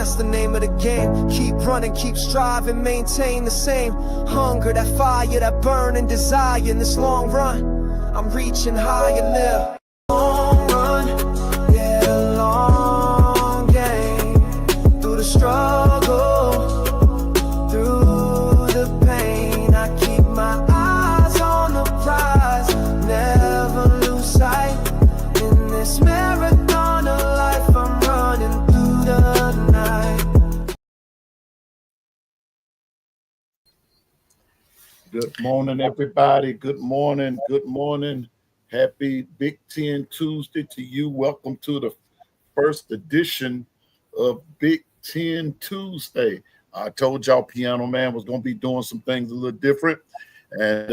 that's the name of the game. Keep running, keep striving, maintain the same hunger, that fire, that burning desire. In this long run, I'm reaching higher now. Long run, yeah, a long game. Through the struggle, through the pain, I keep my eyes on the prize. Never lose sight in this marathon of life. I'm running through the night. Good morning, everybody. Good morning. Good morning. Happy Big Ten Tuesday to you. Welcome to the first edition of Big Ten Tuesday. I told y'all Piano Man was going to be doing some things a little different. And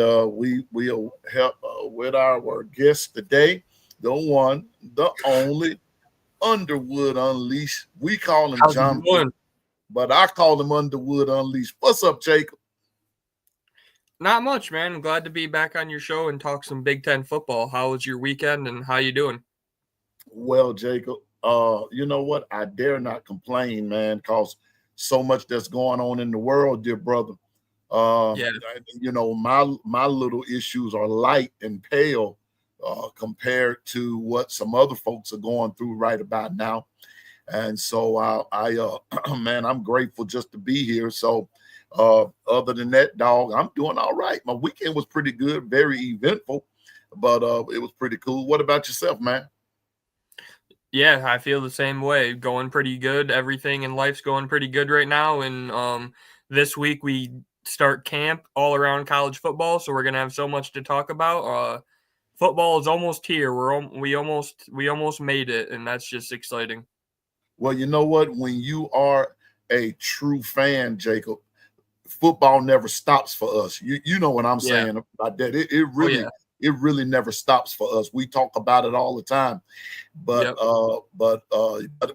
we'll help with our guest today, the one, the only, Underwood Unleashed. We call him Jonathan, but I call him Underwood Unleashed. What's up, Jacob? Not much, man. I'm glad to be back on your show and talk some Big Ten football. How was your weekend and how you doing? Well, Jacob, you know what? I dare not complain, man, because so much that's going on in the world, dear brother. Yeah. You know, my little issues are light and pale compared to what some other folks are going through right about now. And so man, I'm grateful just to be here. So other than that, dog, I'm doing all right. My weekend was pretty good, very eventful, but it was pretty cool. What about yourself, man? Yeah, I feel the same way. Going pretty good. Everything in life's going pretty good right now. And this week we start camp all around college football, so we're gonna have so much to talk about. Football is almost here. We almost made it, and that's just exciting. Well, you know what? When you are a true fan, Jacob, football never stops for us. You know what I'm saying about that. It really never stops for us. We talk about it all the time. But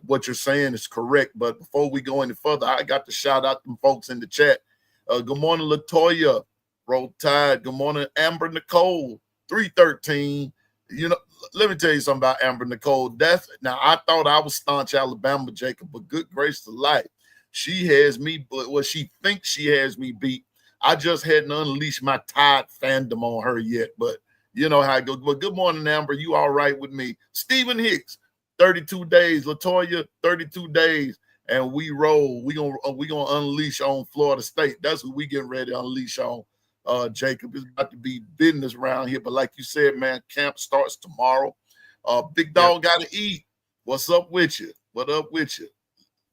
what you're saying is correct. But before we go any further, I got to shout out them folks in the chat. Good morning, Latoya. Roll Tide. Good morning, Amber Nicole. 313. You know, let me tell you something about Amber Nicole. Now I thought I was staunch Alabama, Jacob, but good grace to life. She has me, but she thinks she has me beat. I just hadn't unleashed my Tide fandom on her yet, but you know how it goes. Well, good morning, Amber. You all right with me? Stephen Hicks, 32 days. Latoya, 32 days, and we roll. We gonna unleash on Florida State. That's who we getting ready to unleash on. Jacob, it's about to be business around here, but like you said, man, camp starts tomorrow. Big dog got to eat. What's up with you? What up with you?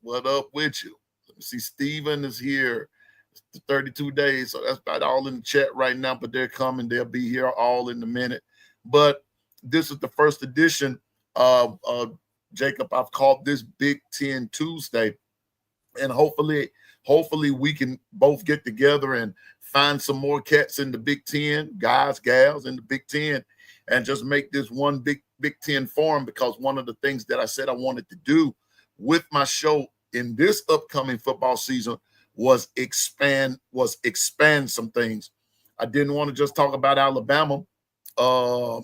What up with you? Let me see. Steven is here. It's 32 days, so that's about all in the chat right now, but they're coming. They'll be here all in a minute. But this is the first edition of Jacob. I've called this Big Ten Tuesday, and hopefully we can both get together and find some more cats in the Big Ten, guys, gals in the Big Ten, and just make this one Big Ten forum, because one of the things that I said I wanted to do with my show in this upcoming football season was expand some things. I didn't want to just talk about Alabama. I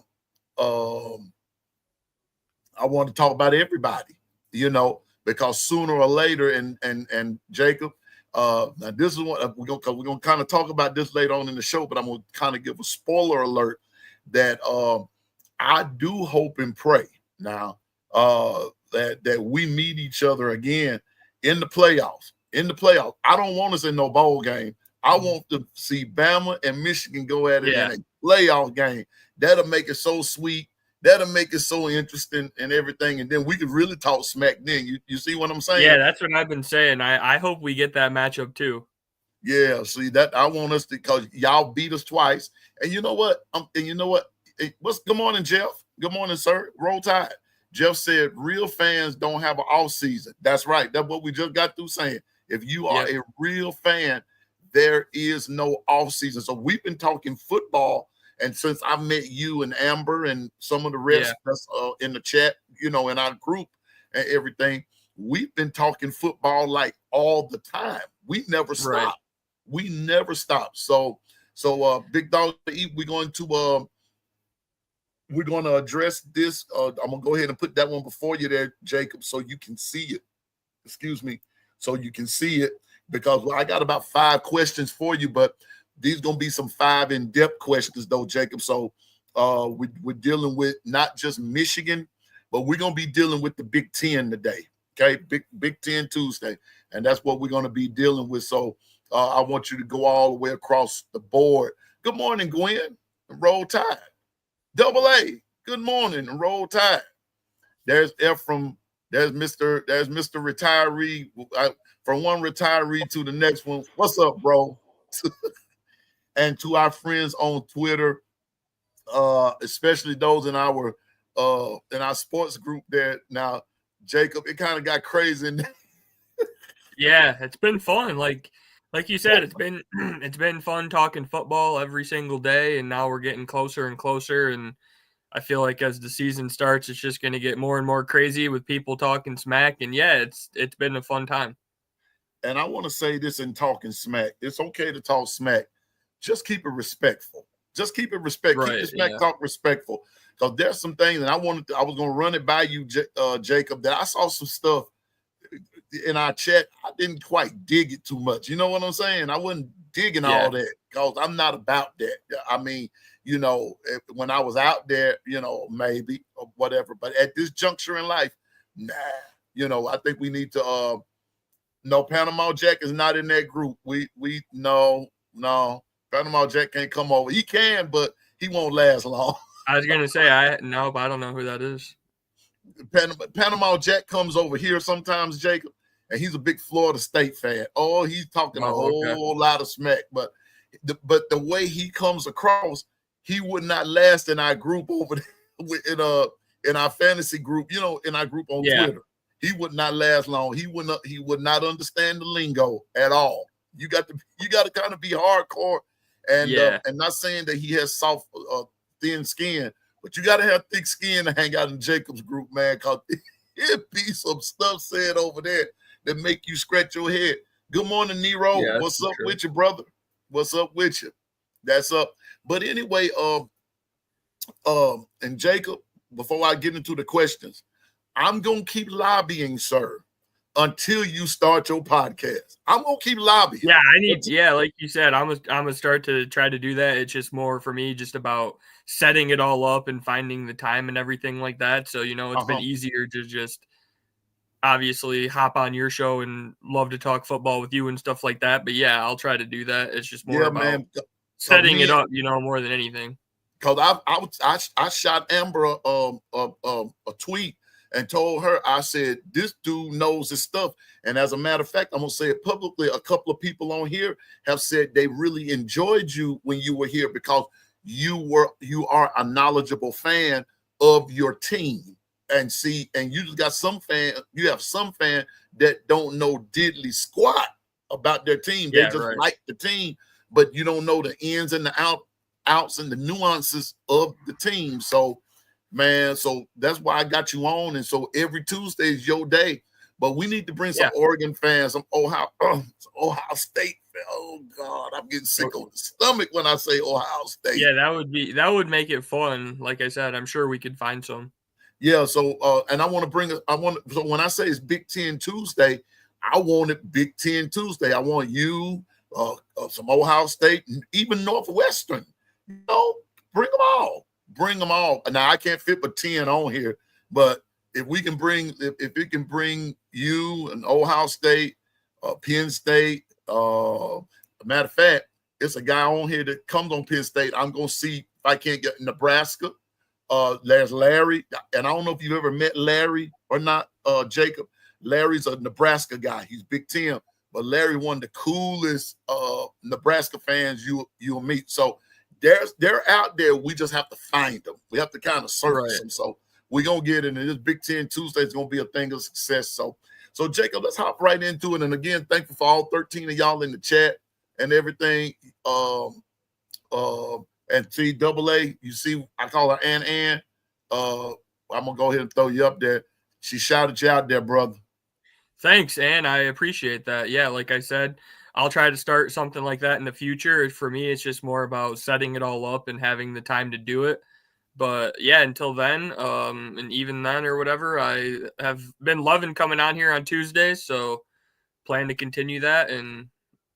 want to talk about everybody, you know, because sooner or later, and Jacob, now this is what we're gonna kind of talk about this later on in the show, but I'm gonna kind of give a spoiler alert that I do hope and pray now that we meet each other again in the playoffs. I don't want us in no bowl game. I want to see Bama and Michigan go at it in a playoff game. That'll make it so sweet. That'll make it so interesting and everything. And then we could really talk smack then. You see what I'm saying? Yeah, that's what I've been saying. I hope we get that matchup too. Yeah, see that I want us to, because y'all beat us twice. And you know what? Good morning, Jeff. Good morning, sir. Roll Tide. Jeff said real fans don't have an off season. That's right. That's what we just got through saying. If you are a real fan, there is no off season. So we've been talking football, and since I met you and Amber and some of the rest that's in the chat, you know, in our group and everything, we've been talking football like all the time. We never stop. Right. We never stop. So Big Dog Eat, we're going to address this. I'm gonna go ahead and put that one before you there, Jacob, so you can see it. Excuse me. so you can see it, because I got about 5 questions for you, but these going to be some 5 in-depth questions though, Jacob. So we're dealing with not just Michigan, but we're going to be dealing with the Big Ten today. Okay, Big Ten Tuesday, and that's what we're going to be dealing with. So I want you to go all the way across the board. Good morning, Gwen. Roll Tide. Double A. Good morning, and Roll Tide. There's Mr. Retiree. From one retiree to the next one. What's up, bro? And to our friends on Twitter, especially those in our sports group there. Now, Jacob, it kind of got crazy in there. Yeah, it's been fun. Like you said, it's been fun talking football every single day, and now we're getting closer and closer. And I feel like as the season starts, it's just going to get more and more crazy with people talking smack. And yeah, it's been a fun time. And I want to say this in talking smack. It's okay to talk smack. Just keep it respectful. Just keep it respectful. Right, Keep the smack talk respectful. Because there's some things that I was going to run it by you, Jacob, that I saw some stuff in our chat. I didn't quite dig it too much. You know what I'm saying? I wasn't digging all that, because I'm not about that. I mean, when I was out there, maybe or whatever. But at this juncture in life, nah. I think we need to no, Panama Jack is not in that group. No. Panama Jack can't come over. He can, but he won't last long. I was gonna say I don't know who that is. Panama Jack comes over here sometimes, Jacob, and he's a big Florida State fan. Oh, he's talking a whole lot of smack, but the way he comes across, he would not last in our group over there, in our fantasy group, in our group on Twitter. He would not last long. He would not understand the lingo at all. You got to kind of be hardcore, and not saying that he has soft, thin skin, but you got to have thick skin to hang out in Jacob's group, man. Cause it be some stuff said over there that make you scratch your head. Good morning, Nero. Yeah, what's up with you, brother? What's up with you? That's up. But anyway, and Jacob, before I get into the questions, I'm gonna keep lobbying, sir, until you start your podcast. I'm gonna keep lobbying. Yeah, like you said, I'm gonna start to try to do that. It's just more for me, just about setting it all up and finding the time and everything like that. So it's been easier to just obviously hop on your show and love to talk football with you and stuff like that. But yeah, I'll try to do that. It's just more about setting it up, more than anything. Because I shot Amber a tweet and told her, I said, this dude knows his stuff. And as a matter of fact, I'm going to say it publicly. A couple of people on here have said they really enjoyed you when you were here, because you are a knowledgeable fan of your team. And you just got you have some fan that don't know diddly squat about their team. They just like the team, but you don't know the ins and the outs and the nuances of the team. So, man, so that's why I got you on. And so every Tuesday is your day. But we need to bring some Oregon fans, some Ohio State. Oh God, I'm getting sick on the stomach when I say Ohio State. Yeah, that would make it fun. Like I said, I'm sure we could find some. Yeah, so and so when I say it's Big Ten Tuesday, I want it Big Ten Tuesday. I want you, some Ohio State, and even Northwestern. Bring them all. Bring them all. Now I can't fit but 10 on here, but if we can bring, if it can bring you and Ohio State, Penn State. Matter of fact, it's a guy on here that comes on Penn State. I'm gonna see if I can't get Nebraska. There's Larry, and I don't know if you've ever met Larry or not, Jacob. Larry's a Nebraska guy. He's Big Ten, but Larry one of the coolest Nebraska fans you'll meet. So they're out there. We just have to find them. We have to kind of search them. So we're gonna get in. And this Big Ten Tuesday is gonna be a thing of success. So Jacob, let's hop right into it. And again, thankful for all 13 of y'all in the chat and everything. And TAA, you see, I call her Ann. I'm gonna go ahead and throw you up there. She shouted you out there, brother. Thanks, Ann. I appreciate that. Yeah, like I said, I'll try to start something like that in the future. For me, it's just more about setting it all up and having the time to do it. But yeah, until then, and even then or whatever, I have been loving coming on here on Tuesdays. So plan to continue that. And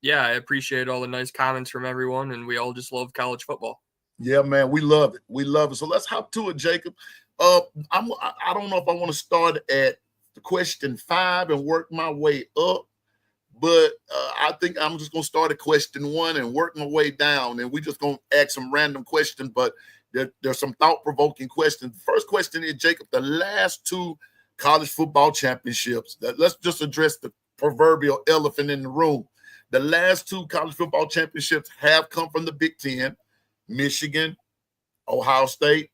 yeah, I appreciate all the nice comments from everyone, and we all just love college football. Yeah, man, we love it. We love it. So let's hop to it, Jacob. I don't know if I want to start at question 5 and work my way up, but I think I'm just going to start at question 1 and work my way down, and we're just going to ask some random questions, but there's some thought-provoking questions. The first question is, Jacob, the last 2 college football championships, let's just address the proverbial elephant in the room. The last 2 college football championships have come from the Big Ten, Michigan, Ohio State.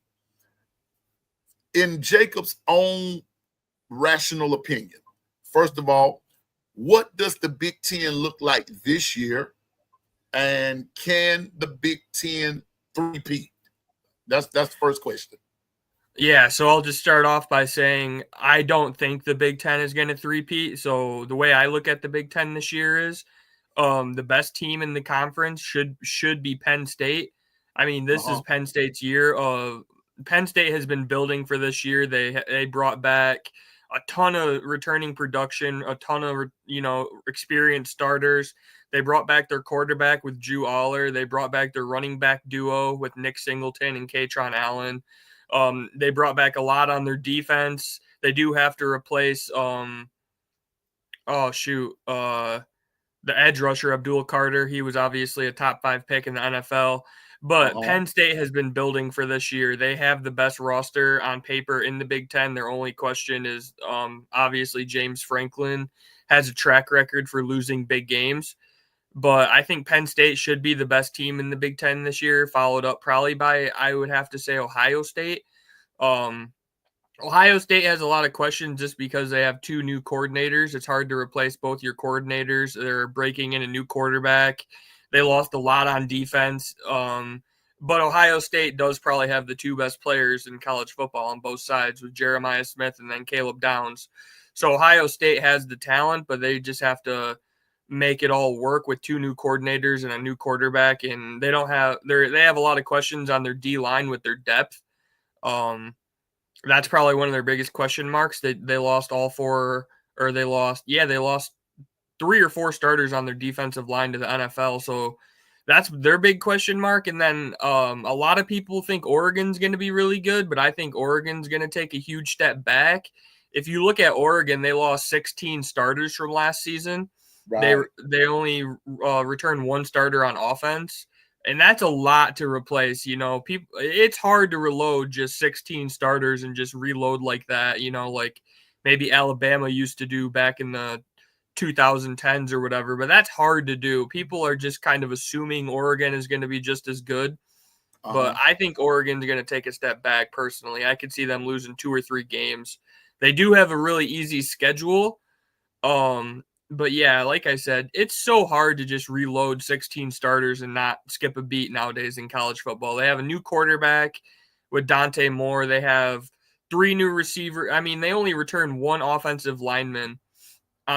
In Jacob's own rational opinion, first of all, what does the Big Ten look like this year? And can the Big Ten three-peat? That's the first question. Yeah, so I'll just start off by saying I don't think the Big Ten is going to three-peat. So the way I look at the Big Ten this year is the best team in the conference should be Penn State. I mean, this is Penn State's year. Penn State has been building for this year. They brought back a ton of returning production, a ton of experienced starters. They brought back their quarterback with Drew Aller. They brought back their running back duo with Nick Singleton and Katron Allen. They brought back a lot on their defense. They do have to replace the edge rusher Abdul Carter. He was obviously a top 5 pick in the NFL. But Penn State has been building for this year. They have the best roster on paper in the Big Ten. Their only question is obviously James Franklin has a track record for losing big games. But I think Penn State should be the best team in the Big Ten this year, followed up probably by, I would have to say, Ohio State. Ohio State has a lot of questions just because they have 2 new coordinators. It's hard to replace both your coordinators. They're breaking in a new quarterback. They lost a lot on defense. But Ohio State does probably have the 2 best players in college football on both sides with Jeremiah Smith and then Caleb Downs. So Ohio State has the talent, but they just have to make it all work with 2 new coordinators and a new quarterback. And they have a lot of questions on their D-line with their depth. That's probably one of their biggest question marks. They lost all 4, or they lost 3 or 4 starters on their defensive line to the NFL. So that's their big question mark. And then a lot of people think Oregon's going to be really good, but I think Oregon's going to take a huge step back. If you look at Oregon, they lost 16 starters from last season. Right. They only returned 1 starter on offense. And that's a lot to replace, it's hard to reload just 16 starters and just reload like that, like maybe Alabama used to do back in the 2010s or whatever, but that's hard to do. People are just kind of assuming Oregon is going to be just as good. But I think Oregon's going to take a step back personally. I could see them losing 2 or 3 games. They do have a really easy schedule. But yeah, like I said, it's so hard to just reload 16 starters and not skip a beat nowadays in college football. They have a new quarterback with Dante Moore. They have 3 new receivers. I mean, they only returned 1 offensive lineman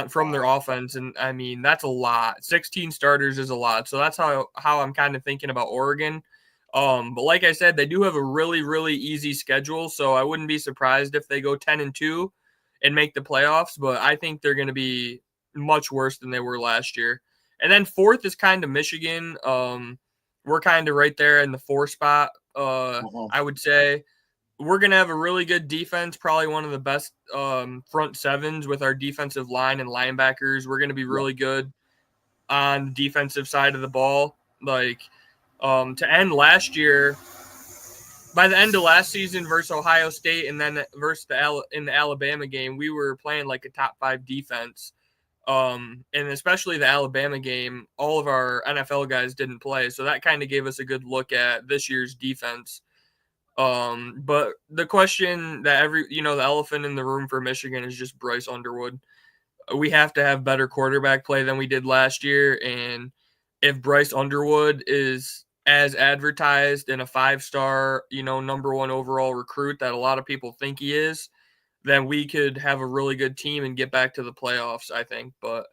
from their offense. And I mean, that's a lot. 16 starters is a lot. So that's how I'm kind of thinking about Oregon. But like I said, they do have a really, really easy schedule. So I wouldn't be surprised if they go 10-2 and make the playoffs. But I think they're going to be much worse than they were last year. And then 4th is kind of Michigan. We're kind of right there in the 4 spot. I would say we're going to have a really good defense, probably one of the best front sevens with our defensive line and linebackers. We're going to be really good on the defensive side of the ball. Like to end last year, by the end of last season versus Ohio State and then versus in the Alabama game, we were playing like a top 5 defense. And especially the Alabama game, all of our NFL guys didn't play. So that kind of gave us a good look at this year's defense. But the question that the elephant in the room for Michigan is just Bryce Underwood. We have to have better quarterback play than we did last year. And if Bryce Underwood is as advertised and a 5-star, number 1 overall recruit that a lot of people think he is, then we could have a really good team and get back to the playoffs, I think. But,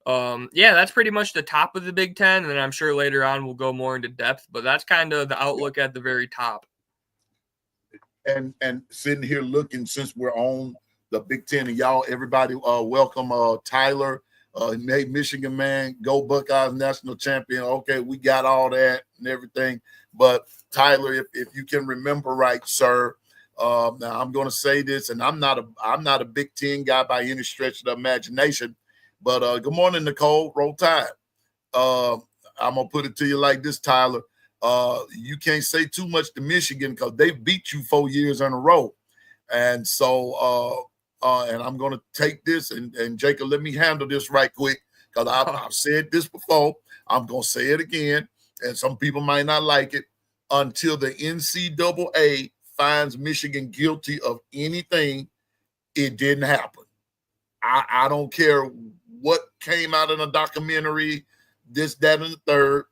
yeah, that's pretty much the top of the Big Ten, and then I'm sure later on we'll go more into depth. But that's kind of the outlook at the very top. And sitting here looking, since we're on the Big Ten, and y'all, everybody, welcome Tyler, Hey, Michigan man, go Buckeyes national champion. Okay, we got all that and everything. But Tyler, if you can remember right, sir, now I'm going to say this, and I'm not a Big Ten guy by any stretch of the imagination. But good morning, Nicole. Roll Tide. I'm gonna put it to you like this, Tyler. You can't say too much to Michigan because they beat you 4 years in a row, and so and I'm gonna take this and Jacob, let me handle this right quick because I've said this before. I'm gonna say it again, and some people might not like it. Until the NCAA finds Michigan guilty of anything, it didn't happen. I don't care what came out in a documentary, this, that, and the third.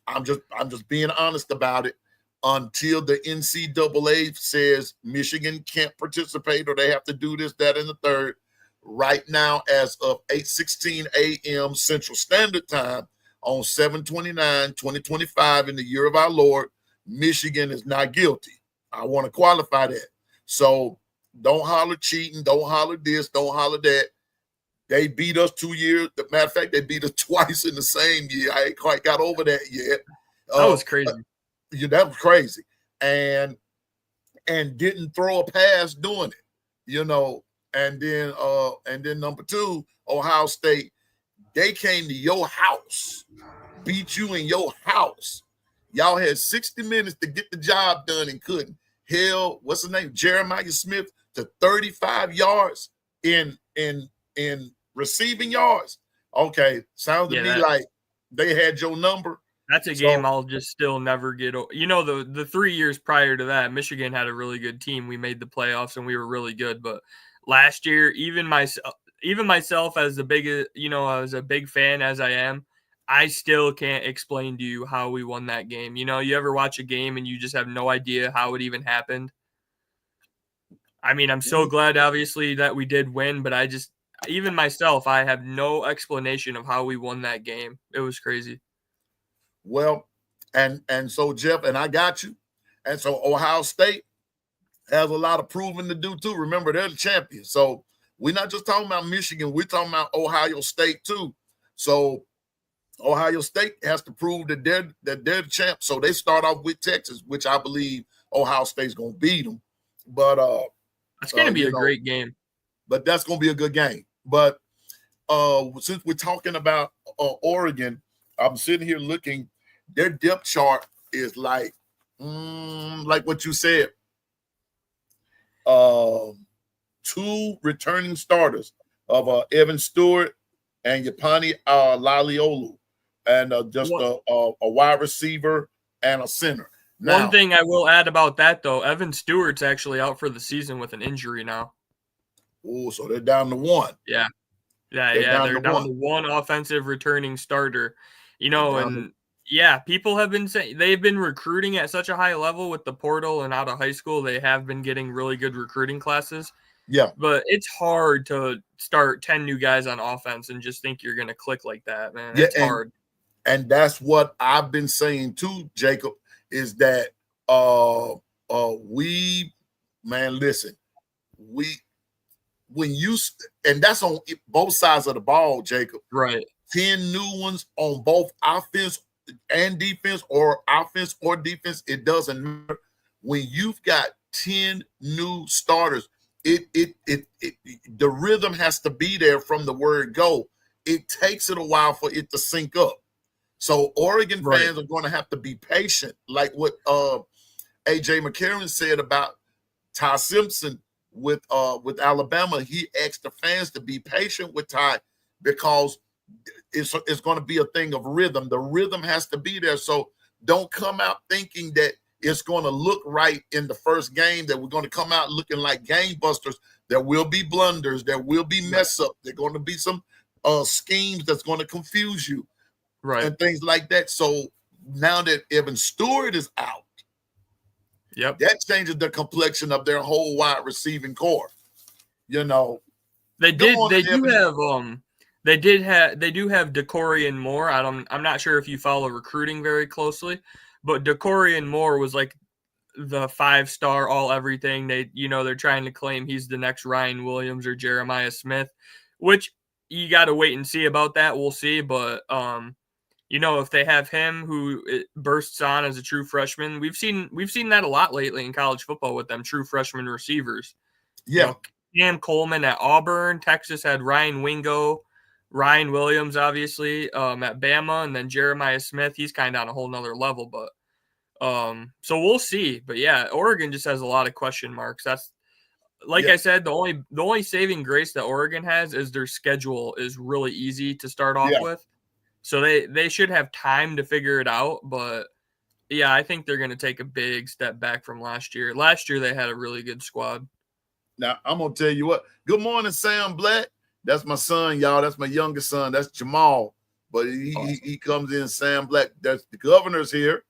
I'm just being honest about it. Until the NCAA says Michigan can't participate or they have to do this, that, and the third, right now, as of 8:16 a.m. Central Standard Time on 7/29/2025 in the year of our Lord, Michigan is not guilty. I want to qualify that. So don't holler cheating, don't holler this, don't holler that. They beat us 2 years. The matter of fact, they beat us twice in the same year. I ain't quite got over that yet. That was crazy. That was crazy. And didn't throw a pass doing it, And then number two, Ohio State, they came to your house, beat you in your house. Y'all had 60 minutes to get the job done and couldn't. Hell, what's the name? Jeremiah Smith to 35 yards in receiving yards. Okay, sounds to me like they had your number. That's a game I'll just still never get over. The 3 years prior to that, Michigan had a really good team. We made the playoffs and we were really good. But last year, even myself as a big fan as I am, I still can't explain to you how we won that game. You ever watch a game and you just have no idea how it even happened? I mean, I'm so glad, obviously, that we did win, but even myself, I have no explanation of how we won that game. It was crazy. Well, and so Jeff, and I got you. And so Ohio State has a lot of proving to do too. Remember, they're the champions. So we're not just talking about Michigan, we're talking about Ohio State too. So Ohio State has to prove that they're the champ. So they start off with Texas, which I believe Ohio State's gonna beat them. But that's gonna be a great game. But that's gonna be a good game. But since we're talking about Oregon, I'm sitting here looking. Their depth chart is like what you said. 2 returning starters of Evan Stewart and Yapani Laliolu, and just a wide receiver and a center. Now, one thing I will add about that, though, Evan Stewart's actually out for the season with an injury now. Oh, so they're down to 1. Yeah. They're down to 1 offensive returning starter. People have been saying they've been recruiting at such a high level with the portal and out of high school. They have been getting really good recruiting classes. Yeah. But it's hard to start 10 new guys on offense and just think you're going to click like that, man. Yeah, it's hard. And that's what I've been saying too, Jacob, is that and that's on both sides of the ball, Jacob. Right. 10 new ones on both offense and defense, or offense or defense, it doesn't matter. When you've got 10 new starters, the rhythm has to be there from the word go. It takes it a while for it to sync up. So Oregon fans are going to have to be patient, like what AJ McCarron said about Ty Simpson with Alabama. He asked the fans to be patient with Ty because it's going to be a thing of rhythm. The rhythm has to be there. So don't come out thinking that it's going to look right in the first game, that we're going to come out looking like game busters. There will be blunders. There will be mess up. There are going to be some schemes that's going to confuse you, and things like that. So now that Evan Stewart is out, that changes the complexion of their whole wide receiving core. They do have Decorian Moore. I'm not sure if you follow recruiting very closely, but Decorian Moore was like the 5-star all everything. They're trying to claim he's the next Ryan Williams or Jeremiah Smith, which you got to wait and see about that. We'll see, but if they have him who bursts on as a true freshman, we've seen that a lot lately in college football with them true freshman receivers. Yeah. Cam Coleman at Auburn, Texas had Ryan Wingo, Ryan Williams, obviously, at Bama, and then Jeremiah Smith. He's kind of on a whole nother level, but so we'll see. But yeah, Oregon just has a lot of question marks. That's I said, the only saving grace that Oregon has is their schedule is really easy to start off with. So they should have time to figure it out. But yeah, I think they're going to take a big step back from last year. Last year they had a really good squad. Now I'm gonna tell you what. Good morning, Sam Black. That's my son, y'all. That's my youngest son. That's Jamal. But he comes in, Sam Black. That's the governor's here.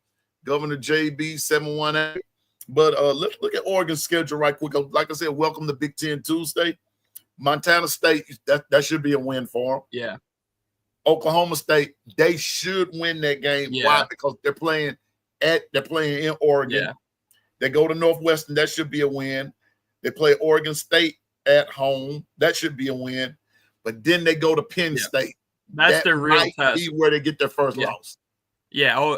Governor JB 718. But let's look at Oregon's schedule right quick. Like I said, welcome to Big Ten Tuesday. Montana State, that should be a win for them. Yeah. Oklahoma State, they should win that game. Yeah. Why? Because they're playing in Oregon. Yeah. They go to Northwestern, that should be a win. They play Oregon State at home, that should be a win. But then they go to Penn State. That's their real test. Be where they get their first loss. Yeah.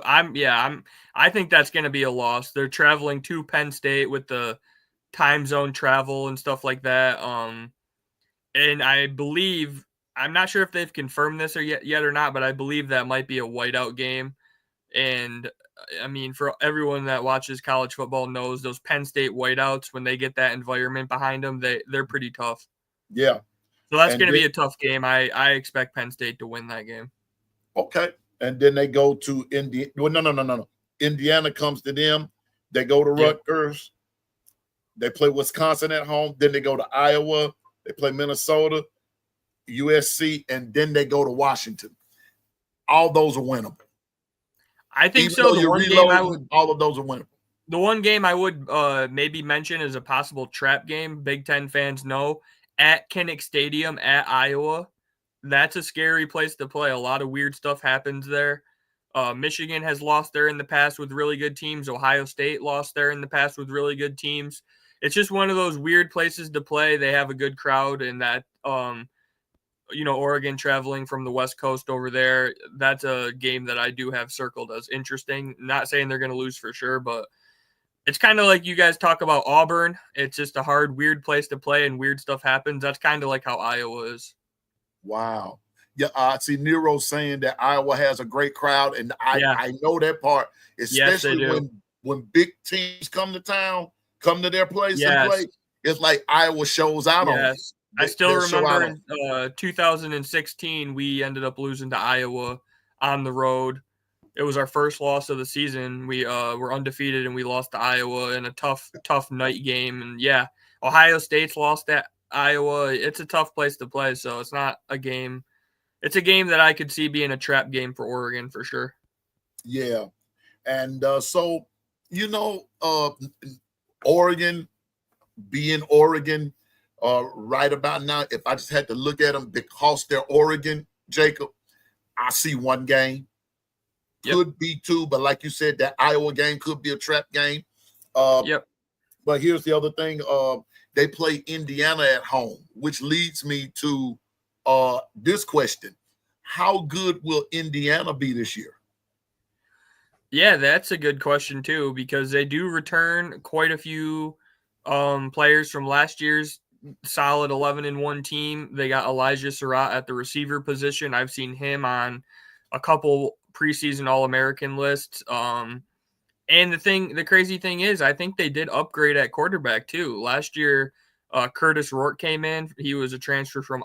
I think that's going to be a loss. They're traveling to Penn State with the time zone travel and stuff like that. And I believe, I'm not sure if they've confirmed this yet or not, but I believe that might be a whiteout game. And I mean, for everyone that watches college football knows those Penn State whiteouts, when they get that environment behind them, they're pretty tough. Yeah. So that's going to be a tough game. I expect Penn State to win that game. Okay. And then they go to Indiana. Well, no. Indiana comes to them. They go to Rutgers. They play Wisconsin at home. Then they go to Iowa. They play Minnesota, USC, and then they go to Washington. All those are winnable. I think so. All of those are winnable. The one game I would maybe mention as a possible trap game, Big Ten fans know, at Kinnick Stadium at Iowa. That's a scary place to play. A lot of weird stuff happens there. Michigan has lost there in the past with really good teams. Ohio State lost there in the past with really good teams. It's just one of those weird places to play. They have a good crowd, and that Oregon traveling from the West Coast over there, that's a game that I do have circled as interesting. Not saying they're going to lose for sure, but it's kind of like you guys talk about Auburn. It's just a hard, weird place to play, and weird stuff happens. That's kind of like how Iowa is. Wow. Yeah, I see Nero saying that Iowa has a great crowd, and I know that part, especially when big teams come to town, come to their place and play. It's like Iowa shows out on them. I still remember in 2016, we ended up losing to Iowa on the road. It was our first loss of the season. We were undefeated, and we lost to Iowa in a tough night game. And Ohio State's lost at Iowa. It's a tough place to play, so it's not a game. It's a game that I could see being a trap game for Oregon for sure. Yeah. And so, Oregon being Oregon right about now, if I just had to look at them because they're Oregon, Jacob, I see one game. Could be two, but like you said, that Iowa game could be a trap game. But here's the other thing. They play Indiana at home, which leads me to this question. How good will Indiana be this year? Yeah, that's a good question too, because they do return quite a few players from last year's solid 11-1 team. They got Elijah Surratt at the receiver position. I've seen him on a couple preseason All-American lists. And the crazy thing is, I think they did upgrade at quarterback too. Last year, Curtis Rourke came in. He was a transfer from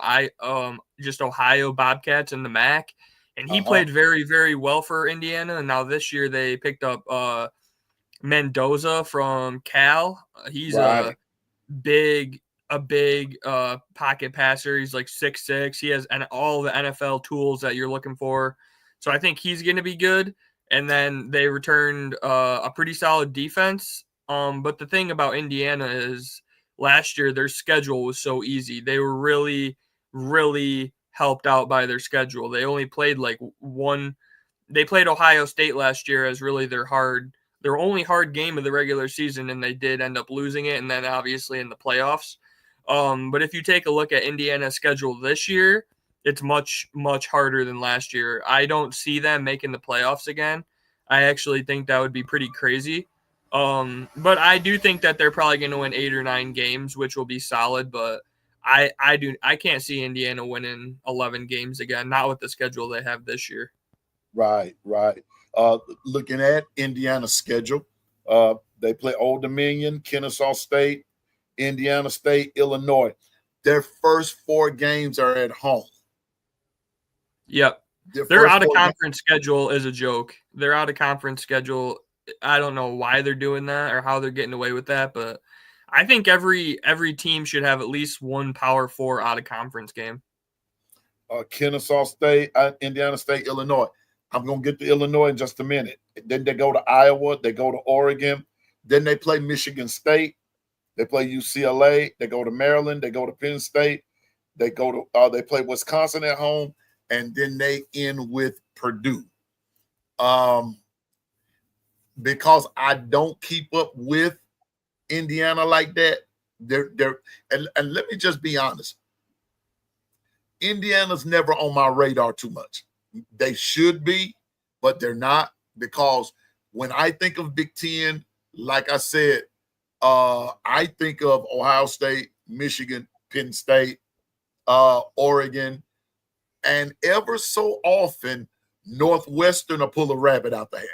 just Ohio Bobcats in the MAC, and he played very, very well for Indiana. And now this year they picked up Mendoza from Cal. He's a big pocket passer. He's like 6'6". He has all the NFL tools that you're looking for. So I think he's going to be good. And then they returned a pretty solid defense. But the thing about Indiana is last year their schedule was so easy. They were really, really helped out by their schedule. They only played they played Ohio State last year as really their only hard game of the regular season, and they did end up losing it, and then obviously in the playoffs. But if you take a look at Indiana's schedule this year, it's much, much harder than last year. I don't see them making the playoffs again. I actually think that would be pretty crazy. But I do think that they're probably going to win 8 or 9 games, which will be solid. But I can't see Indiana winning 11 games again, not with the schedule they have this year. Right. Looking at Indiana's schedule, they play Old Dominion, Kennesaw State, Indiana State, Illinois. Their first 4 games are at home. Yep. Their out-of-conference schedule is a joke. Their out-of-conference schedule, I don't know why they're doing that or how they're getting away with that, but I think every team should have at least one Power 4 out-of-conference game. Kennesaw State, Indiana State, Illinois. I'm going to get to Illinois in just a minute. Then they go to Iowa. They go to Oregon. Then they play Michigan State. They play UCLA. They go to Maryland. They go to Penn State. They play Wisconsin at home. And then they end with Purdue. Because I don't keep up with Indiana like that. And let me just be honest. Indiana's never on my radar too much. They should be, but they're not, because when I think of Big Ten, like I said, I think of Ohio State, Michigan, Penn State, Oregon, and ever so often Northwestern will pull a rabbit out the hat.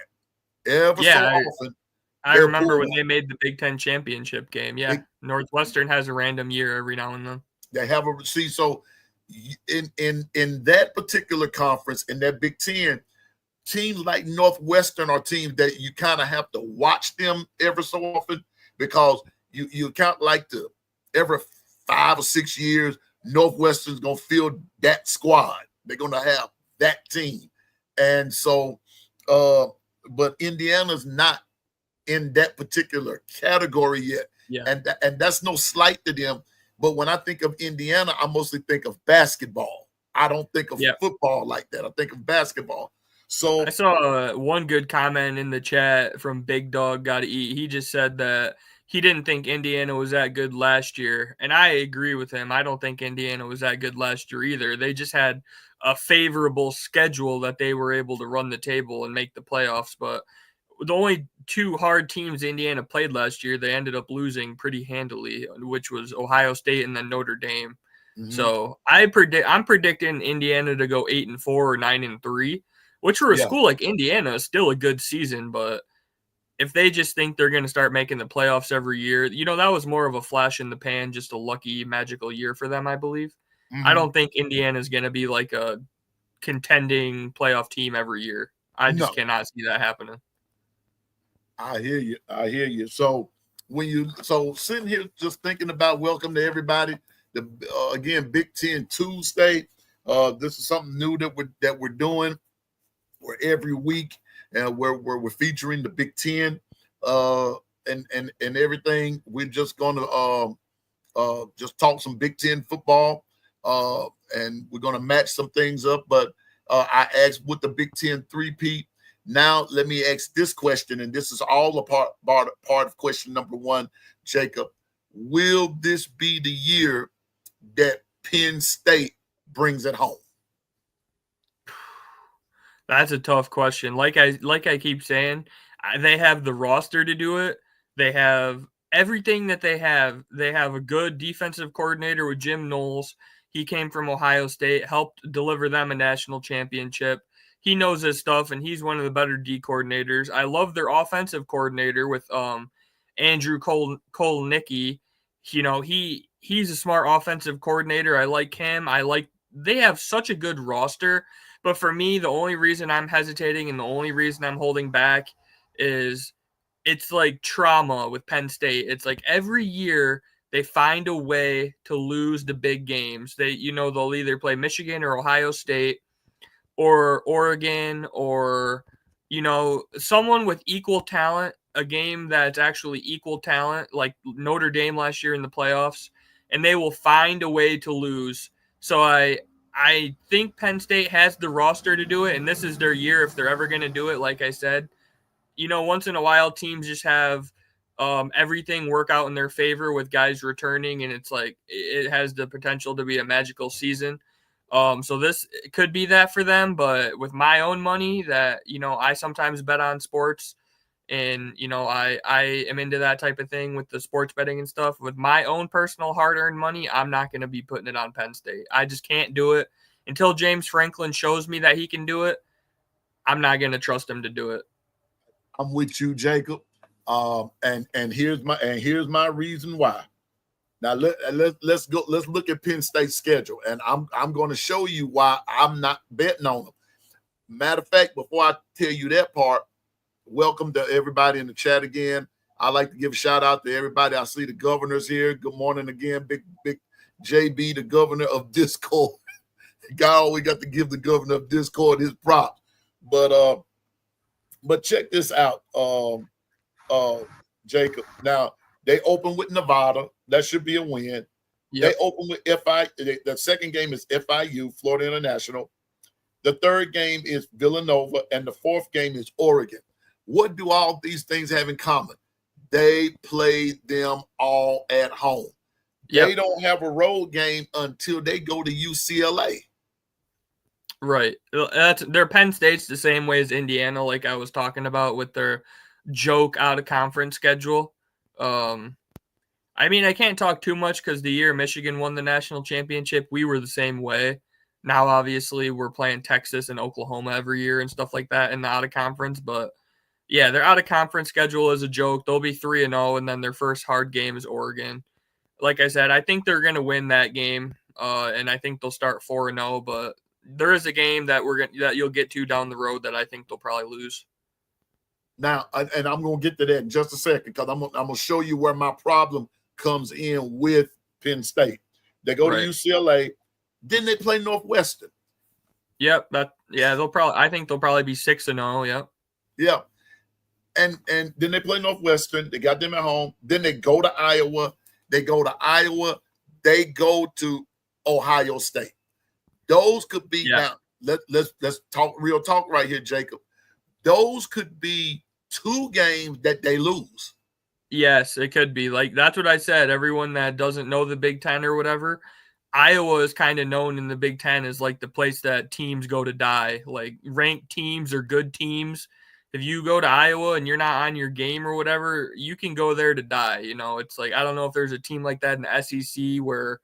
Often. I remember when they made the Big Ten championship game. Yeah, Northwestern has a random year every now and then. They have so in that particular conference, in that Big Ten, teams like Northwestern are teams that you kind of have to watch them ever so often, because you count like every 5 or 6 years, Northwestern's going to field that squad. They're going to have that team. And so, but Indiana's not in that particular category yet. Yeah. And that's no slight to them. But when I think of Indiana, I mostly think of basketball. I don't think of football like that. I think of basketball. So I saw one good comment in the chat from Big Dog Gotta Eat. He just said that he didn't think Indiana was that good last year. And I agree with him. I don't think Indiana was that good last year either. They just had a favorable schedule that they were able to run the table and make the playoffs. But the only 2 hard teams Indiana played last year, they ended up losing pretty handily, which was Ohio State and then Notre Dame. Mm-hmm. So I'm predicting Indiana to go 8-4 or 9-3, which for a school like Indiana is still a good season. But if they just think they're going to start making the playoffs every year, that was more of a flash in the pan, just a lucky, magical year for them, I believe. Mm-hmm. I don't think Indiana is going to be like a contending playoff team every year. I just cannot see that happening. I hear you. So sitting here just thinking about, welcome to everybody. Again, Big Ten Tuesday. This is something new that we're doing. Where every week, where we're featuring the Big Ten, and everything. We're just going to just talk some Big Ten football, and we're going to match some things up. But I asked with the Big Ten three-peat. Now let me ask this question, and this is all a part of question number 1, Jacob. Will this be the year that Penn State brings it home? That's a tough question. Like I keep saying, they have the roster to do it. They have everything that they have. They have a good defensive coordinator with Jim Knowles. He came from Ohio State, helped deliver them a national championship. He knows his stuff, and he's one of the better D coordinators. I love their offensive coordinator with Andrew Kolnicki. He's a smart offensive coordinator. I like him. They have such a good roster. But for me, the only reason I'm hesitating and the only reason I'm holding back is it's like trauma with Penn State. It's like every year they find a way to lose the big games. They'll either play Michigan or Ohio State or Oregon or, someone with equal talent, a game that's actually equal talent, like Notre Dame last year in the playoffs, and they will find a way to lose. So I think Penn State has the roster to do it, and this is their year if they're ever going to do it. Like I said, once in a while teams just have everything work out in their favor with guys returning, and it's like it has the potential to be a magical season. So this could be that for them, but with my own money that, I sometimes bet on sports and, I am into that type of thing with the sports betting and stuff. With my own personal hard-earned money, I'm not going to be putting it on Penn State. I just can't do it. Until James Franklin shows me that he can do it, I'm not going to trust him to do it. I'm with you, Jacob. And here's my reason why. Now let's go. Let's look at Penn State's schedule, and I'm going to show you why I'm not betting on them. Matter of fact, before I tell you that part, welcome to everybody in the chat again. I'd like to give a shout out to everybody. I see the governors here. Good morning again, big JB, the governor of Discord. God always got to give the governor of Discord his props. But check this out, Jacob. Now they open with Nevada. That should be a win. Yep. They open with the second game is FIU, Florida International. The third game is Villanova, and the fourth game is Oregon. What do all these things have in common? They played them all at home. Yep. They don't have a road game until they go to UCLA. Right. Their Penn State's the same way as Indiana, like I was talking about with their joke out of conference schedule. I mean, I can't talk too much because the year Michigan won the national championship, we were the same way. Now, obviously, we're playing Texas and Oklahoma every year and stuff like that in the out of conference. But yeah, their out of conference schedule is a joke. They'll be 3-0, and then their first hard game is Oregon. Like I said, I think they're going to win that game, and I think they'll start 4-0. But there is a game that you'll get to down the road that I think they'll probably lose. Now, and I'm going to get to that in just a second because I'm going to show you where my problem comes in with Penn State. They go to UCLA, then they play Northwestern. Yep, I think they'll probably be 6-0. Yep. Yeah. And then they play Northwestern. They got them at home. Then they go to Iowa. They go to Ohio State. Those could be now. Let's talk real talk right here, Jacob. Those could be two games that they lose. Yes, it could be. Like, that's what I said. Everyone that doesn't know the Big Ten or whatever, Iowa is kind of known in the Big Ten as like the place that teams go to die. Like, ranked teams or good teams. If you go to Iowa and you're not on your game or whatever, you can go there to die. It's like, I don't know if there's a team like that in the SEC where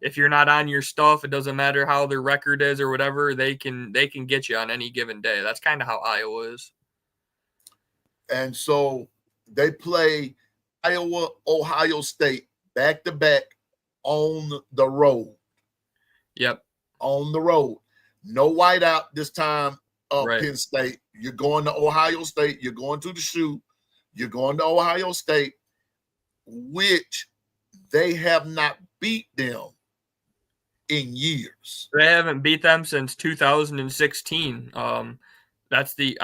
if you're not on your stuff, it doesn't matter how their record is or whatever, they can get you on any given day. That's kind of how Iowa is. And so they play Iowa, Ohio State back-to-back on the road. Yep. On the road. No whiteout this time Penn State. You're going to Ohio State. You're going to the shoe. You're going to Ohio State, which they have not beat them in years. They haven't beat them since 2016. I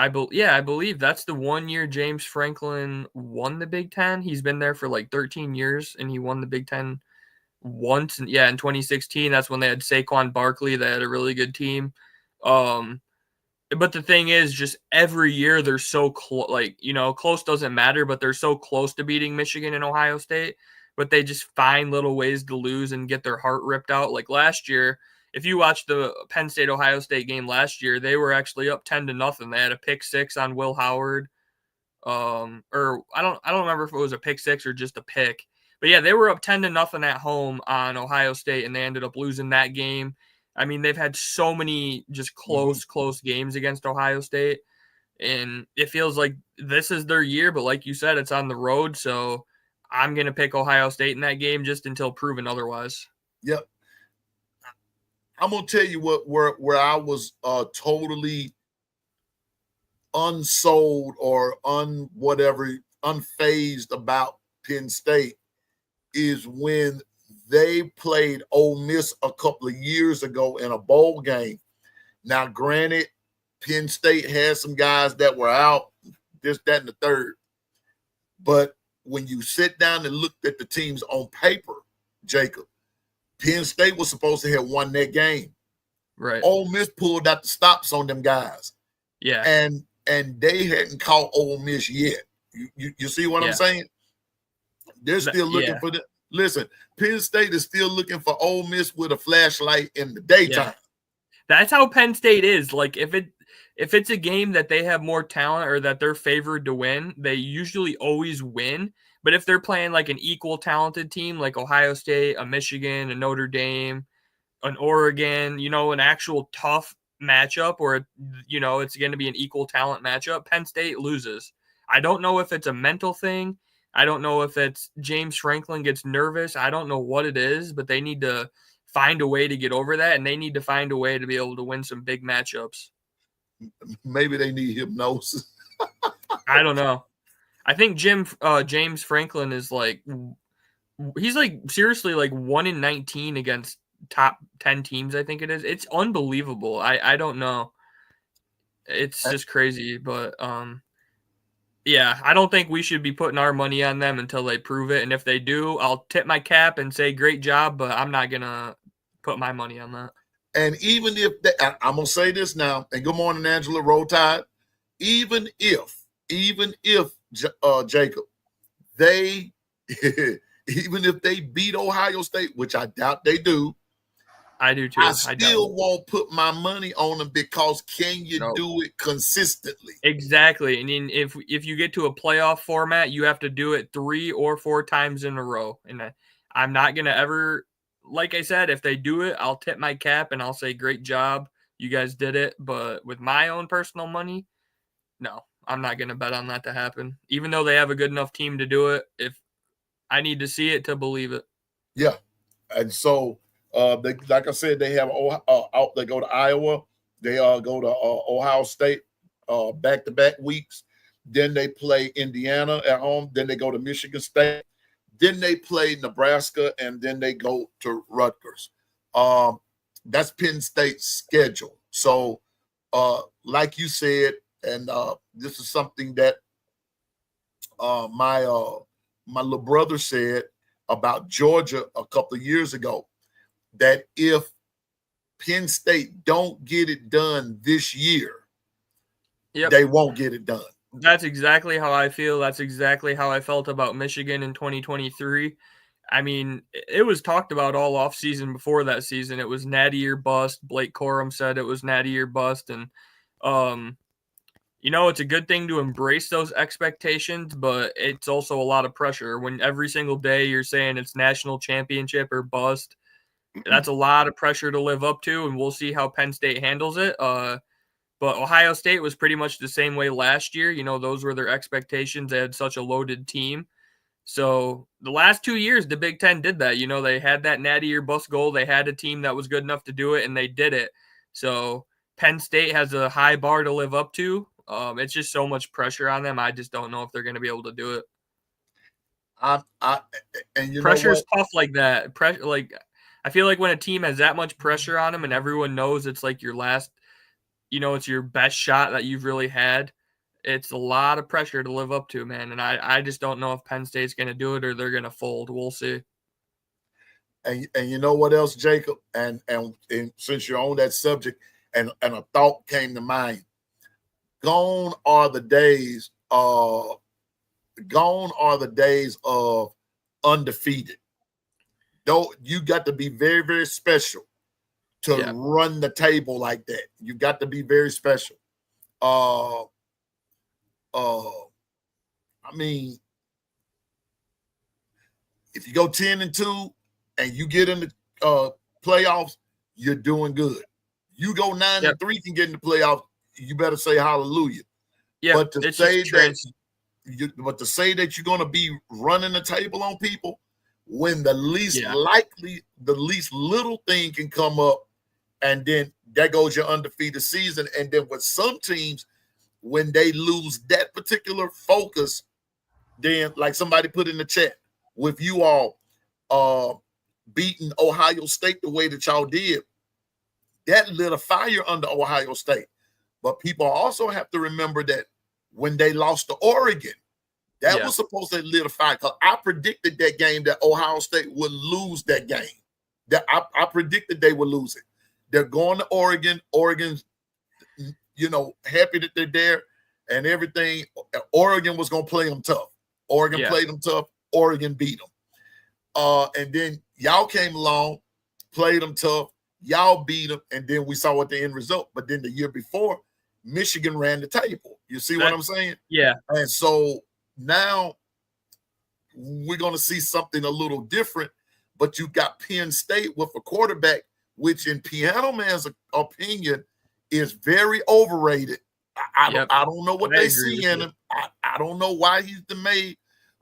believe that's the 1 year James Franklin won the Big Ten. He's been there for like 13 years, and he won the Big Ten once. And in 2016, that's when they had Saquon Barkley. They had a really good team. But the thing is, just every year they're so close. Like, close doesn't matter, but they're so close to beating Michigan and Ohio State. But they just find little ways to lose and get their heart ripped out. Like last year, if you watched the Penn State-Ohio State game last year, they were actually up 10-0. They had a pick six on Will Howard. Or I don't remember if it was a pick six or just a pick. But yeah, they were up 10-0 at home on Ohio State, and they ended up losing that game. I mean, they've had so many just close games against Ohio State. And it feels like this is their year, but like you said, it's on the road. So I'm going to pick Ohio State in that game just until proven otherwise. Yep. I'm going to tell you where I was totally unsold or unfazed about Penn State is when they played Ole Miss a couple of years ago in a bowl game. Now, granted, Penn State had some guys that were out, this, that, and the third. But when you sit down and look at the teams on paper, Jacob, Penn State was supposed to have won that game. Right. Ole Miss pulled out the stops on them guys. Yeah. And they hadn't caught Ole Miss yet. You see what I'm saying? They're still looking for the – listen, Penn State is still looking for Ole Miss with a flashlight in the daytime. That's how Penn State is. Like if it's a game that they have more talent or that they're favored to win, they usually always win. But if they're playing like an equal talented team like Ohio State, a Michigan, a Notre Dame, an Oregon, an actual tough matchup where, it's going to be an equal talent matchup, Penn State loses. I don't know if it's a mental thing. I don't know if it's James Franklin gets nervous. I don't know what it is, but they need to find a way to get over that, and they need to find a way to be able to win some big matchups. Maybe they need hypnosis. I don't know. I think James Franklin is like he's like seriously like 1-19 against top 10 teams, I think it is. It's unbelievable. I don't know. It's just crazy, but yeah, I don't think we should be putting our money on them until they prove it. And if they do, I'll tip my cap and say great job, but I'm not going to put my money on that. And even if I'm going to say this now, and good morning, Angela, Roll Tide. Even if Jacob, they even if they beat Ohio State, which I doubt they do, I do too. I still won't put my money on them because can you do it consistently? Exactly. And then if you get to a playoff format, you have to do it 3 or 4 times in a row. And I'm not going to ever, like I said, if they do it, I'll tip my cap and I'll say, great job. You guys did it. But with my own personal money, no, I'm not going to bet on that to happen. Even though they have a good enough team to do it, if I need to see it to believe it. Yeah. And so, they, like I said, they have they go to Iowa, they go to Ohio State back-to-back weeks. Then they play Indiana at home. Then they go to Michigan State. Then they play Nebraska, and then they go to Rutgers. That's Penn State's schedule. So, like you said, and this is something that my little brother said about Georgia a couple of years ago, that if Penn State don't get it done this year, they won't get it done. That's exactly how I feel. That's exactly how I felt about Michigan in 2023. I mean, it was talked about all offseason before that season. It was natty or bust. Blake Corum said it was natty or bust. And, it's a good thing to embrace those expectations, but it's also a lot of pressure when every single day you're saying it's national championship or bust. That's a lot of pressure to live up to, and we'll see how Penn State handles it. But Ohio State was pretty much the same way last year. Those were their expectations. They had such a loaded team. So the last 2 years, the Big Ten did that. They had that natty or bust goal. They had a team that was good enough to do it, and they did it. So Penn State has a high bar to live up to. It's just so much pressure on them. I just don't know if they're going to be able to do it. Pressure is tough like that. I feel like when a team has that much pressure on them and everyone knows it's like your last, it's your best shot that you've really had, it's a lot of pressure to live up to, man. And I just don't know if Penn State's going to do it or they're going to fold. We'll see. And you know what else, Jacob? And since you're on that subject, and a thought came to mind. Gone are the days of undefeated. Though you got to be very, very special to run the table like that. You got to be very special. I mean, if you go 10-2 and you get in the playoffs, you're doing good. You go 9-3 and get in the playoffs, you better say hallelujah. Yeah, but to say that you're going to be running the table on people when the least little thing can come up, and then there goes your undefeated season. And then with some teams, when they lose that particular focus, then like somebody put in the chat, with you all beating Ohio State the way that y'all did, that lit a fire under Ohio State. But people also have to remember that when they lost to Oregon, that was supposed to lit a fire. Because I predicted that game that Ohio State would lose that game. That I predicted they would lose it. They're going to Oregon. Oregon's, happy that they're there and everything. Oregon was going to play them tough. Oregon played them tough. Oregon beat them. And then y'all came along, played them tough. Y'all beat them, and then we saw what the end result. But then the year before, Michigan ran the table. You see what I'm saying? Yeah. And so now we're going to see something a little different. But you got Penn State with a quarterback, which in Piano Man's opinion is very overrated. I don't know what they see in him. I don't know why he's made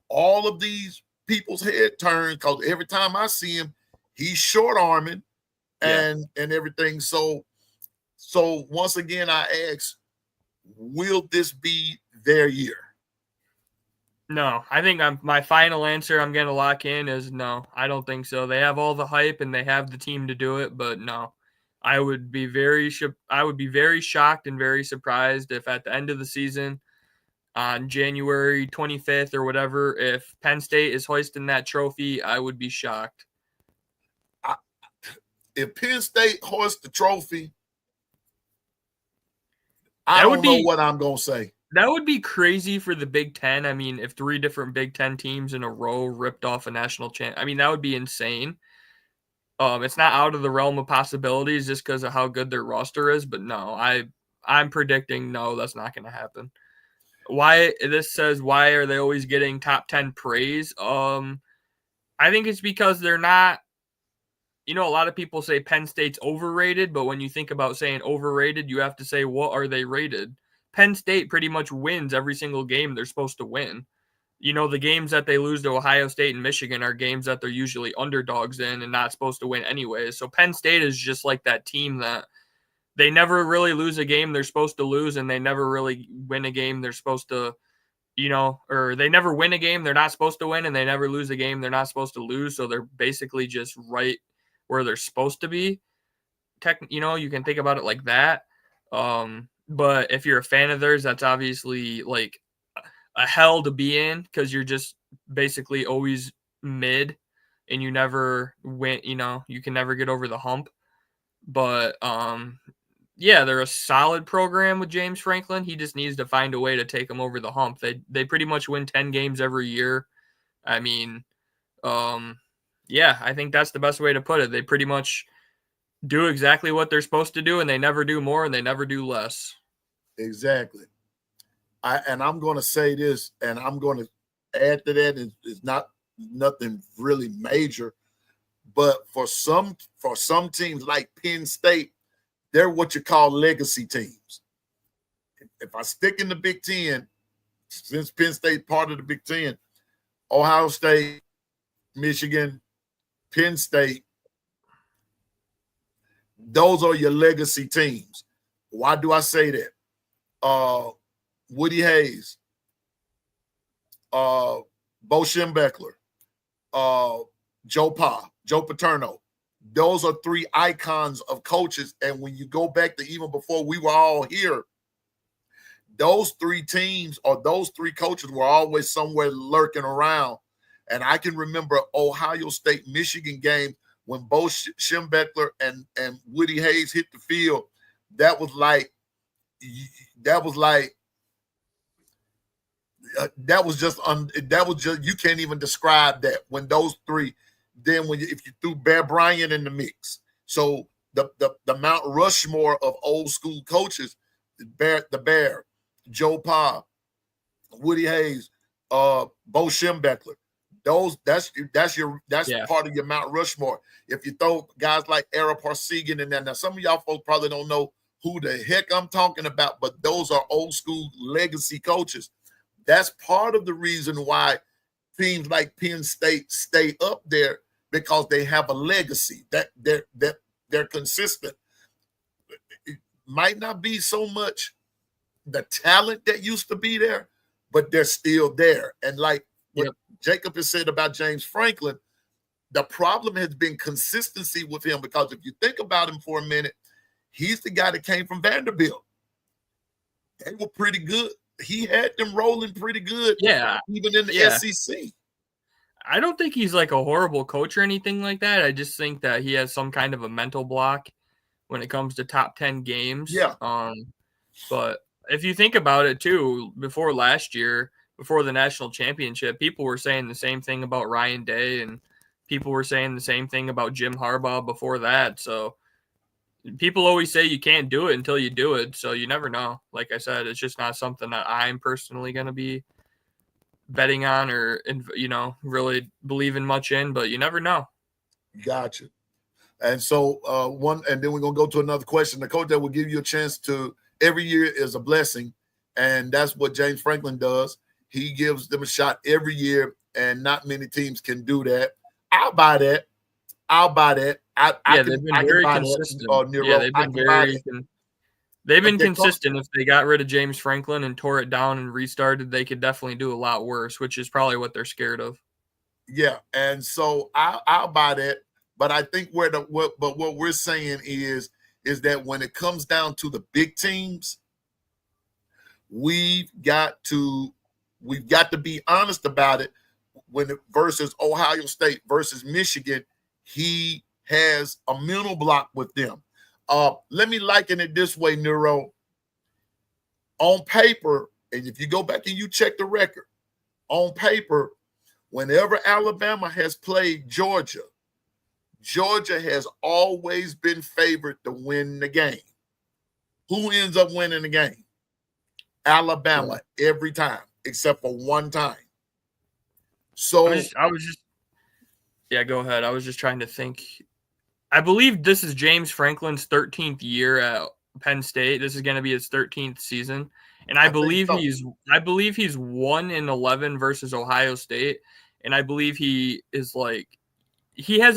all of these people's head turn, because every time I see him, he's short arming and everything. So once again, I ask, will this be their year? No, I think my final answer I'm going to lock in is no. I don't think so. They have all the hype and they have the team to do it, but no. I would be very shocked and very surprised if at the end of the season on January 25th or whatever, if Penn State is hoisting that trophy, I would be shocked. If Penn State hoists the trophy, I don't know what I'm going to say. That would be crazy for the Big Ten. I mean, if 3 different Big Ten teams in a row ripped off a national champ, I mean, that would be insane. It's not out of the realm of possibilities just because of how good their roster is, but no, I'm predicting no, that's not going to happen. Why this says why are they always getting top 10 praise? I think it's because they're not. A lot of people say Penn State's overrated, but when you think about saying overrated, you have to say what are they rated? Penn State pretty much wins every single game they're supposed to win. The games that they lose to Ohio State and Michigan are games that they're usually underdogs in and not supposed to win anyways. So Penn State is just like that team that they never really lose a game they're supposed to lose, and they never really win a game they're supposed to, or they never win a game they're not supposed to win, and they never lose a game they're not supposed to lose. So they're basically just right where they're supposed to be. You can think about it like that. But if you're a fan of theirs, that's obviously like a hell to be in because you're just basically always mid and you never win, you can never get over the hump. But they're a solid program with James Franklin. He just needs to find a way to take them over the hump. They pretty much win 10 games every year. I mean, I think that's the best way to put it. They pretty much do exactly what they're supposed to do, and they never do more and they never do less. Exactly. I'm going to say this, and I'm going to add to that. It's not nothing really major, but for some teams like Penn State, they're what you call legacy teams. If I stick in the Big Ten, since Penn State part of the Big Ten, Ohio State, Michigan, Penn State, those are your legacy teams. Why do I say that? Woody Hayes, Bo Schembechler, Joe Paterno. Those are 3 icons of coaches. And when you go back to even before we were all here, those 3 teams or those 3 coaches were always somewhere lurking around. And I can remember Ohio State Michigan game when Bo Schembechler and Woody Hayes hit the field. That was just you can't even describe that when those 3. Then if you threw Bear Bryant in the mix, so the Mount Rushmore of old school coaches, the Bear, Joe Pa, Woody Hayes, Bo Schembechler. That's part of your Mount Rushmore. If you throw guys like Ara Parsegian in there, now some of y'all folks probably don't know who the heck I'm talking about, but those are old school legacy coaches. That's part of the reason why teams like Penn State stay up there, because they have a legacy that they're consistent. It might not be so much the talent that used to be there, but they're still there. And like what Jacob has said about James Franklin, the problem has been consistency with him, because if you think about him for a minute, he's the guy that came from Vanderbilt. They were pretty good. He had them rolling pretty good, even in the SEC. I don't think he's like a horrible coach or anything like that. I just think that he has some kind of a mental block when it comes to top 10 games. Yeah. But if you think about it too, before last year, before the national championship, people were saying the same thing about Ryan Day, and people were saying the same thing about Jim Harbaugh before that. So people always say you can't do it until you do it, so you never know. Like I said, it's just not something that I'm personally going to be betting on or, really believing much in, but you never know. Gotcha. And so and then we're going to go to another question. The coach that will give you a chance to, every year is a blessing, and that's what James Franklin does. He gives them a shot every year, and not many teams can do that. I'll buy that. I they've been can very buy consistent. that, Nero. They've I been can buy that. They've been But consistent. If they got rid of James Franklin and tore it down and restarted, they could definitely do a lot worse, which is probably what they're scared of. Yeah, and so I'll buy that. But I think what we're saying is that when it comes down to the big teams, we've got to be honest about it. Versus Ohio State versus Michigan, he has a mental block with them. Let me liken it this way, Nero. On paper, and if you go back and you check the record, on paper, whenever Alabama has played Georgia, Georgia has always been favored to win the game. Who ends up winning the game? Alabama every time, except for one time. So go ahead. I was just trying to think. I believe this is James Franklin's 13th year at Penn State. This is going to be his 13th season, and I believe he's 1-11 versus Ohio State, and I believe he has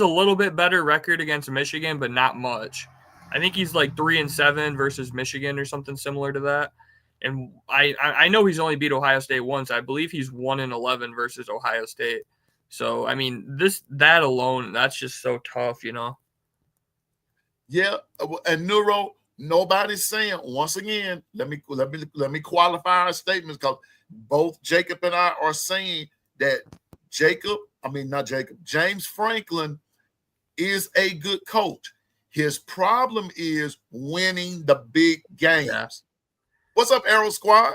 a little bit better record against Michigan, but not much. I think he's 3-7 versus Michigan or something similar to that. And I know he's only beat Ohio State once. I believe he's 1-11 versus Ohio State. So I mean, that alone, that's just so tough, Yeah, and Neuro, nobody's saying, once again, let me qualify our statements, because both Jacob and I are saying that James Franklin is a good coach. His problem is winning the big games. Yeah. What's up, Arrow Squad?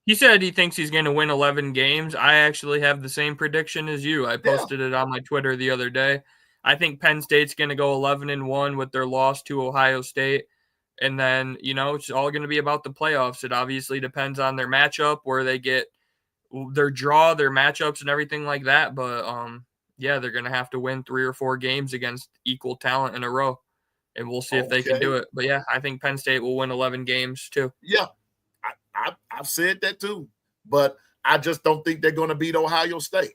He said he thinks he's going to win 11 games. I actually have the same prediction as you. I posted it on my Twitter the other day. I think Penn State's going to go 11-1 with their loss to Ohio State. And then, it's all going to be about the playoffs. It obviously depends on their matchup, where they get their draw, their matchups and everything like that. But, they're going to have to win 3 or 4 games against equal talent in a row. And we'll see if they can do it. But, I think Penn State will win 11 games too. Yeah, I've said that too. But I just don't think they're going to beat Ohio State.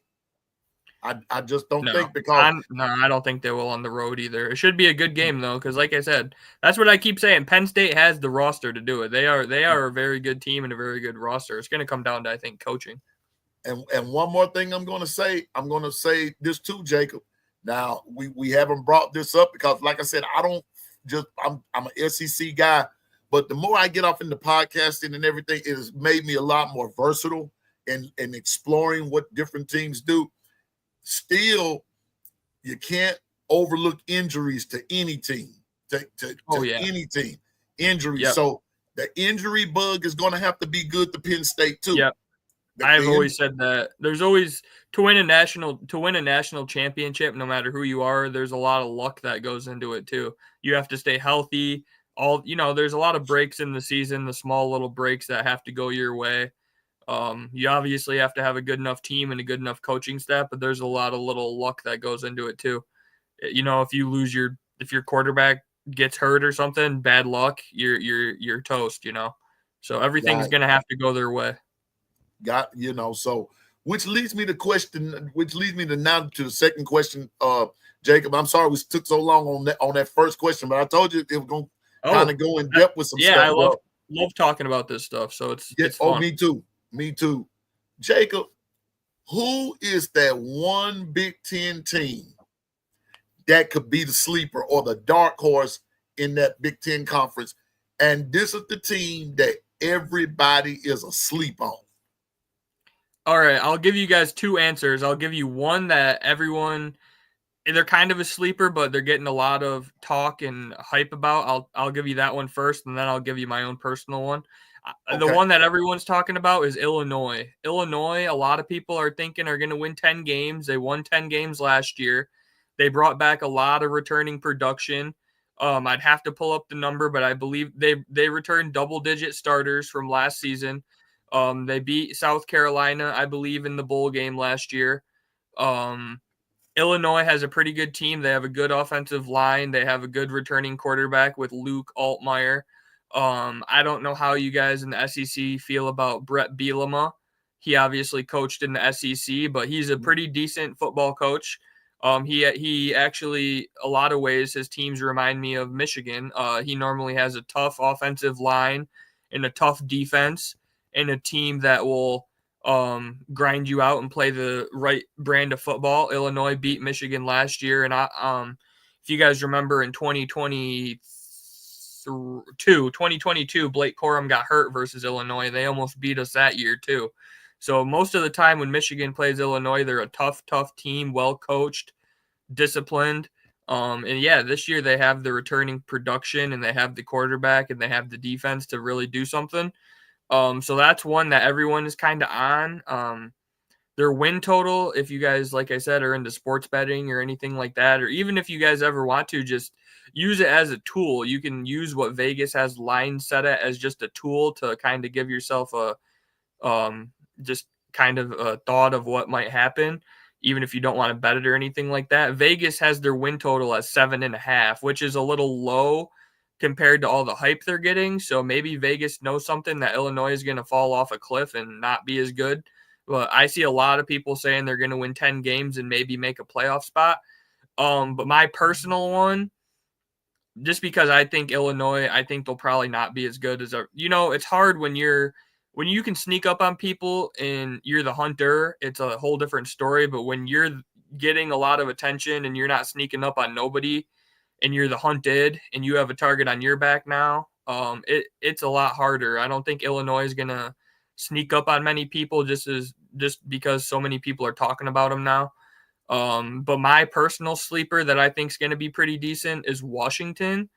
I just don't think, because I don't think they will on the road either. It should be a good game though, because like I said, that's what I keep saying. Penn State has the roster to do it. They are a very good team and a very good roster. It's going to come down to, I think, coaching. And one more thing I'm going to say this too, Jacob. Now we haven't brought this up because, like I said, I'm an SEC guy, but the more I get off into podcasting and everything, it has made me a lot more versatile in exploring what different teams do. Still, you can't overlook injuries to any team, any team. Injuries. Yep. So the injury bug is going to have to be good to Penn State too. Yep. I've always said that there's always to win a national championship, no matter who you are, there's a lot of luck that goes into it too. You have to stay healthy. There's a lot of breaks in the season, the small little breaks that have to go your way. You obviously have to have a good enough team and a good enough coaching staff, but there's a lot of little luck that goes into it too. If your quarterback gets hurt or something, bad luck, you're toast, So everything's going to have to go their way. So which leads me now to the second question, Jacob. I'm sorry we took so long on that first question, but I told you it was going to kind of go in depth with some stuff. Yeah, I love talking about this stuff, so it's fun. Me too. Jacob, who is that one Big Ten team that could be the sleeper or the dark horse in that Big Ten conference? And this is the team that everybody is asleep on. All right, I'll give you guys 2 answers. I'll give you one that they're kind of a sleeper, but they're getting a lot of talk and hype about. I'll give you that one first, and then I'll give you my own personal one. Okay. The one that everyone's talking about is Illinois. Illinois, a lot of people are thinking are going to win 10 games. They won 10 games last year. They brought back a lot of returning production. I'd have to pull up the number, but I believe they returned double-digit starters from last season. They beat South Carolina, I believe, in the bowl game last year. Illinois has a pretty good team. They have a good offensive line. They have a good returning quarterback with Luke Altmaier. I don't know how you guys in the SEC feel about Brett Bielema. He obviously coached in the SEC, but he's a pretty decent football coach. He actually, a lot of ways, his teams remind me of Michigan. He normally has a tough offensive line and a tough defense and a team that will grind you out and play the right brand of football. Illinois beat Michigan last year, and if you guys remember in 2022, Blake Corum got hurt versus Illinois. They almost beat us that year too. So most of the time when Michigan plays Illinois, they're a tough team, well coached, disciplined. And yeah, this year they have the returning production and they have the quarterback and they have the defense to really do something. So that's one that everyone is kind of on. Their win total, if you guys, like I said, are into sports betting or anything like that, or even if you guys ever want to just use it as a tool, you can use what Vegas has line set at as just a tool to kind of give yourself a just kind of a thought of what might happen, even if you don't want to bet it or anything like that. Vegas has their win total at 7.5, which is a little low compared to all the hype they're getting. So maybe Vegas knows something that Illinois is going to fall off a cliff and not be as good. But I see a lot of people saying they're going to win 10 games and maybe make a playoff spot. But my personal one, just because I think Illinois, I think they'll probably not be as good as it's hard when you can sneak up on people and you're the hunter, it's a whole different story. But when you're getting a lot of attention and you're not sneaking up on nobody and you're the hunted and you have a target on your back now, it's a lot harder. I don't think Illinois is going to sneak up on many people just because so many people are talking about them now. But my personal sleeper that I think is going to be pretty decent is Washington.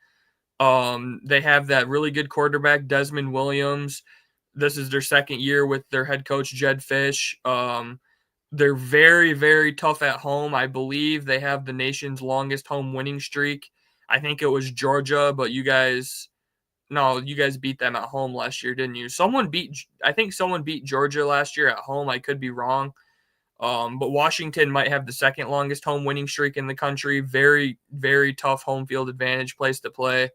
They have that really good quarterback, Desmond Williams. This is their second year with their head coach, Jed Fish. They're very, very tough at home. I believe they have the nation's longest home winning streak. I think it was Georgia, but you guys beat them at home last year, didn't you? I think someone beat Georgia last year at home. I could be wrong. But Washington might have the second longest home winning streak in the country. Very, very tough home field advantage place to play.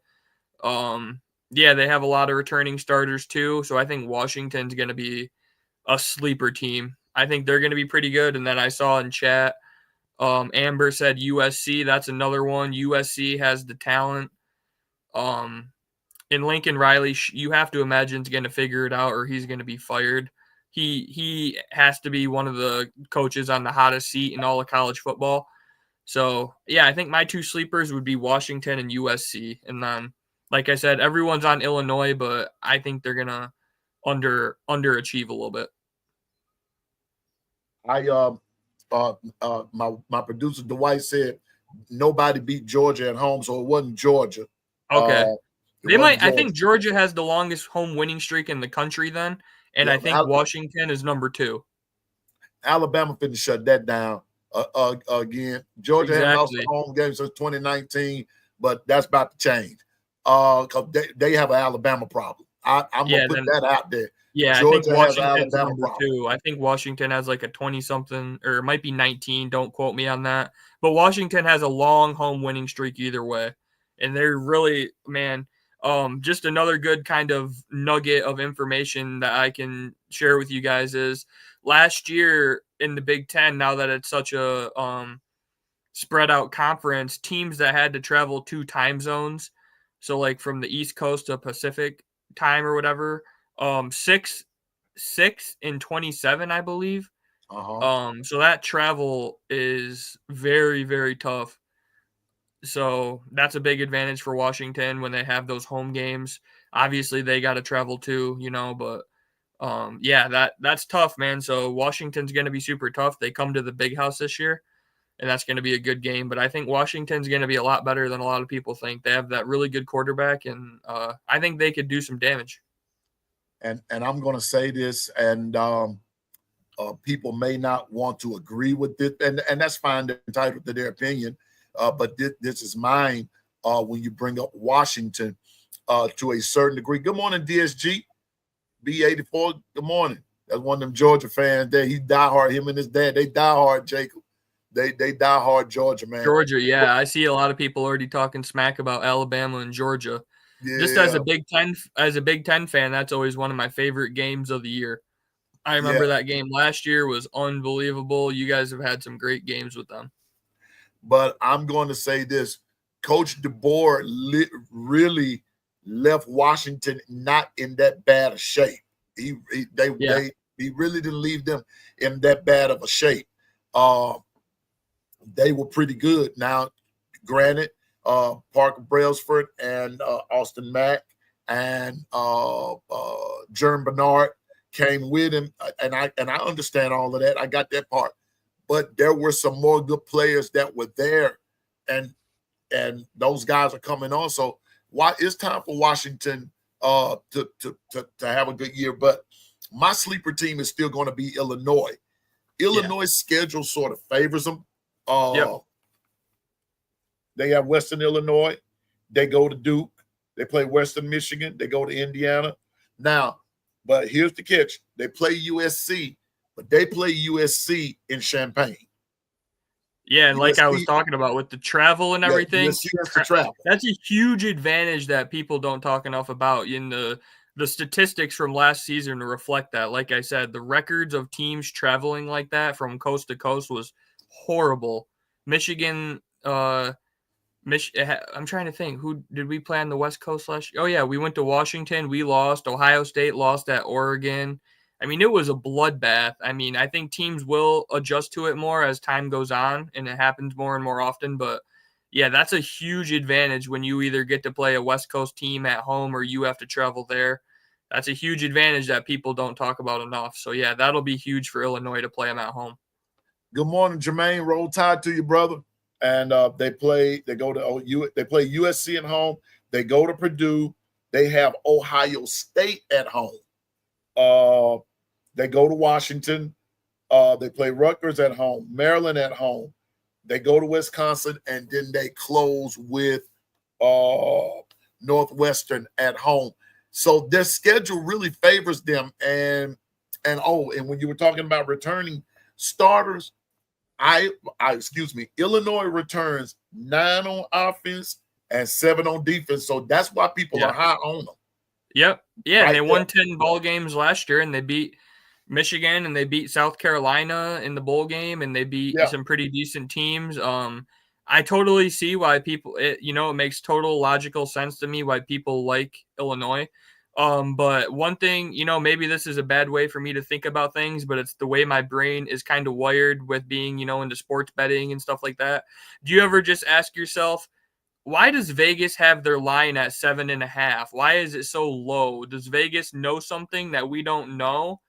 Yeah, they have a lot of returning starters too. So I think Washington's going to be a sleeper team. I think they're going to be pretty good. And then I saw in chat, Amber said USC. That's another one. USC has the talent. And Lincoln Riley, you have to imagine, is going to figure it out or he's going to be fired. He has to be one of the coaches on the hottest seat in all of college football. So, yeah, I think my two sleepers would be Washington and USC. And then, like I said, everyone's on Illinois, but I think they're going to underachieve a little bit. My producer Dwight said nobody beat Georgia at home, so it wasn't Georgia. Okay. I think Georgia has the longest home winning streak in the country then, and I think Washington is number 2. Alabama finna shut that down again. Georgia hasn't lost a home game since 2019, but that's about to change because they have an Alabama problem. I'm gonna put that out there. Yeah, Georgia I think Washington's number 2. I think Washington has like a 20-something, or it might be 19. Don't quote me on that. But Washington has a long home winning streak either way, and they're really, man. Just another good kind of nugget of information that I can share with you guys is last year in the Big Ten, now that it's such a spread out conference, teams that had to travel 2 time zones, so like from the East Coast to Pacific time or whatever, 6 and 27, I believe. So that travel is very, very tough. So that's a big advantage for Washington when they have those home games. Obviously, they got to travel too, but yeah, that's tough, man. So Washington's going to be super tough. They come to the Big House this year, and that's going to be a good game. But I think Washington's going to be a lot better than a lot of people think. They have that really good quarterback, and I think they could do some damage. And I'm going to say this, and people may not want to agree with it, and that's fine. They're entitled to their opinion. But this is mine. when you bring up Washington to a certain degree. Good morning, DSG. B84, good morning. That's one of them Georgia fans there. He diehard, him and his dad. They diehard, Jacob. They diehard Georgia, man. Georgia, yeah. I see a lot of people already talking smack about Alabama and Georgia. Yeah. Just as a Big Ten fan, that's always one of my favorite games of the year. I remember that game last year was unbelievable. You guys have had some great games with them. But I'm going to say this. Coach DeBoer really left Washington not in that bad a shape. He really didn't leave them in that bad of a shape. They were pretty good. Now, granted, Parker Brailsford and Austin Mack and Jerm Bernard came with him, and I understand all of that. I got that part. But there were some more good players that were there, and those guys are coming on. So it's time for Washington to have a good year. But my sleeper team is still going to be Illinois. Illinois' schedule sort of favors them. They have Western Illinois. They go to Duke. They play Western Michigan. They go to Indiana. Now, but here's the catch. They play USC, but they play USC in Champaign. Yeah, and like I was talking about with the travel and everything, travel. That's a huge advantage that people don't talk enough about. In the statistics from last season to reflect that. Like I said, the records of teams traveling like that from coast to coast was horrible. Michigan, I'm trying to think. Who did we play on the West Coast last year? Oh, yeah, we went to Washington. We lost. Ohio State lost at Oregon. I mean, it was a bloodbath. I mean, I think teams will adjust to it more as time goes on, and it happens more and more often. But, yeah, that's a huge advantage when you either get to play a West Coast team at home or you have to travel there. That's a huge advantage that people don't talk about enough. So, yeah, that'll be huge for Illinois to play them at home. Good morning, Jermaine. Roll Tide to you, brother. And they play USC at home. They go to Purdue. They have Ohio State at home. They go to Washington. They play Rutgers at home, Maryland at home. They go to Wisconsin, and then they close with Northwestern at home. So their schedule really favors them. And when you were talking about returning starters, Illinois returns 9 on offense and 7 on defense. So that's why people are high on them. Yep. Yeah, right, they won 10 ball games last year, and they beat Michigan, and they beat South Carolina in the bowl game, and they beat some pretty decent teams. I totally see why it makes total logical sense to me why people like Illinois. But one thing, maybe this is a bad way for me to think about things, but it's the way my brain is kind of wired with being, into sports betting and stuff like that. Do you ever just ask yourself, why does Vegas have their line at 7.5? Why is it so low? Does Vegas know something that we don't know?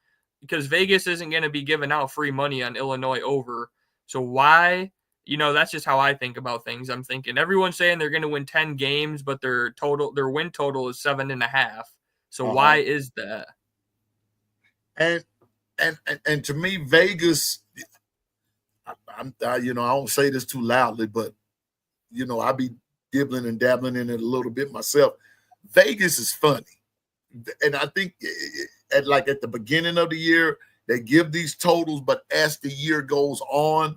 Because Vegas isn't going to be giving out free money on Illinois over. So why? That's just how I think about things. I'm thinking everyone's saying they're going to win 10 games, but their win total is 7.5. So why is that? And to me, Vegas, I don't say this too loudly, but I be dibbling and dabbling in it a little bit myself. Vegas is funny. And I think at the beginning of the year, they give these totals, but as the year goes on,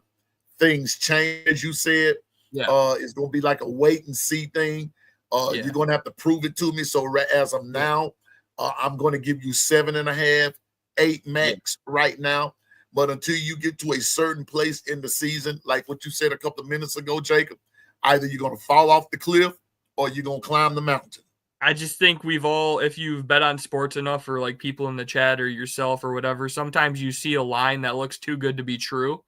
things change, as you said. It's going to be like a wait and see thing. You're going to have to prove it to me. So as of now, I'm going to give you 7.5, 8 max right now. But until you get to a certain place in the season, like what you said a couple of minutes ago, Jacob, either you're going to fall off the cliff or you're going to climb the mountain. I just think if you've bet on sports enough, or like people in the chat or yourself or whatever, sometimes you see a line that looks too good to be true.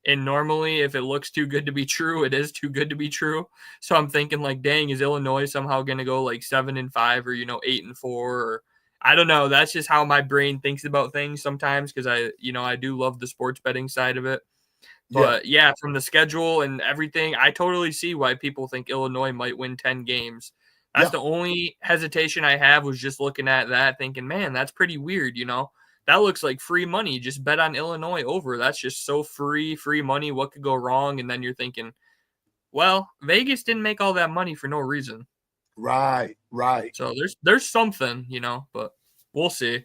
And normally if it looks too good to be true, it is too good to be true. So I'm thinking like, dang, is Illinois somehow going to go like 7-5 or, 8-4 or I don't know. That's just how my brain thinks about things sometimes. Cause I do love the sports betting side of it. But from the schedule and everything, I totally see why people think Illinois might win 10 games. That's the only hesitation I have was just looking at that thinking, man, that's pretty weird. That looks like free money. Just bet on Illinois over. That's just so free money. What could go wrong? And then you're thinking, Well, Vegas didn't make all that money for no reason. Right. So there's something, but we'll see.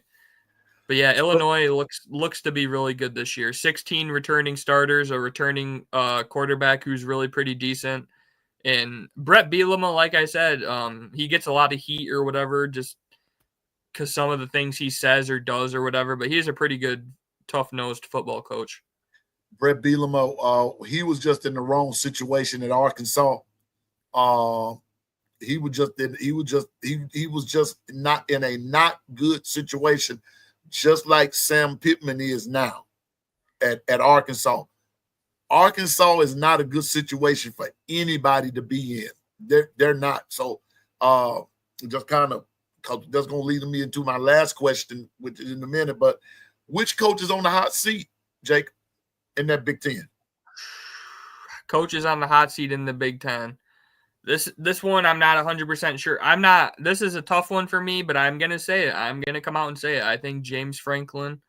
But yeah, Illinois looks to be really good this year. 16 returning starters, a returning quarterback who's really pretty decent. And Brett Bielema, like I said, he gets a lot of heat or whatever just because some of the things he says or does or whatever, but he's a pretty good, tough-nosed football coach. Brett Bielema, he was just in the wrong situation at Arkansas. He was just not in a not good situation, just like Sam Pittman is now at Arkansas. Arkansas is not a good situation for anybody to be in. They're not. So just kind of, that's going to lead me into my last question, which is in a minute. But which coach is on the hot seat, Jake, in that Big Ten? Coaches on the hot seat in the Big Ten. This one I'm not 100% sure. This is a tough one for me, but I'm going to say it. I'm going to come out and say it. I think James Franklin,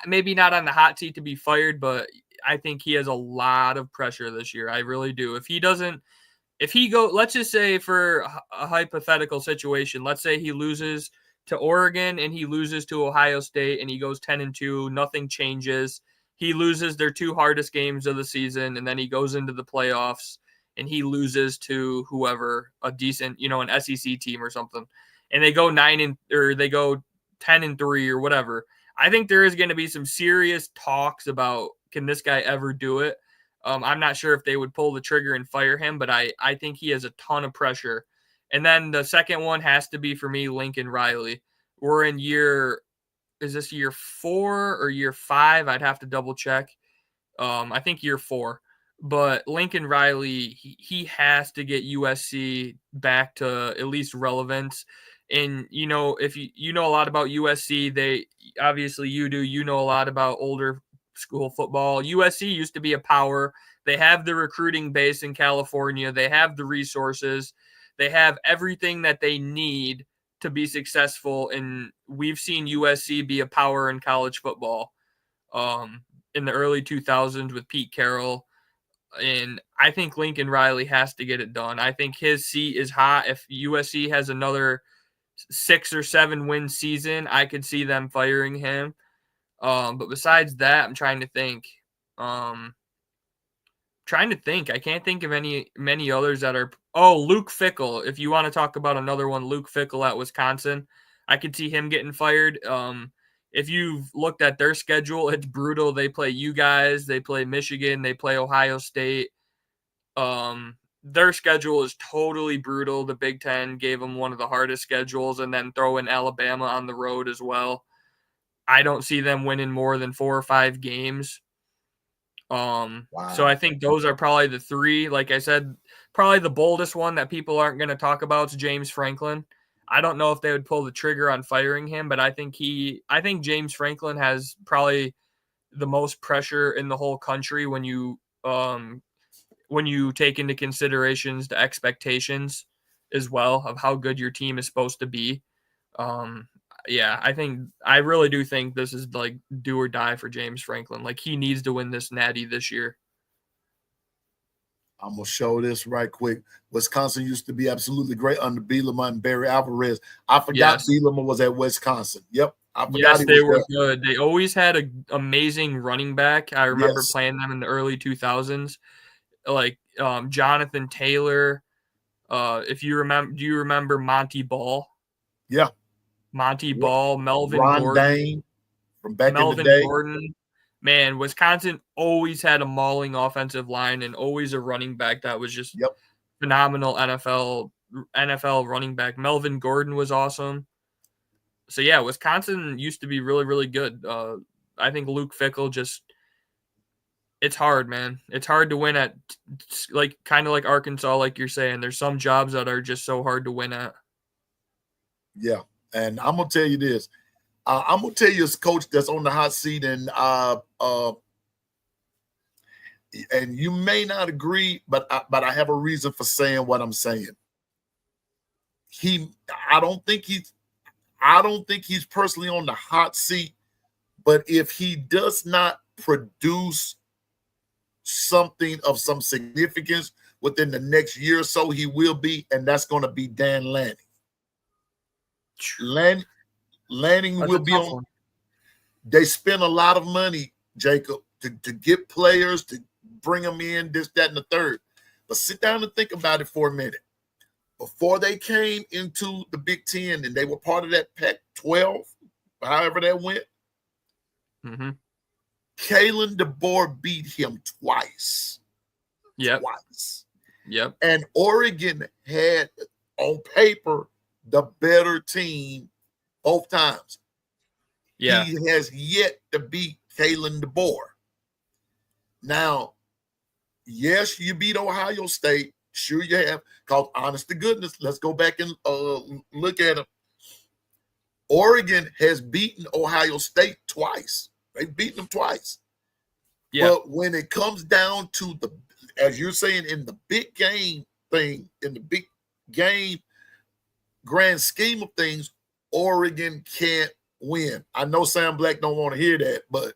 maybe not on the hot seat to be fired, but I think he has a lot of pressure this year. I really do. Let's just say for a hypothetical situation, let's say he loses to Oregon and he loses to Ohio State and he goes 10-2, nothing changes. He loses their two hardest games of the season and then he goes into the playoffs and he loses to whoever, a decent, an SEC team or something. And they go 10-3 or whatever. I think there is going to be some serious talks about, can this guy ever do it? I'm not sure if they would pull the trigger and fire him, but I think he has a ton of pressure. And then the second one has to be for me, Lincoln Riley. We're in is this year 4 or year 5? I'd have to double check. I think year 4. But Lincoln Riley, he has to get USC back to at least relevance. And, if you know a lot about USC, obviously you do, a lot about older school football. USC used to be a power. They have the recruiting base in California. They have the resources. They have everything that they need to be successful. And we've seen USC be a power in college football in the early 2000s with Pete Carroll. And I think Lincoln Riley has to get it done. I think his seat is hot. If USC has another 6 or 7 win season, I could see them firing him. But besides that, I'm trying to think. I can't think of many others that are. Oh, Luke Fickell. If you want to talk about another one, Luke Fickell at Wisconsin, I could see him getting fired. If you've looked at their schedule, it's brutal. They play you guys, they play Michigan, they play Ohio State. Their schedule is totally brutal. The Big Ten gave them one of the hardest schedules, and then throw in Alabama on the road as well. I don't see them winning more than 4 or 5 games. Wow. So I think those are probably the 3. Like I said, probably the boldest one that people aren't going to talk about is James Franklin. I don't know if they would pull the trigger on firing him, but I think James Franklin has probably the most pressure in the whole country when you take into considerations the expectations as well of how good your team is supposed to be. I really do think this is like do or die for James Franklin. Like he needs to win this natty this year. I'm going to show this right quick. Wisconsin used to be absolutely great under Bielema and Barry Alvarez. I forgot Bielema was at Wisconsin. Yep. Yes, they were good. They always had an amazing running back. I remember playing them in the early 2000s. Like Jonathan Taylor. If you remember, do you remember Monty Ball? Yeah. Monty Ball, Melvin Ron Gordon. Dane from back in the day. Gordon. Man, Wisconsin always had a mauling offensive line and always a running back that was just phenomenal NFL running back. Melvin Gordon was awesome. So, yeah, Wisconsin used to be really, really good. I think Luke Fickell it's hard, man. It's hard to win at, kind of like Arkansas, like you're saying. There's some jobs that are just so hard to win at. Yeah, and I'm going to tell you this. I'm going to tell you this coach that's on the hot seat, and you may not agree, but I have a reason for saying what I'm saying. I don't think he's personally on the hot seat, but if he does not produce something of some significance within the next year or so he will be, and that's going to be Dan Lanning. Lanning That's will a be tough on. one. They spend a lot of money, Jacob, to get players, to bring them in, this, that, and the third. But sit down and think about it for a minute. Before they came into the Big Ten and they were part of that Pac-12, however that went, Kalen DeBoer beat him twice. Yep. Twice. Yep. And Oregon had, on paper, the better team both times. Yeah. He has yet to beat Kalen DeBoer. Now, yes, you beat Ohio State. Sure you have. Because honest to goodness, let's go back and look at them. Oregon has beaten Ohio State twice. They've beaten them twice. Yeah. But when it comes down to the, as you're saying, in the big game thing, in the big game grand scheme of things, Oregon can't win. I know Sam Black don't want to hear that, but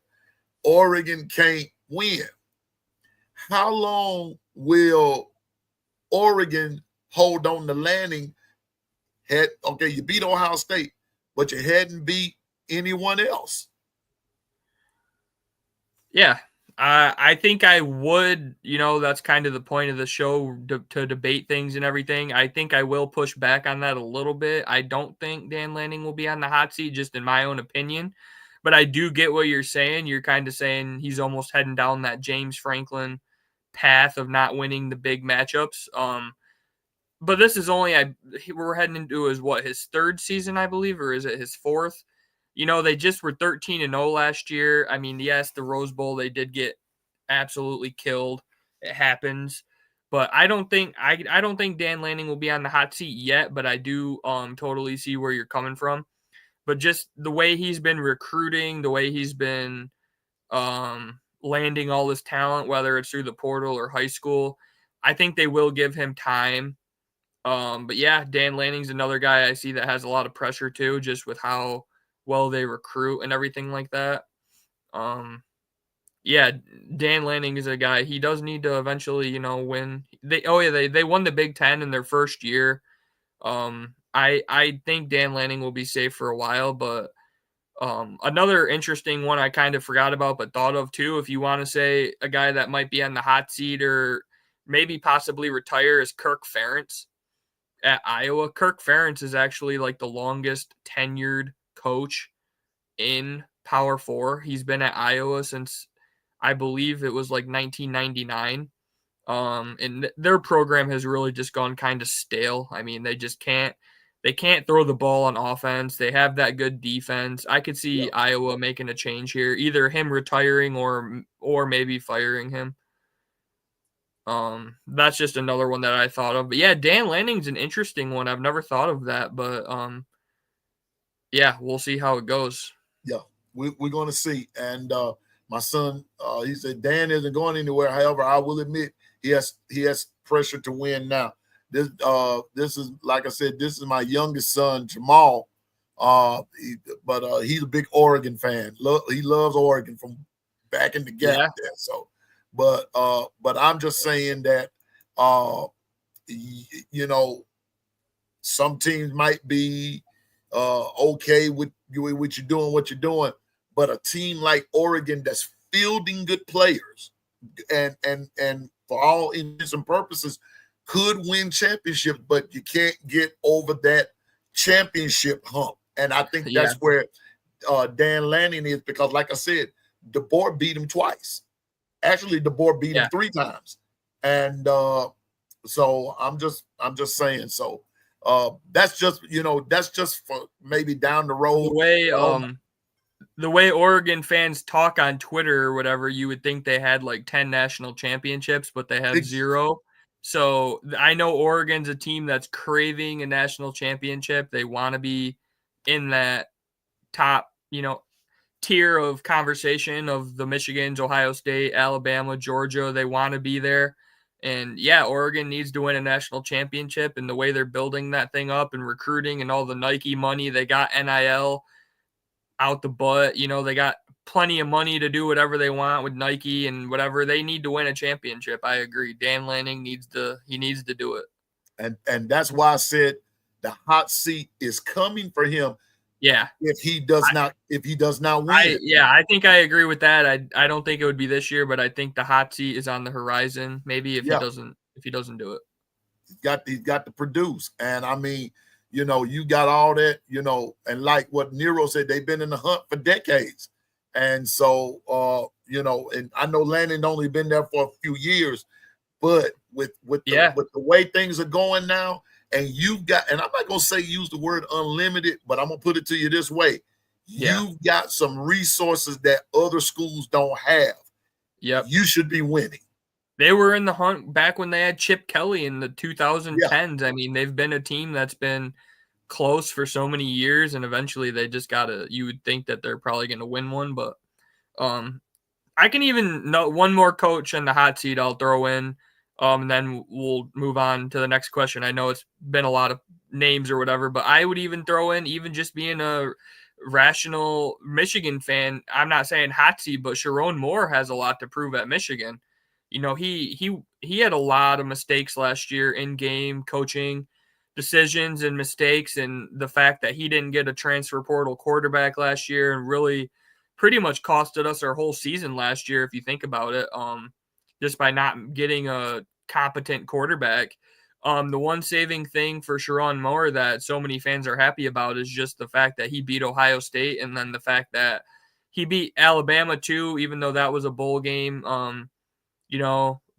Oregon can't win. How long will Oregon hold on to Lanning? Okay, you beat Ohio State, but you hadn't beat anyone else. Yeah. I think I would, that's kind of the point of the show, to debate things and everything. I think I will push back on that a little bit. I don't think Dan Lanning will be on the hot seat, just in my own opinion. But I do get what you're saying. You're kind of saying he's almost heading down that James Franklin path of not winning the big matchups. But this is only, we're heading into his third season, I believe, or is it his fourth? They just were 13-0 last year. I mean, yes, the Rose Bowl, they did get absolutely killed. It happens. But I don't think Dan Lanning will be on the hot seat yet, but I do totally see where you're coming from. But just the way he's been recruiting, the way he's been landing all this talent, whether it's through the portal or high school, I think they will give him time. But yeah, Dan Lanning's another guy I see that has a lot of pressure too, just with how well they recruit and everything like that. Yeah, Dan Lanning is a guy. He does need to eventually, win. They won the Big Ten in their first year. I think Dan Lanning will be safe for a while, but another interesting one I kind of forgot about but thought of too, if you want to say a guy that might be on the hot seat or maybe possibly retire, is Kirk Ferentz at Iowa. Kirk Ferentz is actually like the longest tenured coach in Power 4. He's been at Iowa since, I believe it was like 1999. And their program has really just gone kind of stale. I mean, they can't throw the ball on offense. They have that good defense. I could see Iowa making a change here, either him retiring or maybe firing him. That's just another one that I thought of. But yeah, Dan Lanning's an interesting one. I've never thought of that, but yeah, we'll see how it goes. Yeah, we're going to see. And my son, he said Dan isn't going anywhere. However, I will admit he has pressure to win now. This is, like I said, this is my youngest son, Jamal. But he's a big Oregon fan. He loves Oregon from back in the gap there. So, but I'm just saying that some teams might be okay with you doing what you're doing, but a team like Oregon that's fielding good players and for all intents and purposes could win championships, but you can't get over that championship hump. And I think that's where Dan Lanning is, because like I said, DeBoer beat him twice. Actually, DeBoer beat him 3 times. And so I'm just saying, so that's just for maybe down the road. The way Oregon fans talk on Twitter or whatever, you would think they had like 10 national championships, but they have 0. So I know Oregon's a team that's craving a national championship. They want to be in that top, tier of conversation of the Michigans, Ohio State, Alabama, Georgia. They want to be there. And yeah, Oregon needs to win a national championship, and the way they're building that thing up and recruiting and all the Nike money, they got NIL out the butt. They got plenty of money to do whatever they want with Nike and whatever. They need to win a championship. I agree. Dan Lanning needs to do it. And that's why I said the hot seat is coming for him. Yeah. If he does not win. I think I agree with that. I don't think it would be this year, but I think the hot seat is on the horizon. Maybe if he doesn't do it. He's got to produce. And I mean, you got all that, and like what Nero said, they've been in the hunt for decades. And so and I know Landon only been there for a few years, but with the way things are going now, and you've got, and I'm not gonna say use the word unlimited, but I'm gonna put it to you this way. Yeah. You've got some resources that other schools don't have. Yep. You should be winning. They were in the hunt back when they had Chip Kelly in the 2010s. Yeah. I mean, they've been a team that's been close for so many years, and eventually they just you would think that they're probably going to win one, but I can even know one more coach on the hot seat I'll throw in, and then we'll move on to the next question. I know it's been a lot of names or whatever, but I would even throw in, even just being a rational Michigan fan, I'm not saying hot seat, but Sharon Moore has a lot to prove at Michigan. He had a lot of mistakes last year in game coaching decisions and mistakes, and the fact that he didn't get a transfer portal quarterback last year and really pretty much costed us our whole season last year, if you think about it, just by not getting a competent quarterback. The one saving thing for Sharon Moore that so many fans are happy about is just the fact that he beat Ohio State, and then the fact that he beat Alabama too, even though that was a bowl game.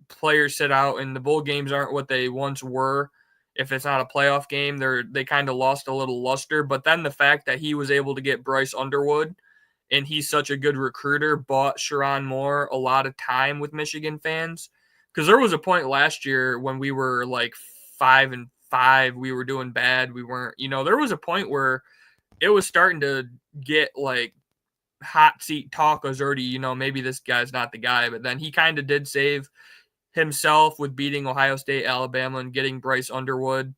Players sit out, and the bowl games aren't what they once were. If it's not a playoff game, they kind of lost a little luster. But then the fact that he was able to get Bryce Underwood, and he's such a good recruiter, bought Sharon Moore a lot of time with Michigan fans. Because there was a point last year when we were like 5-5, we were doing bad. We weren't, there was a point where it was starting to get like hot seat talk was already, maybe this guy's not the guy. But then he kind of did save himself with beating Ohio State, Alabama, and getting Bryce Underwood.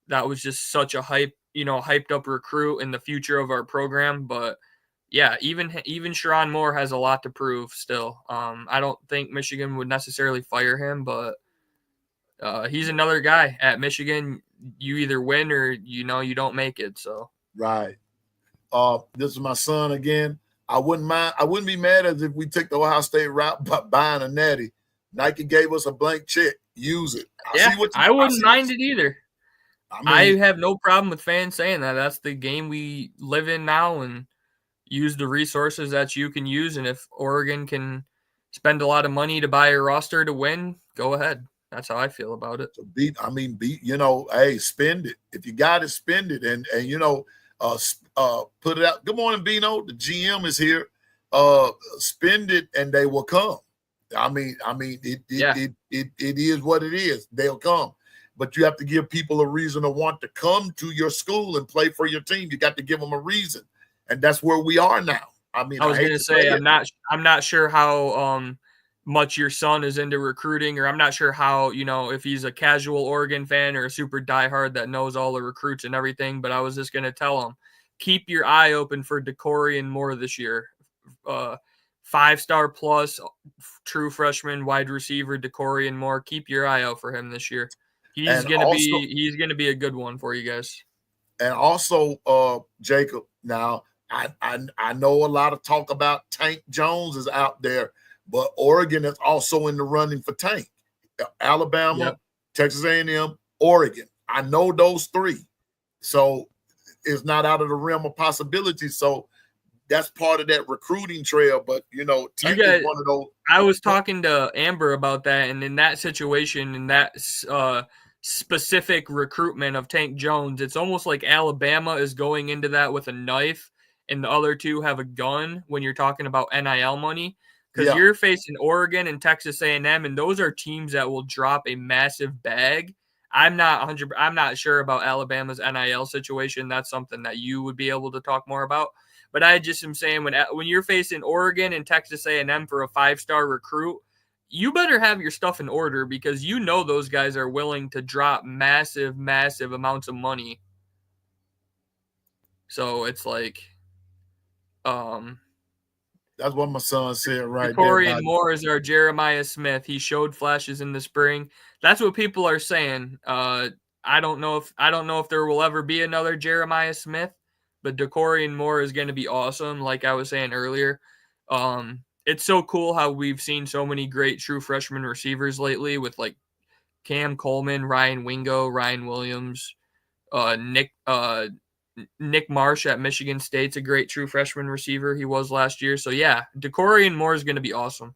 That was just such a hyped up recruit in the future of our program. But yeah, even Sharon Moore has a lot to prove still. I don't think Michigan would necessarily fire him, but he's another guy at Michigan. You either win or you don't make it. So right. This is my son again. I wouldn't be mad as if we took the Ohio State route by buying a natty. Nike gave us a blank check. Use it. I wouldn't mind it either. I have no problem with fans saying that. That's the game we live in now, and use the resources that you can use. And if Oregon can spend a lot of money to buy a roster to win, go ahead. That's how I feel about it. So hey, spend it. If you got it, spend it. And put it out. Good morning, Bino. The GM is here. Spend it and they will come. It is what it is. They'll come. But you have to give people a reason to want to come to your school and play for your team. You got to give them a reason. And that's where we are now. I was going to say, I'm not sure how much your son is into recruiting, or I'm not sure how, if he's a casual Oregon fan or a super diehard that knows all the recruits and everything. But I was just going to tell him, keep your eye open for Decorian Moore this year. 5-star plus true freshman wide receiver Decorian Moore. Keep your eye out for him this year. He's gonna be a good one for you guys. And also, Jacob, now I know a lot of talk about Tank Jones is out there, but Oregon is also in the running for Tank. Alabama, Texas A&M, Oregon. I know those three. So it's not out of the realm of possibility. So that's part of that recruiting trail. But, Tank is one of those. I was talking to Amber about that, and in that situation, in that specific recruitment of Tank Jones, it's almost like Alabama is going into that with a knife, and the other two have a gun when you're talking about NIL money. Because you're facing Oregon and Texas A&M, and those are teams that will drop a massive bag. I'm not sure about Alabama's NIL situation. That's something that you would be able to talk more about. But I just am saying, when you're facing Oregon and Texas A&M for a 5-star recruit, you better have your stuff in order, because those guys are willing to drop massive, massive amounts of money. So it's like, That's what my son said right there. Corian Moore is our Jeremiah Smith. He showed flashes in the spring. That's what people are saying. I don't know if there will ever be another Jeremiah Smith, but Decorian Moore is going to be awesome. Like I was saying earlier, it's so cool how we've seen so many great true freshman receivers lately with like Cam Coleman, Ryan Wingo, Ryan Williams, Nick Marsh at Michigan State's a great true freshman receiver. He was last year. So yeah, Decorian Moore is going to be awesome.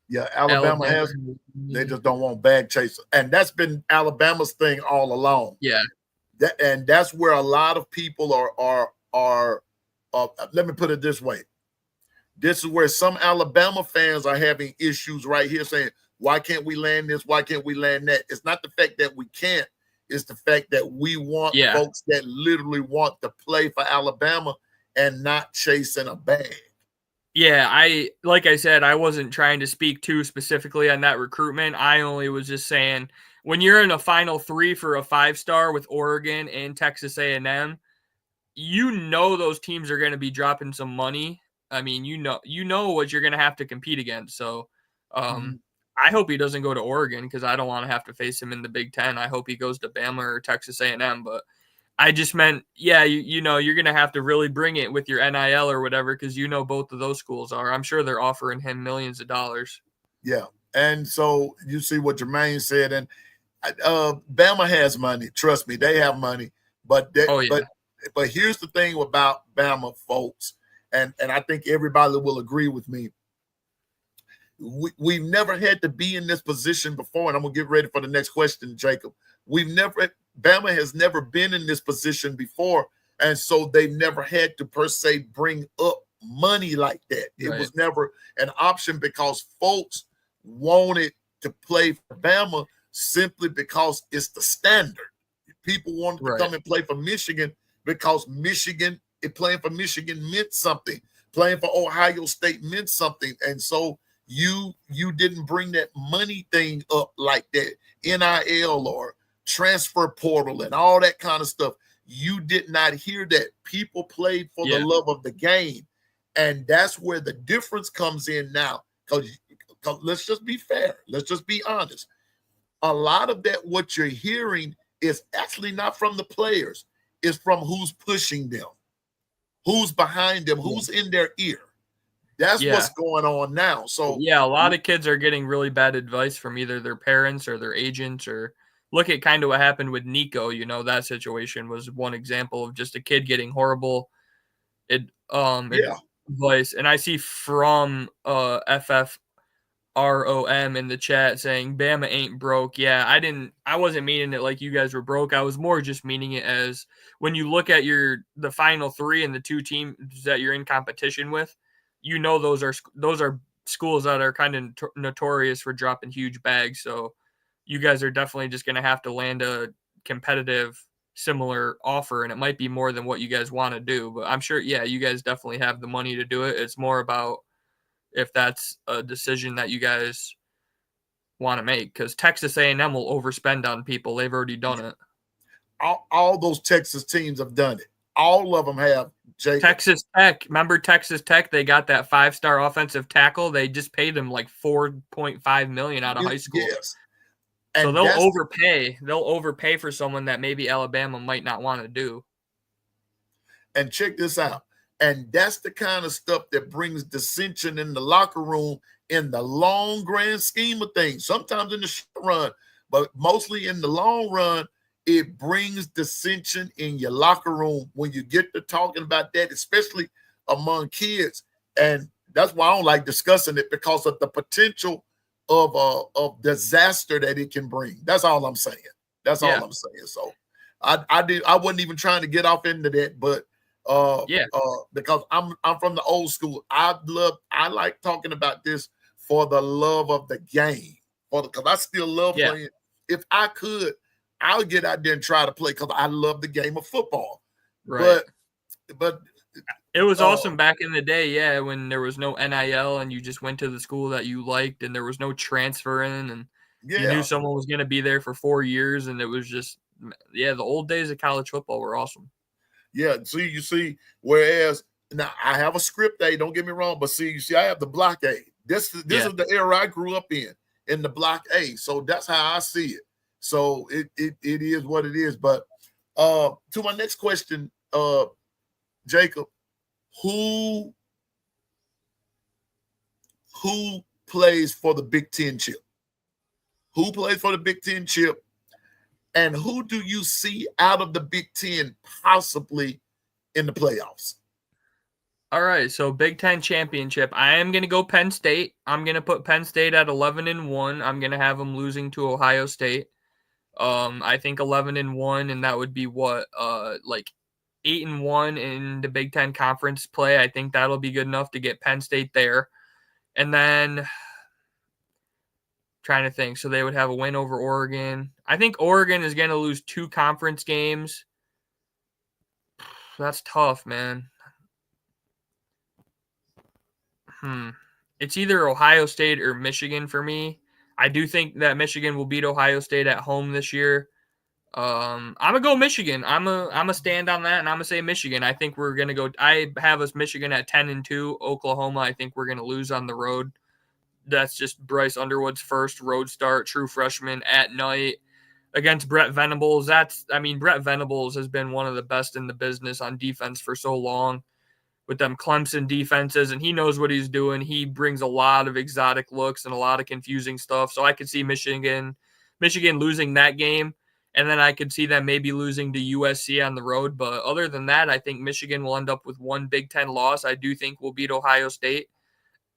Yeah, Alabama has. They just don't want bag chasers, and that's been Alabama's thing all along. Yeah, and that's where a lot of people are. Let me put it this way: this is where some Alabama fans are having issues right here, saying, "Why can't we land this? Why can't we land that?" It's not the fact that we can't; it's the fact that we want folks that literally want to play for Alabama and not chasing a bag. Yeah, like I said, I wasn't trying to speak too specifically on that recruitment. I only was just saying when you're in a Final Three for a 5-star with Oregon and Texas A&M, you know those teams are going to be dropping some money. I mean, you know what you're going to have to compete against. So, I hope he doesn't go to Oregon because I don't want to have to face him in the Big Ten. I hope he goes to Bama or Texas A&M, but I just meant, yeah, you know, you're going to have to really bring it with your NIL or whatever because you know both of those schools are. I'm sure they're offering him millions of dollars. Yeah, and so you see what Jermaine said, and Bama has money. Trust me, they have money. But but here's the thing about Bama, folks, and I think everybody will agree with me. We've never had to be in this position before, and I'm gonna get ready for the next question, Jacob. Bama has never been in this position before, and so they've never had to per se bring up money like that. It was never an option because folks wanted to play for Bama simply because it's the standard. People wanted to come and play for Michigan because playing for Michigan meant something. Playing for Ohio State meant something, and so you didn't bring that money thing up like that, NIL or transfer portal and all that kind of stuff. You did not hear that. People played for the love of the game. And that's where the difference comes in now. Because let's just be fair. Let's just be honest. A lot of that, what you're hearing is actually not from the players. It's from who's pushing them, who's behind them, who's in their ear. That's what's going on now. So yeah, a lot of kids are getting really bad advice from either their parents or their agents, or look at kind of what happened with Nico. You know, that situation was one example of just a kid getting horrible advice. And I see from FFROM in the chat saying Bama ain't broke. Yeah, I wasn't meaning it like you guys were broke. I was more just meaning it as when you look at the Final Three and the two teams that you're in competition with, you know those are schools that are kind of notorious for dropping huge bags. So you guys are definitely just going to have to land a competitive, similar offer, and it might be more than what you guys want to do. But I'm sure, you guys definitely have the money to do it. It's more about if that's a decision that you guys want to make, because Texas A&M will overspend on people. They've already done it. All those Texas teams have done it. All of them have. Jacob. Texas Tech. Remember Texas Tech? They got that 5-star offensive tackle. They just paid them like $4.5 million out of high school. Yes. So they'll overpay. They'll overpay for someone that maybe Alabama might not want to do. And check this out. And that's the kind of stuff that brings dissension in the locker room in the long grand scheme of things. Sometimes in the short run, but mostly in the long run, it brings dissension in your locker room when you get to talking about that, especially among kids. And that's why I don't like discussing it, because of the potential of disaster that it can bring. That's all I'm saying. That's all I'm saying. So I wasn't even trying to get off into that, but because I'm from the old school. I like talking about this for the love of the game. Because I still love playing. If I could, I'll get out there and try to play because I love the game of football. Right. But it was awesome back in the day, when there was no NIL and you just went to the school that you liked and there was no transfer in, and you knew someone was going to be there for 4 years, and it was just the old days of college football were awesome. Yeah, you see, whereas Now I have a script A. Don't get me wrong, but see, I have the block A. This is the era I grew up in the block A. So that's how I see it. So it is what it is. But to my next question, Jacob, who plays for the Big Ten chip? Who plays for the Big Ten chip? And who do you see out of the Big Ten possibly in the playoffs? All right, so Big Ten championship. I am going to go Penn State. I'm going to put Penn State at 11-1. I'm going to have them losing to Ohio State. I think 11-1, and that would be what, like 8-1 in the Big Ten conference play. I think that'll be good enough to get Penn State there. And then trying to think, so they would have a win over Oregon. I think Oregon is going to lose 2 conference games. That's tough, man. It's either Ohio State or Michigan for me. I do think that Michigan will beat Ohio State at home this year. I'm gonna go Michigan. I'm a stand on that, and I'm gonna say Michigan. I think we're gonna go. I have us Michigan at 10-2. Oklahoma, I think we're gonna lose on the road. That's just Bryce Underwood's first road start, true freshman at night against Brett Venables. Brett Venables has been one of the best in the business on defense for so long with them Clemson defenses, and he knows what he's doing. He brings a lot of exotic looks and a lot of confusing stuff. So I could see Michigan losing that game, and then I could see them maybe losing to USC on the road. But other than that, I think Michigan will end up with one Big Ten loss. I do think we'll beat Ohio State.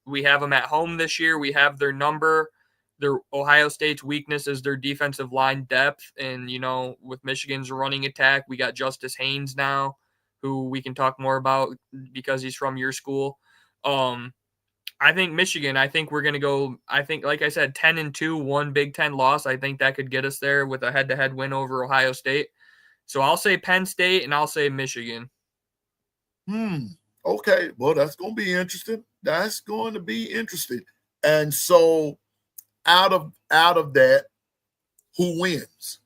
We have them at home this year. We have their number. Their Ohio State's weakness is their defensive line depth. And, with Michigan's running attack, we got Justice Haynes now, who we can talk more about because he's from your school. I think Michigan, we're going to go, like I said, 10-2, one Big Ten loss. I think that could get us there with a head-to-head win over Ohio State. So I'll say Penn State and I'll say Michigan. Okay. Well, that's going to be interesting. That's going to be interesting. And so out of that, who wins?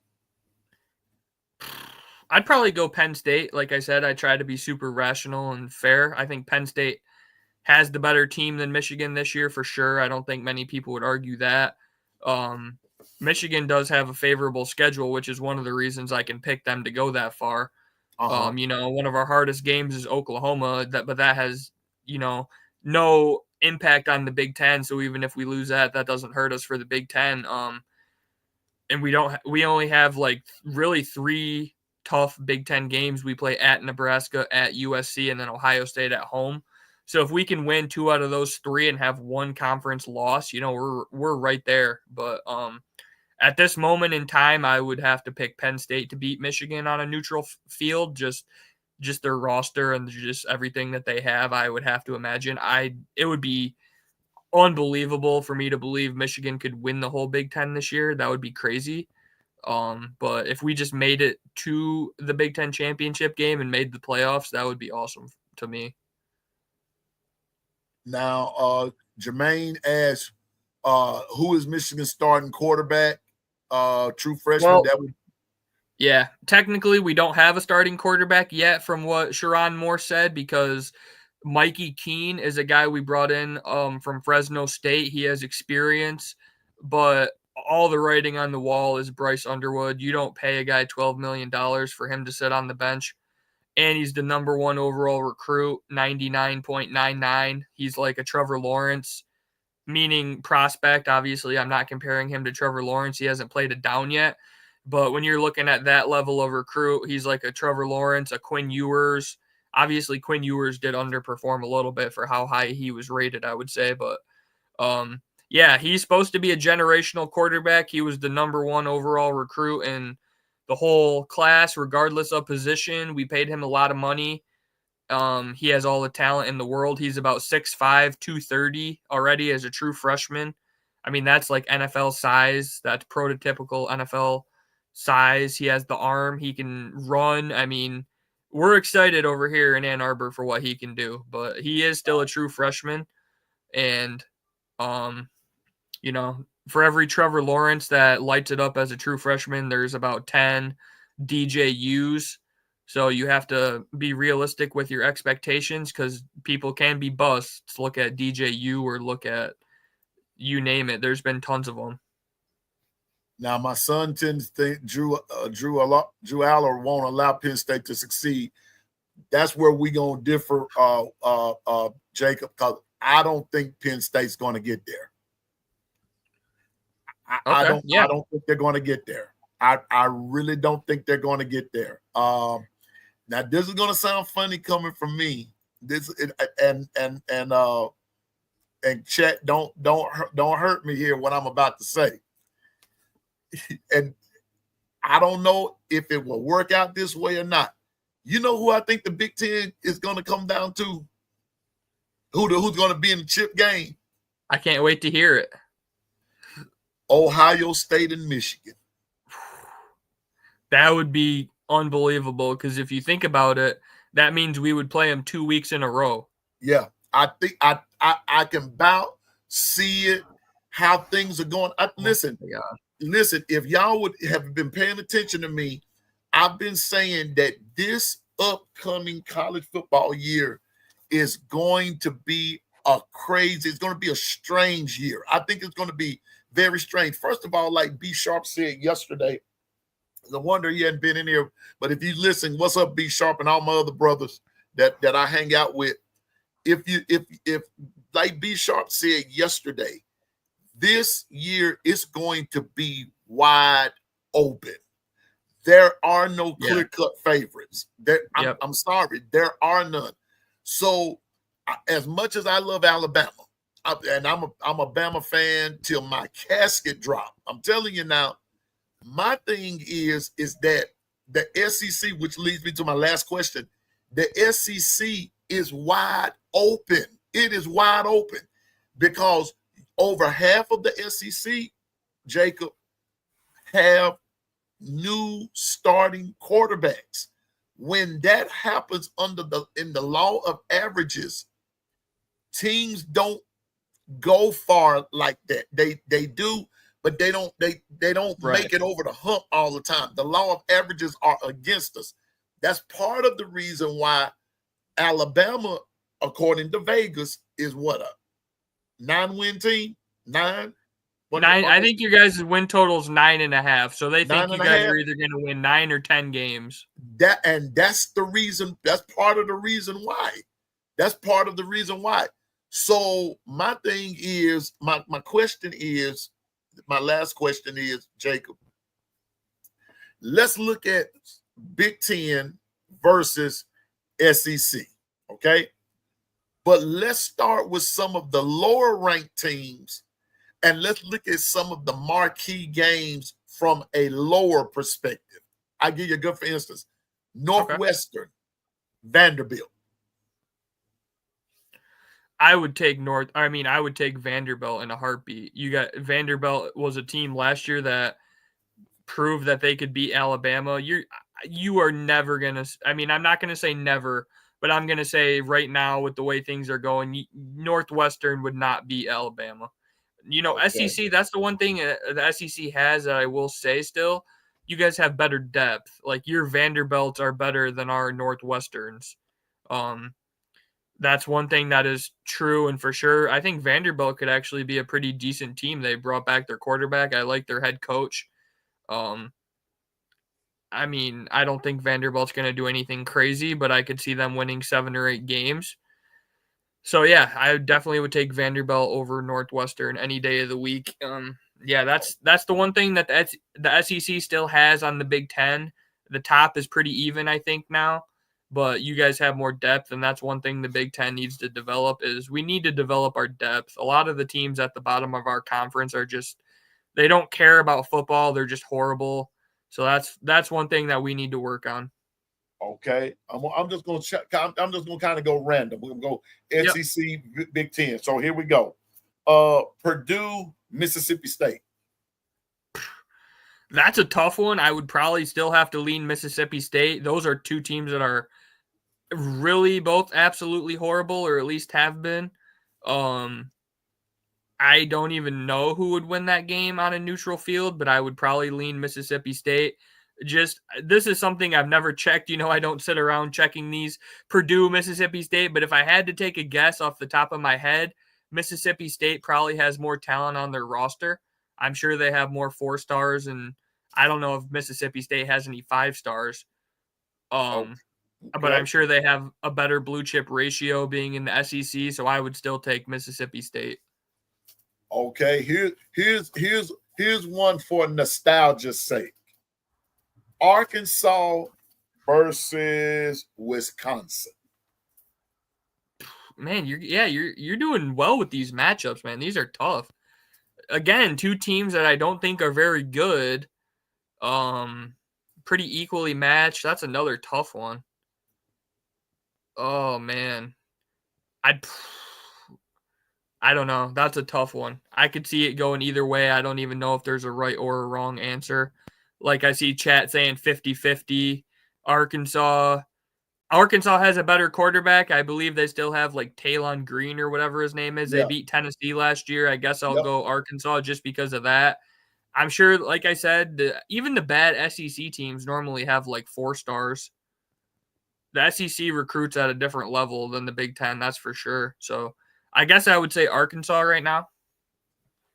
I'd probably go Penn State. Like I said, I try to be super rational and fair. I think Penn State has the better team than Michigan this year for sure. I don't think many people would argue that. Michigan does have a favorable schedule, which is one of the reasons I can pick them to go that far. One of our hardest games is Oklahoma, but that has, no impact on the Big Ten. So even if we lose that doesn't hurt us for the Big Ten. And we only have like really 3 tough Big Ten games. We play at Nebraska, at USC, and then Ohio State at home. So if we can win 2 out of those 3 and have one conference loss, we're right there. But at this moment in time, I would have to pick Penn State to beat Michigan on a neutral field. Just their roster and just everything that they have, I would have to imagine. It would be unbelievable for me to believe Michigan could win the whole Big Ten this year. That would be crazy. But if we just made it to the Big Ten championship game and made the playoffs, that would be awesome to me. Now, Jermaine asks, who is Michigan's starting quarterback? True freshman. Yeah, technically we don't have a starting quarterback yet from what Sharon Moore said, because Mikey Keene is a guy we brought in from Fresno State. He has experience, but all the writing on the wall is Bryce Underwood. You don't pay a guy $12 million for him to sit on the bench. And he's the number 1 overall recruit, 99.99. He's like a Trevor Lawrence, meaning prospect. Obviously, I'm not comparing him to Trevor Lawrence. He hasn't played a down yet. But when you're looking at that level of recruit, he's like a Trevor Lawrence, a Quinn Ewers. Obviously, Quinn Ewers did underperform a little bit for how high he was rated, I would say. But, he's supposed to be a generational quarterback. He was the number 1 overall recruit in the whole class, regardless of position. We paid him a lot of money. He has all the talent in the world. He's about 6'5", 230 already as a true freshman. I mean, that's like NFL size. That's prototypical NFL size. He has the arm. He can run. I mean, we're excited over here in Ann Arbor for what he can do. But he is still a true freshman. And, for every Trevor Lawrence that lights it up as a true freshman, there's about 10 DJUs. So you have to be realistic with your expectations because people can be busts. Look at DJU or look at you name it. There's been tons of them. Now, my son tends to think Drew Aller won't allow Penn State to succeed. That's where we gonna differ, Jacob, because I don't think Penn State's going to get there. I don't think they're going to get there. I really don't think they're going to get there. Now, this is going to sound funny coming from me. And Chet, don't hurt me here what I'm about to say. And I don't know if it will work out this way or not. You know who I think the Big Ten is going to come down to? Who's going to be in the chip game? I can't wait to hear it. Ohio State and Michigan. That would be unbelievable because if you think about it, that means we would play them 2 weeks in a row. Yeah, I think I can about see it, how things are going. Listen, if y'all would have been paying attention to me, I've been saying that this upcoming college football year is going to be it's going to be a strange year. I think it's going to be very strange. First of all, like B Sharp said yesterday, no wonder he hadn't been in here. But if you listen, what's up, B Sharp and all my other brothers that I hang out with? If like B Sharp said yesterday, this year is going to be wide open. There are no clear-cut favorites. I'm sorry, there are none. So, as much as I love Alabama, and I'm a Bama fan till my casket drop. I'm telling you now, my thing is that the SEC, which leads me to my last question, the SEC is wide open. It is wide open because over half of the SEC, Jacob, have new starting quarterbacks. When that happens in the law of averages, teams don't go far like that. They do, but they don't make it over the hump all the time. The law of averages are against us. That's part of the reason why Alabama, according to Vegas, is what, a 9-win team? 9? I think you guys' win total is 9.5. So they think you guys are either going to win 9 or 10 games. That's the reason. That's part of the reason why. That's part of the reason why. So my thing is, my last question is, Jacob, let's look at Big Ten versus SEC, okay? But let's start with some of the lower ranked teams and let's look at some of the marquee games from a lower perspective. I give you a good, for instance, Northwestern, Vanderbilt. I would take Vanderbilt in a heartbeat. Vanderbilt was a team last year that proved that they could beat Alabama. You are never going to – I'm not going to say never, but I'm going to say right now with the way things are going, Northwestern would not beat Alabama. Okay. SEC, that's the one thing the SEC has that I will say still. You guys have better depth. Like your Vanderbilts are better than our Northwesterns. That's one thing that is true and for sure. I think Vanderbilt could actually be a pretty decent team. They brought back their quarterback. I like their head coach. I don't think Vanderbilt's going to do anything crazy, but I could see them winning 7 or 8 games. So, yeah, I definitely would take Vanderbilt over Northwestern any day of the week. That's the one thing that the SEC still has on the Big Ten. The top is pretty even, I think, now. But you guys have more depth, and that's one thing the Big Ten needs to develop is we need to develop our depth. A lot of the teams at the bottom of our conference are just – they don't care about football. They're just horrible. So that's one thing that we need to work on. Okay, I'm just going to check. I'm just going to kind of go random. We're going to go SEC, Big Ten. So here we go. Purdue, Mississippi State. That's a tough one. I would probably still have to lean Mississippi State. Those are two teams that are really both absolutely horrible, or at least have been. I don't even know who would win that game on a neutral field, but I would probably lean Mississippi State. This is something I've never checked. I don't sit around checking these Purdue, Mississippi State, but if I had to take a guess off the top of my head, Mississippi State probably has more talent on their roster. I'm sure they have more 4-stars, and I don't know if Mississippi State has any 5-stars. Okay. But I'm sure they have a better blue chip ratio being in the SEC, so I would still take Mississippi State. Okay, here's one for nostalgia's sake. Arkansas versus Wisconsin. Man, you're doing well with these matchups, man. These are tough. Again, two teams that I don't think are very good. Pretty equally matched. That's another tough one. Oh man. I don't know. That's a tough one. I could see it going either way. I don't even know if there's a right or a wrong answer. Like I see chat saying 50-50. Arkansas has a better quarterback. I believe they still have like Talon Green or whatever his name is. They beat Tennessee last year. I guess I'll go Arkansas just because of that. I'm sure, like I said, even the bad SEC teams normally have like 4-stars. The SEC recruits at a different level than the Big Ten, that's for sure. So I guess I would say Arkansas right now.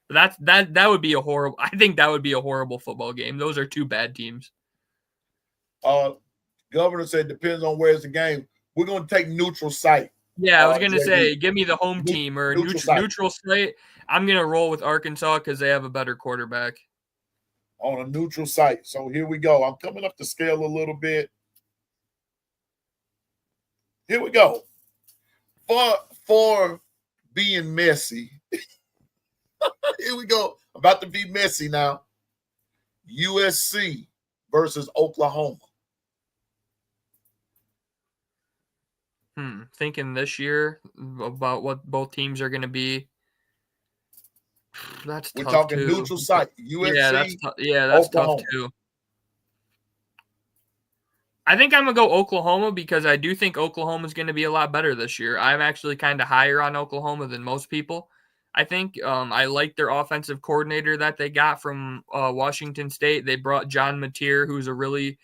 But that would be a horrible. I think that would be a horrible football game. Those are two bad teams. Governor said depends on where's the game. We're going to take neutral site. Yeah, I was going to say give me the home team or neutral site. I'm going to roll with Arkansas because they have a better quarterback. On a neutral site. So here we go. I'm coming up the scale a little bit. Here we go. For being messy. Here we go. About to be messy now. USC versus Oklahoma. Thinking this year about what both teams are going to be. That's We're tough talking too. neutral site. USC. That's tough too. I think I'm going to go Oklahoma because I do think Oklahoma is going to be a lot better this year. I'm actually kind of higher on Oklahoma than most people. I think I like their offensive coordinator that they got from Washington State. They brought John Mateer, who's a really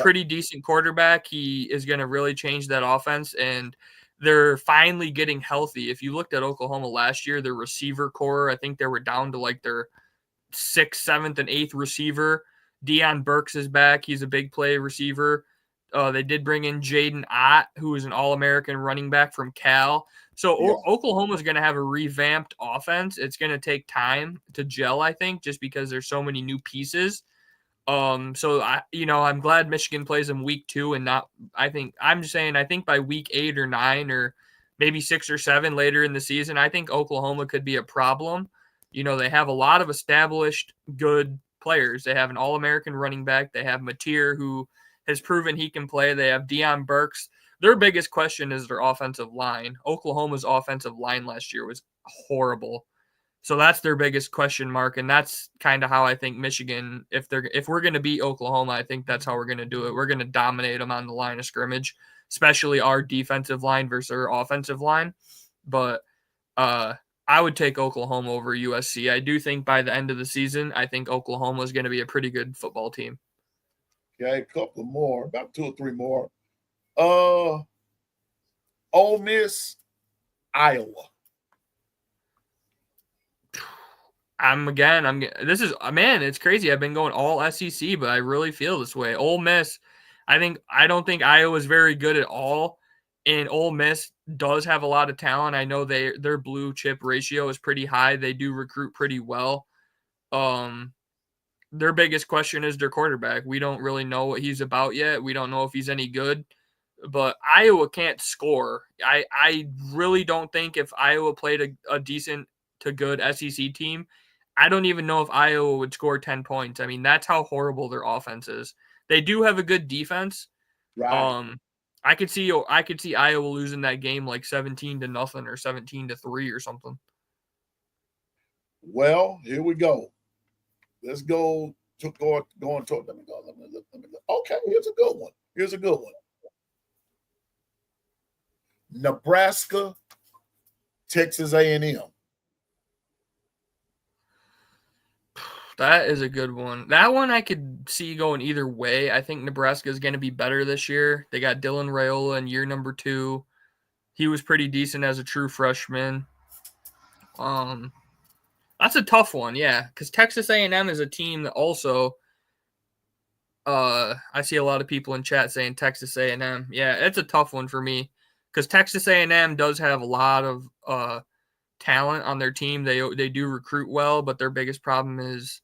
pretty decent quarterback. He is going to really change that offense, and they're finally getting healthy. If you looked at Oklahoma last year, their receiver core, I think they were down to like their 6th, 7th, and 8th receiver. Deion Burks is back. He's a big play receiver. They did bring in Jaden Ott, who is an All-American running back from Cal. So Oklahoma is going to have a revamped offense. It's going to take time to gel, I think, just because there's so many new pieces. I'm glad Michigan plays them week 2 and not. I think by week 8 or 9 or maybe 6 or 7 later in the season, I think Oklahoma could be a problem. They have a lot of established good players. They have an All-American running back. They have Mateer, who has proven he can play. They have Deion Burks. Their biggest question is their offensive line. Oklahoma's offensive line last year was horrible. So that's their biggest question mark, and that's kind of how I think Michigan, if we're going to beat Oklahoma, I think that's how we're going to do it. We're going to dominate them on the line of scrimmage, especially our defensive line versus our offensive line. But I would take Oklahoma over USC. I do think by the end of the season, I think Oklahoma is going to be a pretty good football team. Okay, a couple more, about 2 or 3 more. Ole Miss, Iowa. It's crazy. I've been going all SEC, but I really feel this way. Ole Miss, I don't think Iowa's very good at all, and Ole Miss does have a lot of talent. I know their blue chip ratio is pretty high. They do recruit pretty well. Their biggest question is their quarterback. We don't really know what he's about yet. We don't know if he's any good, but Iowa can't score. I really don't think if Iowa played a decent to good SEC team, I don't even know if Iowa would score 10 points. I mean, that's how horrible their offense is. They do have a good defense. Right. I could see Iowa losing that game like 17-0 or 17-3 or something. Well, here we go. Let's go to going to. Let me go. Okay, here's a good one. Nebraska, Texas A&M. That is a good one. That one I could see going either way. I think Nebraska is going to be better this year. They got Dylan Raiola in year number 2. He was pretty decent as a true freshman. That's a tough one, yeah, because Texas A&M is a team that also I see a lot of people in chat saying Texas A&M. Yeah, it's a tough one for me because Texas A&M does have a lot of talent on their team. They do recruit well, but their biggest problem is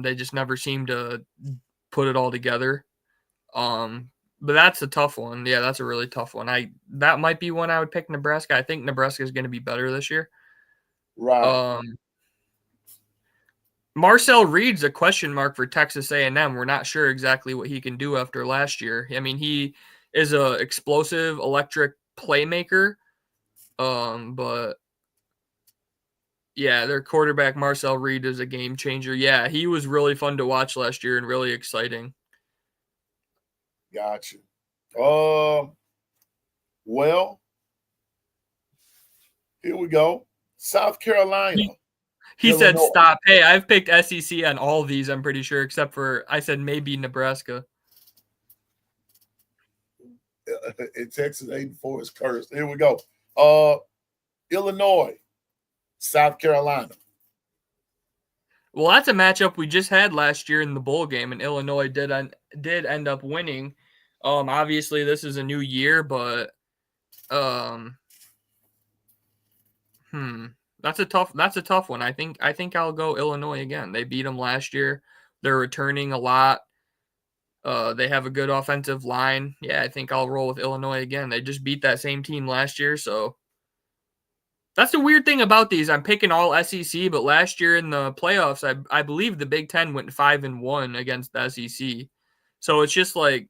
they just never seem to put it all together. But that's a tough one. Yeah, that's a really tough one. That might be one I would pick Nebraska. I think Nebraska is going to be better this year. Right. Marcel Reed's a question mark for Texas A&M. We're not sure exactly what he can do after last year. I mean, he is a explosive, electric playmaker. But yeah, their quarterback Marcel Reed is a game changer. Yeah, he was really fun to watch last year and really exciting. Gotcha. Well, here we go. South Carolina. He said, stop. Hey, I've picked SEC on all these, I'm pretty sure, except for I said maybe Nebraska. In Texas, 8-4 is cursed. Here we go. Illinois, South Carolina. Well, that's a matchup we just had last year in the bowl game, and Illinois did end up winning. Obviously, this is a new year, but that's a tough one. I think I'll go Illinois again. They beat them last year. They're returning a lot. They have a good offensive line. Yeah, I think I'll roll with Illinois again. They just beat that same team last year, so that's the weird thing about these. I'm picking all SEC, but last year in the playoffs, I believe the Big Ten went 5-1 against the SEC. So it's just like,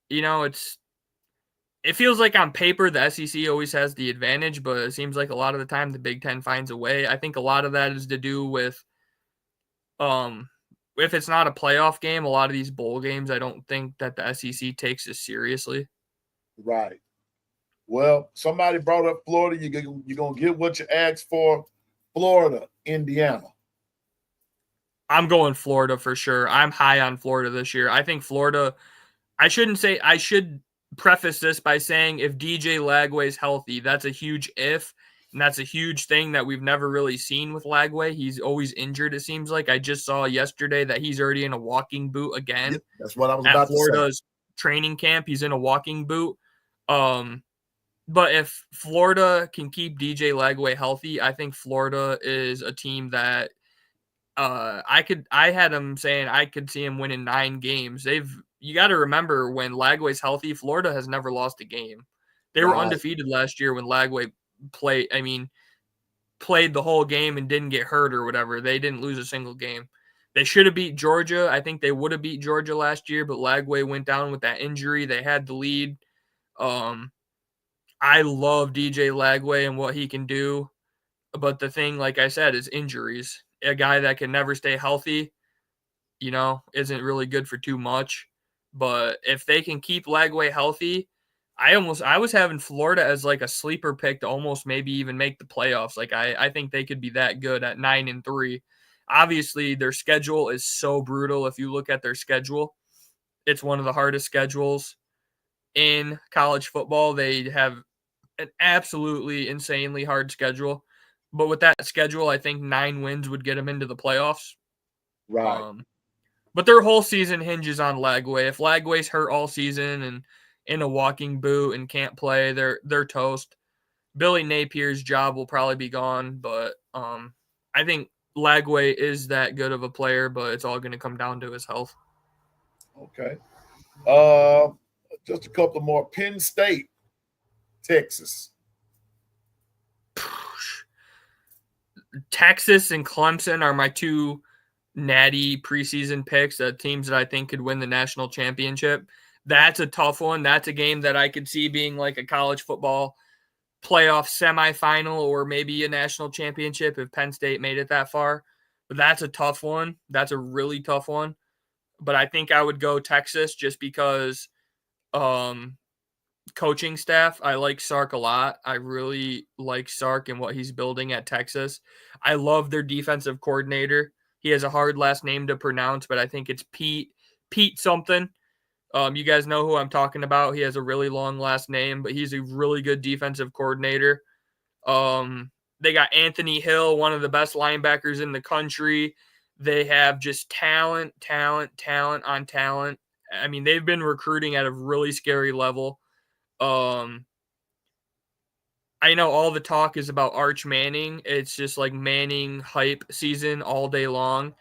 it feels like on paper the SEC always has the advantage, but it seems like a lot of the time the Big Ten finds a way. I think a lot of that is to do with, if it's not a playoff game, a lot of these bowl games, I don't think that the SEC takes as seriously. Right. Well, somebody brought up Florida. You're going to get what you asked for. Florida, Indiana. I'm going Florida for sure. I'm high on Florida this year. I think Florida, I should preface this by saying if DJ Lagway's healthy, that's a huge if, and that's a huge thing that we've never really seen with Lagway. He's always injured, it seems like. I just saw yesterday that he's already in a walking boot again. Yep, that's what I was about to say. At Florida's training camp, he's in a walking boot. But if Florida can keep DJ Lagway healthy, I think Florida is a team that I had him saying I could see him winning 9 games. You got to remember when Lagway's healthy, Florida has never lost a game. They were undefeated last year when Lagway played the whole game and didn't get hurt or whatever. They didn't lose a single game. They should have beat Georgia. I think they would have beat Georgia last year, but Lagway went down with that injury. They had the lead. I love DJ Lagway and what he can do. But the thing, like I said, is injuries. A guy that can never stay healthy, isn't really good for too much. But if they can keep Lagway healthy, I was having Florida as like a sleeper pick to almost maybe even make the playoffs. Like I think they could be that good at 9-3. Obviously, their schedule is so brutal. If you look at their schedule, it's one of the hardest schedules in college football. They have an absolutely insanely hard schedule. But with that schedule, I think 9 wins would get them into the playoffs. Right. But their whole season hinges on Lagway. If Lagway's hurt all season and in a walking boot and can't play, they're toast. Billy Napier's job will probably be gone, but I think Lagway is that good of a player, but it's all going to come down to his health. Okay. Just a couple more. Penn State, Texas. Texas and Clemson are my 2 natty preseason picks, teams that I think could win the national championship. That's a tough one. That's a game that I could see being like a college football playoff semifinal or maybe a national championship if Penn State made it that far. But that's a tough one. That's a really tough one. But I think I would go Texas just because coaching staff. I like Sark a lot. I really like Sark and what he's building at Texas. I love their defensive coordinator. He has a hard last name to pronounce, but I think it's Pete something. You guys know who I'm talking about. He has a really long last name, but he's a really good defensive coordinator. They got Anthony Hill, one of the best linebackers in the country. They have just talent on talent. I mean, they've been recruiting at a really scary level. I know all the talk is about Arch Manning. It's just like Manning hype season all day long.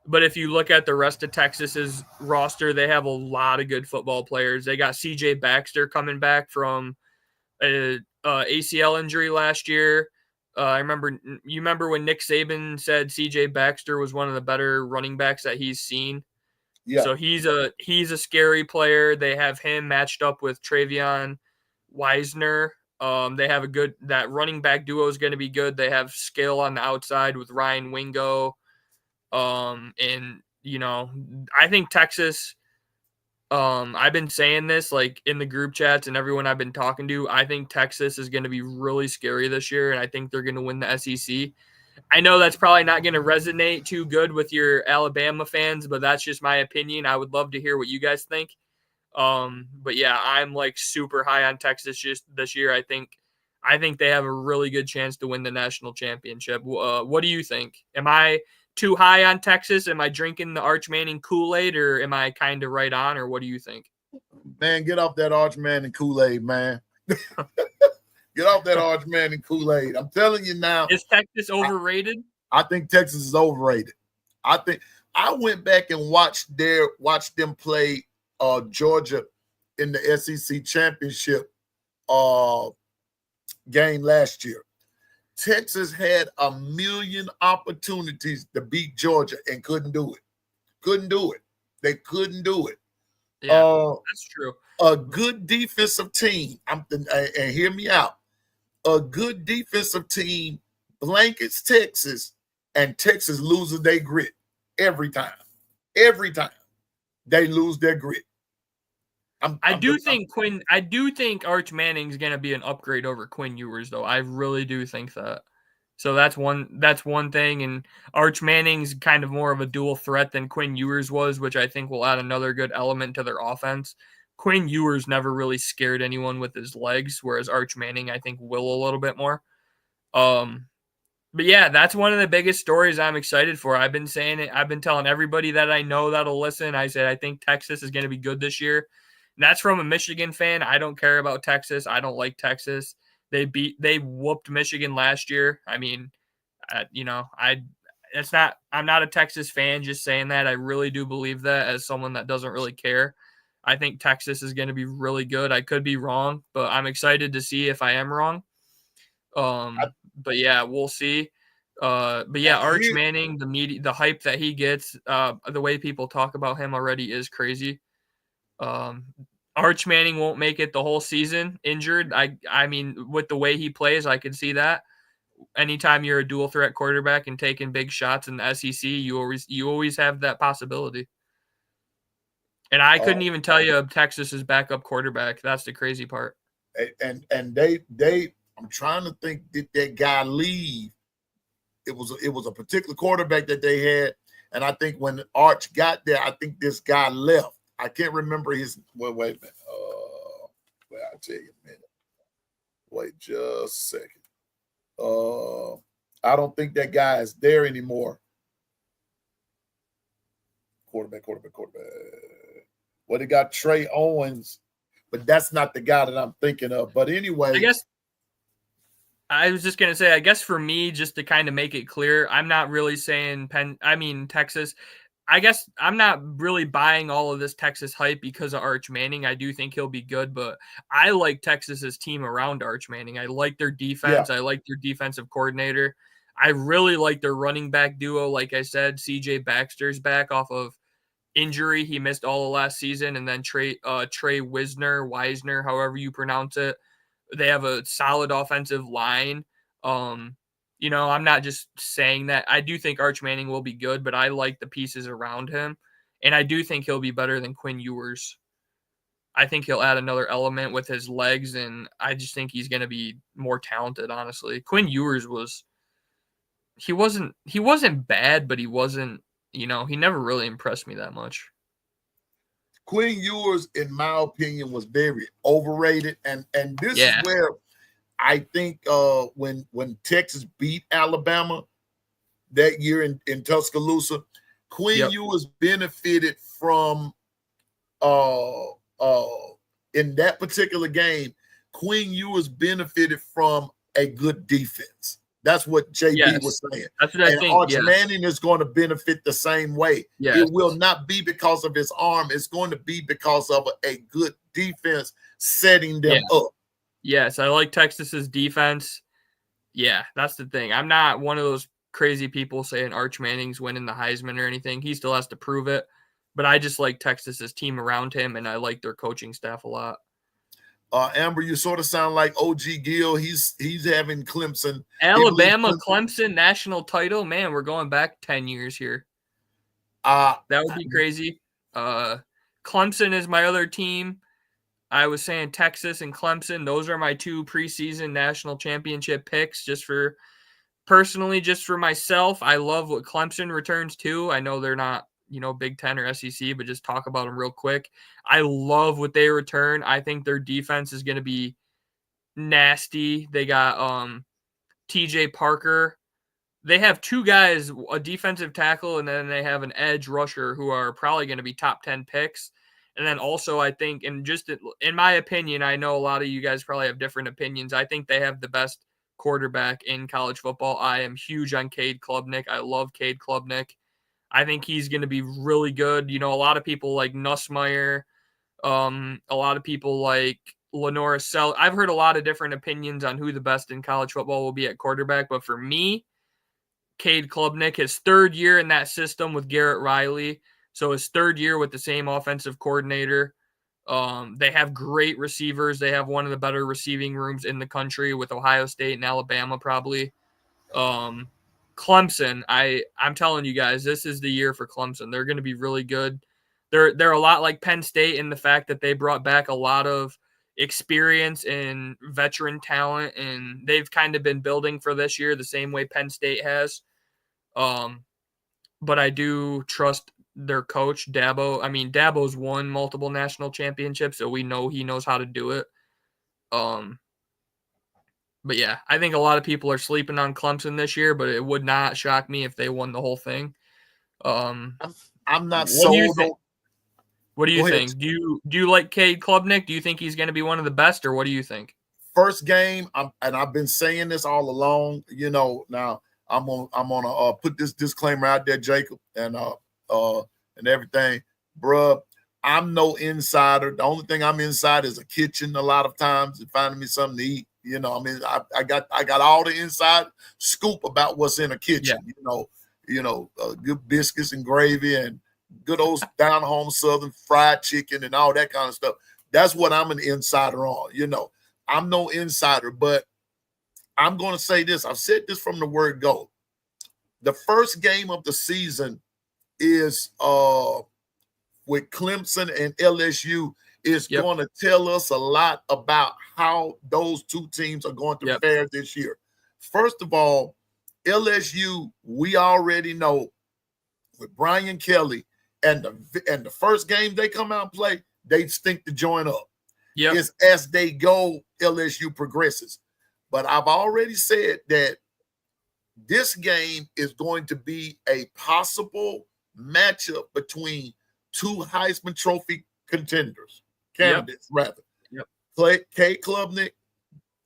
But if you look at the rest of Texas's roster, they have a lot of good football players. They got C.J. Baxter coming back from a ACL injury last year. You remember when Nick Saban said C.J. Baxter was one of the better running backs that he's seen. Yeah. So he's a scary player. They have him matched up with Travion Wisner. They have that running back duo is going to be good. They have skill on the outside with Ryan Wingo. And I think Texas, I've been saying this like in the group chats and everyone I've been talking to, I think Texas is going to be really scary this year. And I think they're going to win the SEC. I know that's probably not going to resonate too good with your Alabama fans, but that's just my opinion. I would love to hear what you guys think. But yeah, I'm like super high on Texas just this year. I think they have a really good chance to win the national championship. What do you think? Am I too high on Texas? Am I drinking the Arch Manning Kool-Aid, or am I kind of right on, or what do you think? Man, get off that Arch Manning Kool-Aid, man. Get off that Arch Manning Kool-Aid. I'm telling you now. Is Texas overrated? I think Texas is overrated. I went back and watched them play Georgia in the SEC championship game last year. Texas had a million opportunities to beat Georgia and couldn't do it. They couldn't do it. Yeah, that's true. A good defensive team, and hear me out, a good defensive team blankets Texas, and Texas loses their grit every time. Every time they lose their grit. I do think Arch Manning's going to be an upgrade over Quinn Ewers, though. I really do think that. So that's one thing. And Arch Manning's kind of more of a dual threat than Quinn Ewers was, which I think will add another good element to their offense. Quinn Ewers never really scared anyone with his legs, whereas Arch Manning, I think, will a little bit more. But yeah, that's one of the biggest stories I'm excited for. I've been saying it. I've been telling everybody that I know that'll listen. I said I think Texas is going to be good this year. And that's from a Michigan fan. I don't care about Texas. I don't like Texas. They whooped Michigan last year. I mean, I'm not a Texas fan just saying that. I really do believe that as someone that doesn't really care. I think Texas is going to be really good. I could be wrong, but I'm excited to see if I am wrong. But yeah, we'll see. But yeah, Arch Manning, the hype that he gets, the way people talk about him already is crazy. Arch Manning won't make it the whole season injured. I mean, with the way he plays, I can see that. Anytime you're a dual threat quarterback and taking big shots in the SEC, you always have that possibility. And I couldn't even tell you Texas's backup quarterback. That's the crazy part. And they I'm trying to think, did that guy leave? It was a particular quarterback that they had, and I think when Arch got there, I think this guy left. I can't remember his. Wait a minute. I'll tell you a minute. Wait just a second. I don't think that guy is there anymore. Quarterback. Well, they got Trey Owens, but that's not the guy that I'm thinking of. But anyway, I guess I was just going to say, I guess for me, just to kind of make it clear, I'm not really saying Texas. I guess I'm not really buying all of this Texas hype because of Arch Manning. I do think he'll be good, but I like Texas's team around Arch Manning. I like their defense. Yeah. I like their defensive coordinator. I really like their running back duo. Like I said, C.J. Baxter's back off of injury. He missed all of last season. And then Trey Wisner, however you pronounce it. They have a solid offensive line. I'm not just saying that. I do think Arch Manning will be good, but I like the pieces around him. And I do think he'll be better than Quinn Ewers. I think he'll add another element with his legs, and I just think he's going to be more talented, honestly. Quinn Ewers he wasn't bad, but he wasn't, he never really impressed me that much. Quinn Ewers, in my opinion, was very overrated, and this is where I think when Texas beat Alabama that year in Tuscaloosa, Quinn Ewers benefited from in that particular game. Quinn Ewers benefited from a good defense. That's what JB was saying. That's what I think. Arch Manning is going to benefit the same way. It will not be because of his arm. It's going to be because of a good defense setting them up. Yes, I like Texas's defense. Yeah, that's the thing. I'm not one of those crazy people saying Arch Manning's winning the Heisman or anything. He still has to prove it. But I just like Texas's team around him, and I like their coaching staff a lot. Amber, you sort of sound like OG Gill. He's having Clemson. Alabama, Clemson national title. Man, we're going back 10 years here. That would be crazy. Clemson is my other team. I was saying Texas and Clemson. Those are my two preseason national championship picks. Just for myself, I love what Clemson returns to. I know they're not, Big Ten or SEC, but just talk about them real quick. I love what they return. I think their defense is going to be nasty. They got TJ Parker. They have two guys, a defensive tackle, and then they have an edge rusher who are probably going to be top 10 picks. And then also, I think, and just in my opinion, I know a lot of you guys probably have different opinions. I think they have the best quarterback in college football. I am huge on Cade Klubnik. I love Cade Klubnik. I think he's going to be really good. A lot of people like Nussmeier. A lot of people like Lenora Sell. I've heard a lot of different opinions on who the best in college football will be at quarterback. But for me, Cade Klubnik, his third year in that system with Garrett Riley. So his third year with the same offensive coordinator. They have great receivers. They have one of the better receiving rooms in the country with Ohio State and Alabama probably. Clemson, I'm telling you guys, this is the year for Clemson. They're going to be really good. They're a lot like Penn State in the fact that they brought back a lot of experience and veteran talent, and they've kind of been building for this year the same way Penn State has. But I do trust their coach, Dabo. I mean, Dabo's won multiple national championships, so we know he knows how to do it. But yeah, I think a lot of people are sleeping on Clemson this year, but it would not shock me if they won the whole thing. I'm not sold. What do you think? Do you like Cade Klubnik? Do you think he's going to be one of the best, or what do you think? First game, and I've been saying this all along. Now I'm gonna put this disclaimer out there, Jacob, and everything, bruh. I'm no insider. The only thing I'm inside is a kitchen a lot of times and finding me something to eat. I got all the inside scoop about what's in a kitchen. Good biscuits and gravy and good old down home Southern fried chicken and all that kind of stuff. That's what I'm an insider on. I'm no insider, but I'm going to say this. I've said this from the word go. The first game of the season is with Clemson and LSU is going to tell us a lot about how those two teams are going to fare this year. First of all, LSU, we already know with Brian Kelly and the first game they come out and play, they stink the joint up. It's as they go, LSU progresses. But I've already said that this game is going to be a possible matchup between two Heisman Trophy candidates, rather. Cade Klubnik,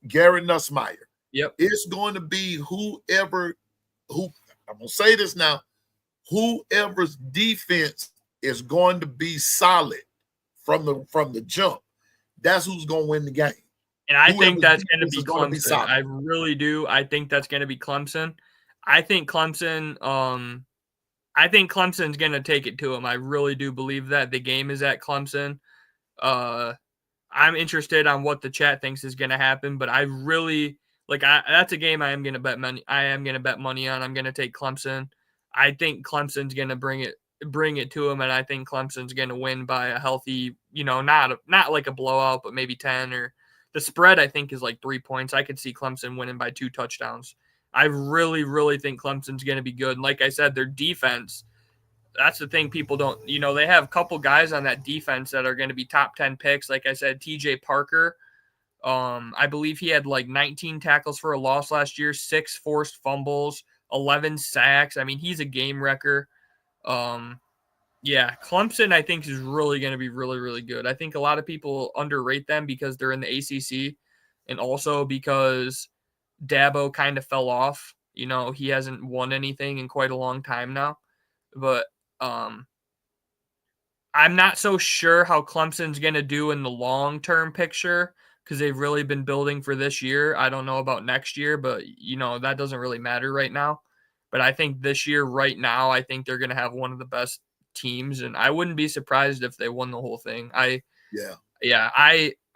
Gary Nussmeier. It's going to be I'm going to say this now, whoever's defense is going to be solid from the jump, that's who's going to win the game. And I think that's going to be Clemson. I really do. I think that's going to be Clemson. I think Clemson's going to take it to them. I really do believe that. The game is at Clemson. I'm interested on what the chat thinks is going to happen, but I really that's a game I am going to bet money. I am going to bet money on. I'm going to take Clemson. I think Clemson's going to bring it. bring it to them, and I think Clemson's going to win by a healthy, not like a blowout, but maybe 10 or the spread. I think is like 3 points. I could see Clemson winning by 2 touchdowns. I really, really think Clemson's going to be good. And like I said, their defense. That's the thing people don't. They have a couple guys on that defense that are going to be top 10 picks. Like I said, T.J. Parker. I believe he had like 19 tackles for a loss last year, 6 forced fumbles, 11 sacks. I mean, he's a game wrecker. Yeah, Clemson, I think, is really going to be really, really good. I think a lot of people underrate them because they're in the ACC and also because Dabo kind of fell off. He hasn't won anything in quite a long time now. But I'm not so sure how Clemson's going to do in the long-term picture because they've really been building for this year. I don't know about next year, but, that doesn't really matter right now. But I think this year, right now, I think they're going to have one of the best teams, and I wouldn't be surprised if they won the whole thing. I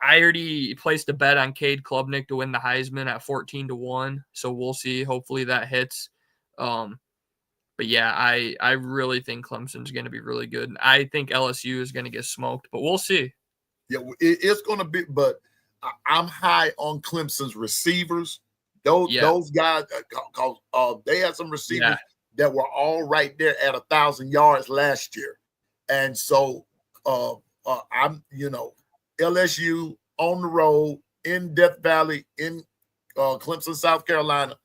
already placed a bet on Cade Klubnik to win the Heisman at 14-1, so we'll see. Hopefully that hits. But yeah, I really think Clemson's going to be really good. I think LSU is going to get smoked, but we'll see. Yeah, it's going to be, but I'm high on Clemson's receivers. Those guys, because they had some receivers that were all right there at 1,000 yards last year. And so I'm, LSU on the road in Death Valley in Clemson, South Carolina.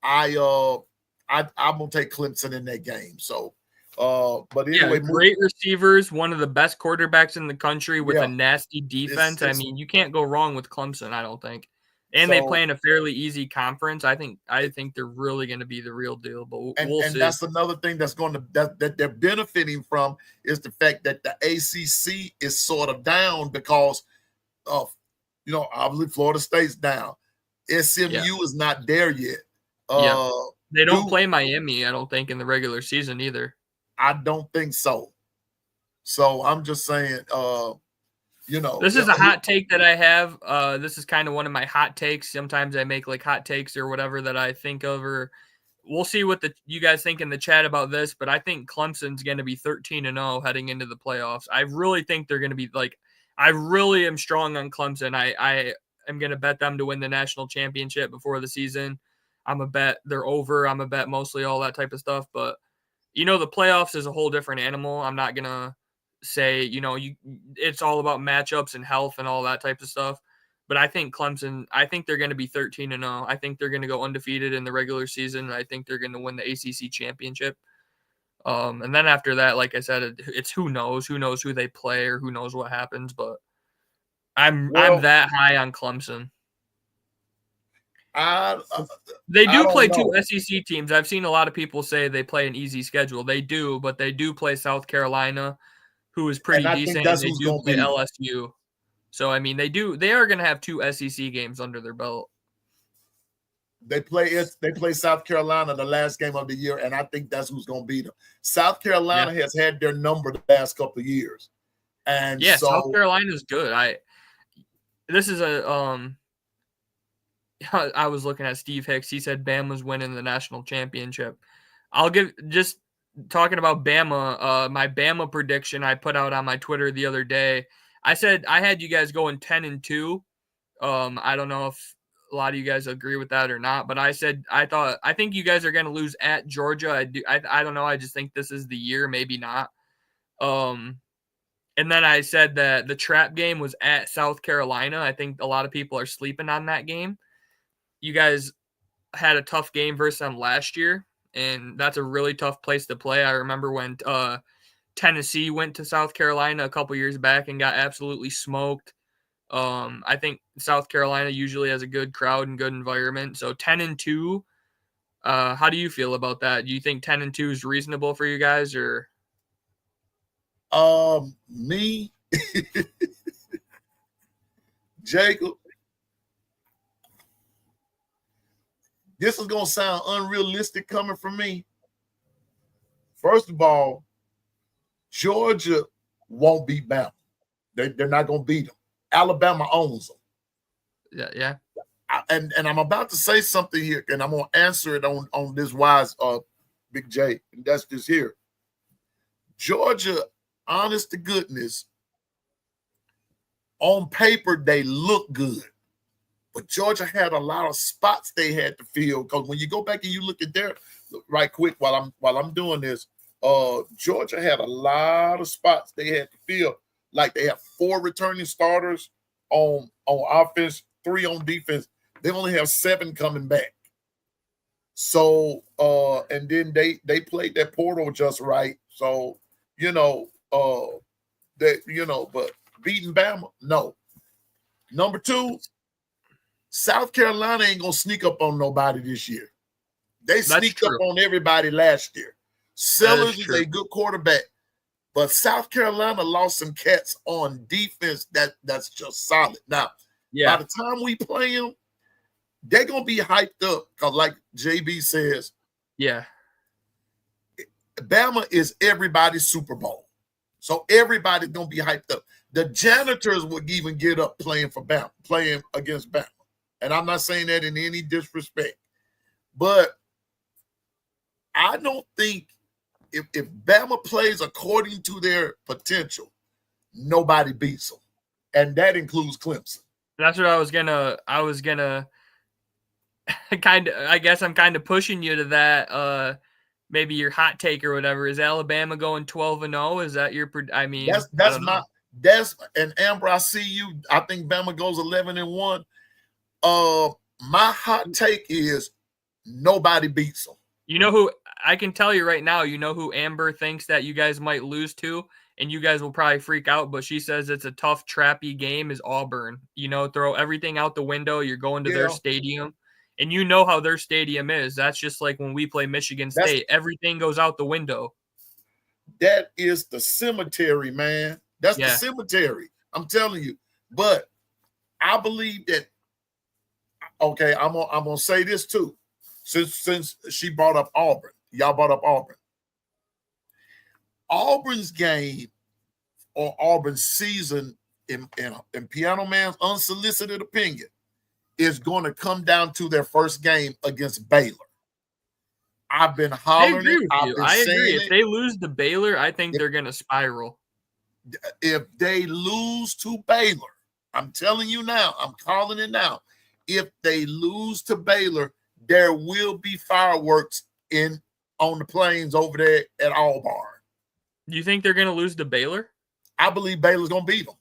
I'm gonna take Clemson in that game. So, but anyway, great receivers, one of the best quarterbacks in the country with a nasty defense. I mean, you can't go wrong with Clemson, I don't think. And they play in a fairly easy conference. I think they're really going to be the real deal. But we'll see. And that's another thing that's going to that they're benefiting from is the fact that the ACC is sort of down because of obviously Florida State's down. SMU is not there yet. They don't play Miami, I don't think, in the regular season either. I don't think so. So I'm just saying, this is a hot take that I have. This is kind of one of my hot takes. Sometimes I make like hot takes or whatever that I think of, or we'll see what you guys think in the chat about this. But I think Clemson's going to be 13-0 heading into the playoffs. I really think they're going to be I really am strong on Clemson. I am going to bet them to win the national championship before the season. I'm a bet they're over. I'm a bet mostly all that type of stuff. But the playoffs is a whole different animal. I'm not going to say, it's all about matchups and health and all that type of stuff. But I think Clemson, they're going to be 13-0. I think they're going to go undefeated in the regular season. And I think they're going to win the ACC championship. And then after that, like I said, it's who knows who they play or who knows what happens. But I'm that high on Clemson. They do play 2 SEC teams. I've seen a lot of people say they play an easy schedule. They do, but they do play South Carolina, who is pretty decent, and they do play LSU. So, I mean, they are going to have 2 SEC games under their belt. They play South Carolina the last game of the year, and I think that's who's going to beat them. South Carolina has had their number the last couple of years. And South Carolina's good. This is I was looking at Steve Hicks. He said Bama's winning the national championship. I'll give just talking about Bama, my Bama prediction I put out on my Twitter the other day. I said I had you guys going 10-2. I don't know if a lot of you guys agree with that or not, but I said I think you guys are going to lose at Georgia. I don't know. I just think this is the year, maybe not. And then I said that the trap game was at South Carolina. I think a lot of people are sleeping on that game. You guys had a tough game versus them last year, and that's a really tough place to play. I remember when Tennessee went to South Carolina a couple years back and got absolutely smoked. I think South Carolina usually has a good crowd and good environment. So 10-2, how do you feel about that? Do you think 10-2 is reasonable for you guys, or? Me, Jacob, this is going to sound unrealistic coming from me. First of all, Georgia won't beat Bama. They're not going to beat them. Alabama owns them. Yeah. And I'm about to say something here, and I'm going to answer it on this wise, Big J, and that's just here. Georgia, honest to goodness, on paper, they look good. But Georgia had a lot of spots they had to fill. Because when you go back and you look at their right quick while I'm doing this, Georgia had a lot of spots they had to fill. Like they have 4 returning starters on offense, 3 on defense. They only have 7 coming back. So and then they played that portal just right. So but beating Bama, no. Number 2, South Carolina ain't gonna sneak up on nobody this year. They sneaked up on everybody last year. Sellers is a good quarterback, but South Carolina lost some cats on defense that's just solid. Now, by the time we play them, they're gonna be hyped up because, like JB says, Bama is everybody's Super Bowl, so everybody's gonna be hyped up. The janitors would even get up playing for Bama, playing against Bama. And I'm not saying that in any disrespect, but I don't think if Bama plays according to their potential, nobody beats them. And that includes Clemson. That's what I was gonna I guess I'm kind of pushing you to that. Maybe your hot take or whatever. Is Alabama going 12-0? Is that your? That's and Amber, I see you. I think Bama goes 11-1. My hot take is nobody beats them. You know who I can tell you right now? You know who Amber thinks that you guys might lose to, and you guys will probably freak out. But she says it's a tough, trappy game. Is Auburn? Throw everything out the window. You're going to their stadium. And you know how their stadium is. That's just like when we play Michigan State. Everything goes out the window. That is the cemetery, man. That's the cemetery. I'm telling you. But I believe that, okay, I'm gonna say this too. Since she brought up Auburn. Y'all brought up Auburn. Auburn's game or Auburn's season, in Piano Man's unsolicited opinion, is going to come down to their first game against Baylor. I've been hollering it. I agree. If they lose to Baylor, I think they're going to spiral. If they lose to Baylor, I'm telling you now, I'm calling it now. If they lose to Baylor, there will be fireworks on the plains over there at Auburn. Do you think they're going to lose to Baylor? I believe Baylor's going to beat them.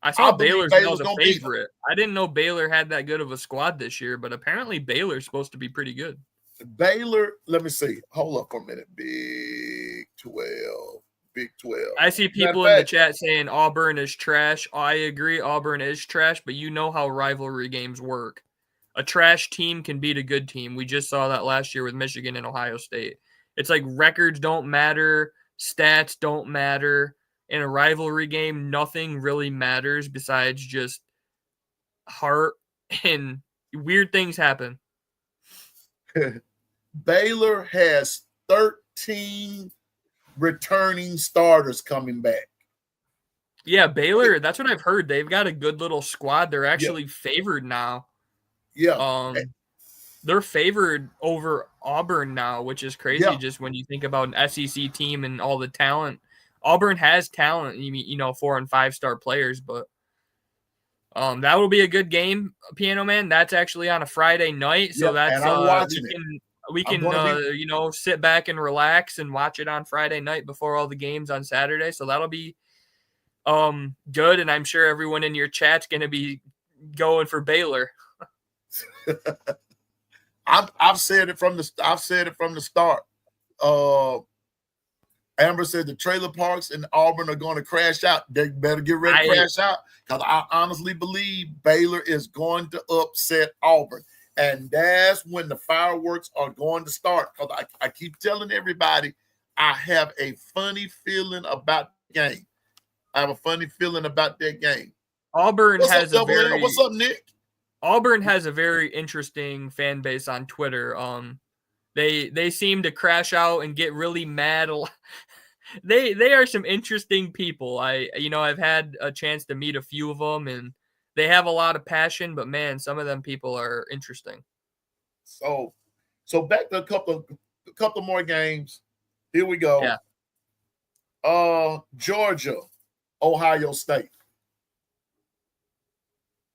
I saw Baylor's now the favorite. I didn't know Baylor had that good of a squad this year, but apparently Baylor's supposed to be pretty good. Baylor, let me see. Hold up for a minute. Big 12. I see people in the chat saying Auburn is trash. I agree, Auburn is trash, but you know how rivalry games work. A trash team can beat a good team. We just saw that last year with Michigan and Ohio State. It's like records don't matter, stats don't matter. In a rivalry game, nothing really matters besides just heart, and weird things happen. Baylor has 13 returning starters coming back. Yeah, Baylor, that's what I've heard. They've got a good little squad. They're actually favored now. Yeah. They're favored over Auburn now, which is crazy just when you think about an SEC team and all the talent. Auburn has talent, 4- and 5-star players, but that will be a good game, Piano Man. That's actually on a Friday night, so that's and I'm watching we can sit back and relax and watch it on Friday night before all the games on Saturday. So that'll be good, and I'm sure everyone in your chat's going to be going for Baylor. I've said it from the start. Amber said the trailer parks in Auburn are going to crash out. They better get ready to crash out because I honestly believe Baylor is going to upset Auburn. And that's when the fireworks are going to start. Because I keep telling everybody, I have a funny feeling about the game. I have a funny feeling about that game. What's up, Nick? Auburn has a very interesting fan base on Twitter. They seem to crash out and get really mad. They are some interesting people. I've had a chance to meet a few of them, and they have a lot of passion. But man, some of them people are interesting. So back to a couple more games. Here we go. Yeah. Georgia, Ohio State.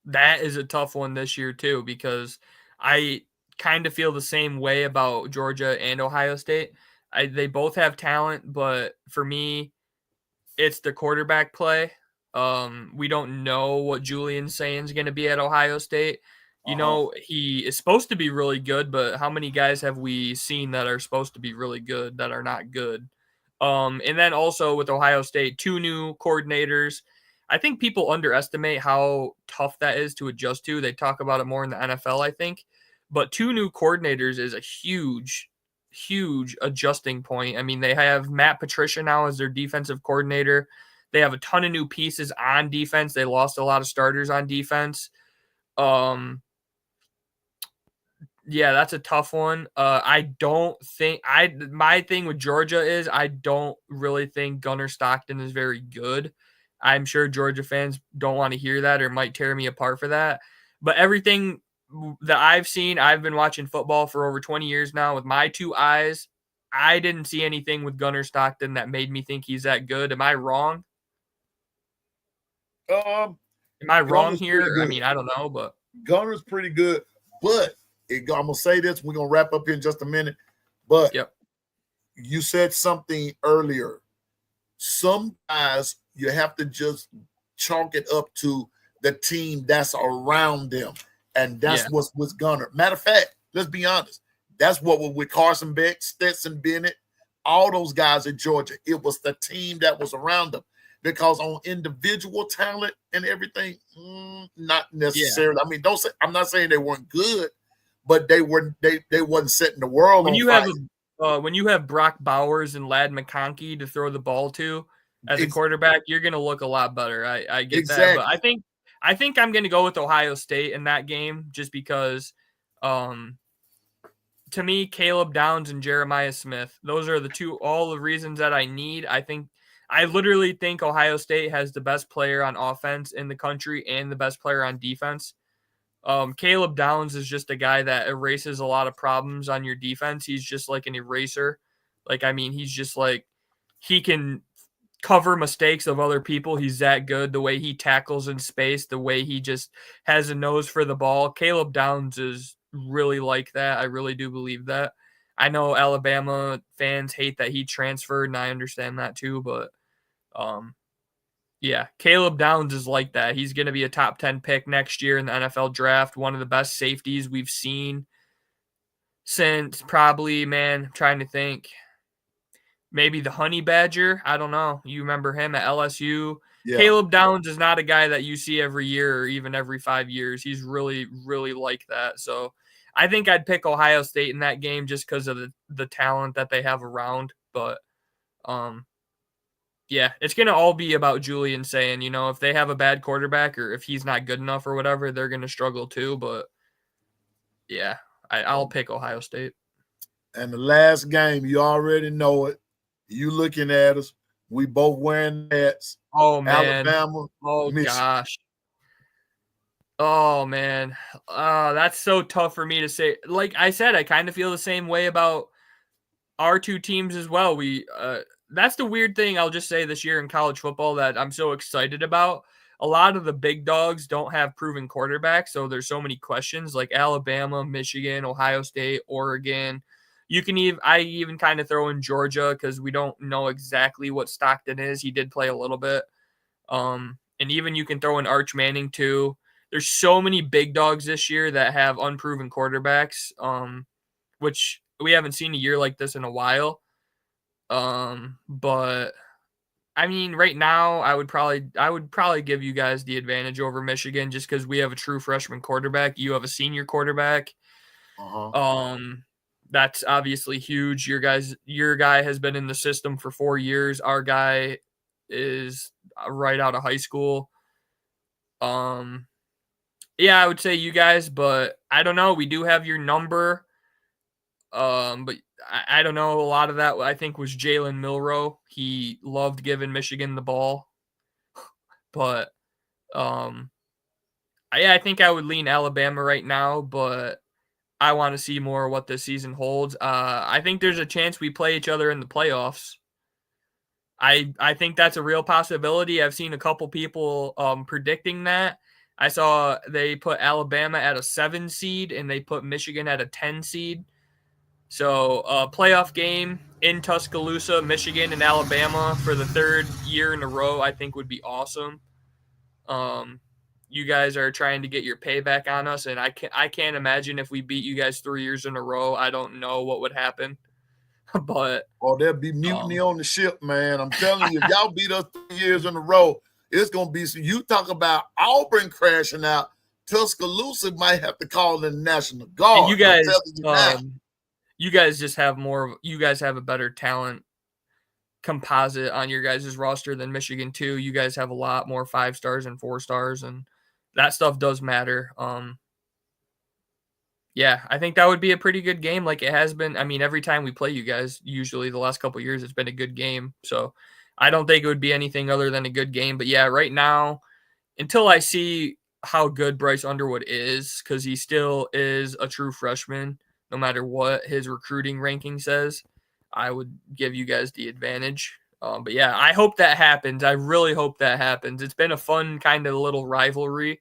That is a tough one this year too, because I kind of feel the same way about Georgia and Ohio State. They both have talent, but for me, it's the quarterback play. We don't know what Julian Saint's going to be at Ohio State. You know, he is supposed to be really good, but how many guys have we seen that are supposed to be really good that are not good? And then also with Ohio State, 2 new coordinators. I think people underestimate how tough that is to adjust to. They talk about it more in the NFL, I think. But 2 new coordinators is a huge, huge adjusting point. I mean, they have Matt Patricia now as their defensive coordinator. They have a ton of new pieces on defense. They lost a lot of starters on defense. Yeah, that's a tough one. I don't think my thing with Georgia is I don't really think Gunnar Stockton is very good. I'm sure Georgia fans don't want to hear that or might tear me apart for that. But everything that I've seen, I've been watching football for over 20 years now with my 2 eyes. I didn't see anything with Gunnar Stockton that made me think he's that good. Am I wrong? Am I wrong here? I mean, I don't know, but Gunner's pretty good, but I'm gonna say this. We're gonna wrap up here in just a minute. But you said something earlier. Some guys you have to just chalk it up to the team that's around them, and that's what's with Gunner. Matter of fact, let's be honest. That's what was with Carson Beck, Stetson Bennett, all those guys at Georgia. It was the team that was around them. Because on individual talent and everything, not necessarily. I mean, don't say I'm not saying they weren't good, but they wasn't setting the world when on you fire. have when you have Brock Bowers and Ladd McConkey to throw the ball to as a quarterback, you're going to look a lot better. I get that, but I think I'm going to go with Ohio State in that game just because, to me, Caleb Downs and Jeremiah Smith, those are all the reasons that I need. I literally think Ohio State has the best player on offense in the country and the best player on defense. Caleb Downs is just a guy that erases a lot of problems on your defense. He's just like an eraser. Like, I mean, he's just like, he can cover mistakes of other people. He's that good. The way he tackles in space, the way he just has a nose for the ball. Caleb Downs is really like that. I really do believe that. I know Alabama fans hate that he transferred, and I understand that too, but yeah, Caleb Downs is like that. He's going to be a top 10 pick next year in the NFL draft. One of the best safeties we've seen since probably, I'm trying to think, maybe the Honey Badger. I don't know. You remember him at LSU? Yeah. Caleb Downs is not a guy that you see every year or even every 5 years. He's really, really like that. So I think I'd pick Ohio State in that game just because of the talent that they have around. But, yeah, it's going to all be about Julian saying, if they have a bad quarterback or if he's not good enough or whatever, they're going to struggle too. But, yeah, I'll pick Ohio State. And the last game, you already know it. You looking at us. We both wearing hats. Oh, man. Alabama. Oh, Michigan. Gosh. Oh, man. That's so tough for me to say. Like I said, I kind of feel the same way about our 2 teams as well. That's the weird thing I'll just say this year in college football that I'm so excited about. A lot of the big dogs don't have proven quarterbacks, so there's so many questions like Alabama, Michigan, Ohio State, Oregon. I even kind of throw in Georgia because we don't know exactly what Stockton is. He did play a little bit. And even you can throw in Arch Manning too. There's so many big dogs this year that have unproven quarterbacks, which we haven't seen a year like this in a while. But I mean, right now I would probably give you guys the advantage over Michigan just because we have a true freshman quarterback. You have a senior quarterback. That's obviously huge. Your guy has been in the system for 4 years. Our guy is right out of high school. Yeah, I would say you guys, but I don't know. We do have your number. But I don't know. A lot of that I think was Jalen Milroe. He loved giving Michigan the ball, but I think I would lean Alabama right now. But I want to see more of what this season holds. I think there's a chance we play each other in the playoffs. I think that's a real possibility. I've seen a couple people predicting that. I saw they put Alabama at a 7 seed and they put Michigan at a 10 seed. So a playoff game in Tuscaloosa, Michigan and Alabama for the 3rd year in a row, I think would be awesome. You guys are trying to get your payback on us, and I can't imagine if we beat you guys 3 years in a row. I don't know what would happen, but there'll be mutiny on the ship, man. I'm telling you, if y'all beat us 3 years in a row, it's gonna be some. You talk about Auburn crashing out. Tuscaloosa might have to call in the National Guard. And you guys just have more. You guys have a better talent composite on your guys' roster than Michigan too. You guys have a lot more 5 stars and 4 stars, and that stuff does matter. Yeah, I think that would be a pretty good game, like it has been. I mean, every time we play you guys, usually the last couple of years, it's been a good game. So I don't think it would be anything other than a good game. But yeah, right now, until I see how good Bryce Underwood is, because he still is a true freshman, no matter what his recruiting ranking says, I would give you guys the advantage. But yeah, I hope that happens. I really hope that happens. It's been a fun kind of little rivalry.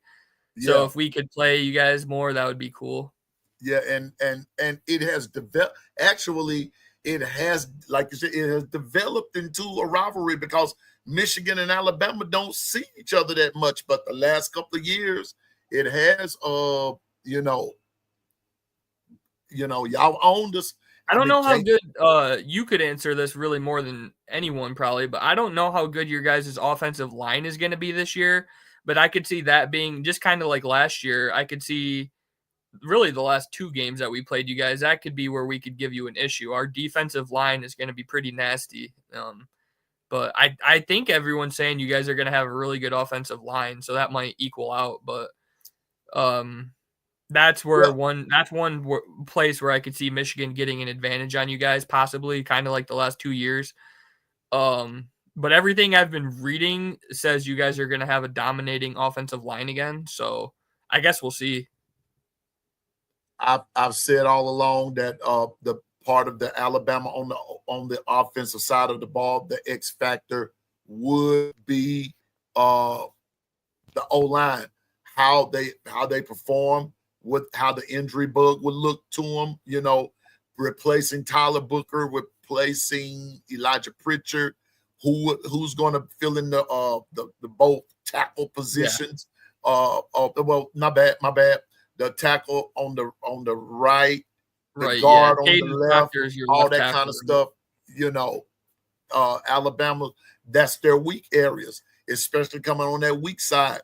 Yeah. So if we could play you guys more, that would be cool. Yeah, and it has developed. Actually, it has, like you said, it has developed into a rivalry because Michigan and Alabama don't see each other that much. But the last couple of years, it has. Y'all owned us. I don't know how good you could answer this really more than anyone probably, but I don't know how good your guys' offensive line is going to be this year. But I could see that being just kind of like last year. I could see really the last 2 games that we played you guys, that could be where we could give you an issue. Our defensive line is going to be pretty nasty. But I think everyone's saying you guys are going to have a really good offensive line, so that might equal out. But that's one place where I could see Michigan getting an advantage on you guys, possibly kind of like the last 2 years. But everything I've been reading says you guys are going to have a dominating offensive line again. So I guess we'll see. I've said all along that the part of the Alabama on the offensive side of the ball, the X factor would be the O-line, how they perform, how the injury bug would look to them. Replacing Tyler Booker, replacing Elijah Pritchard, who's going to fill in the both tackle positions. Yeah. Well, my bad. The tackle on the right, the guard on the left, all that kind of stuff. Alabama, that's their weak areas, especially coming on that weak side.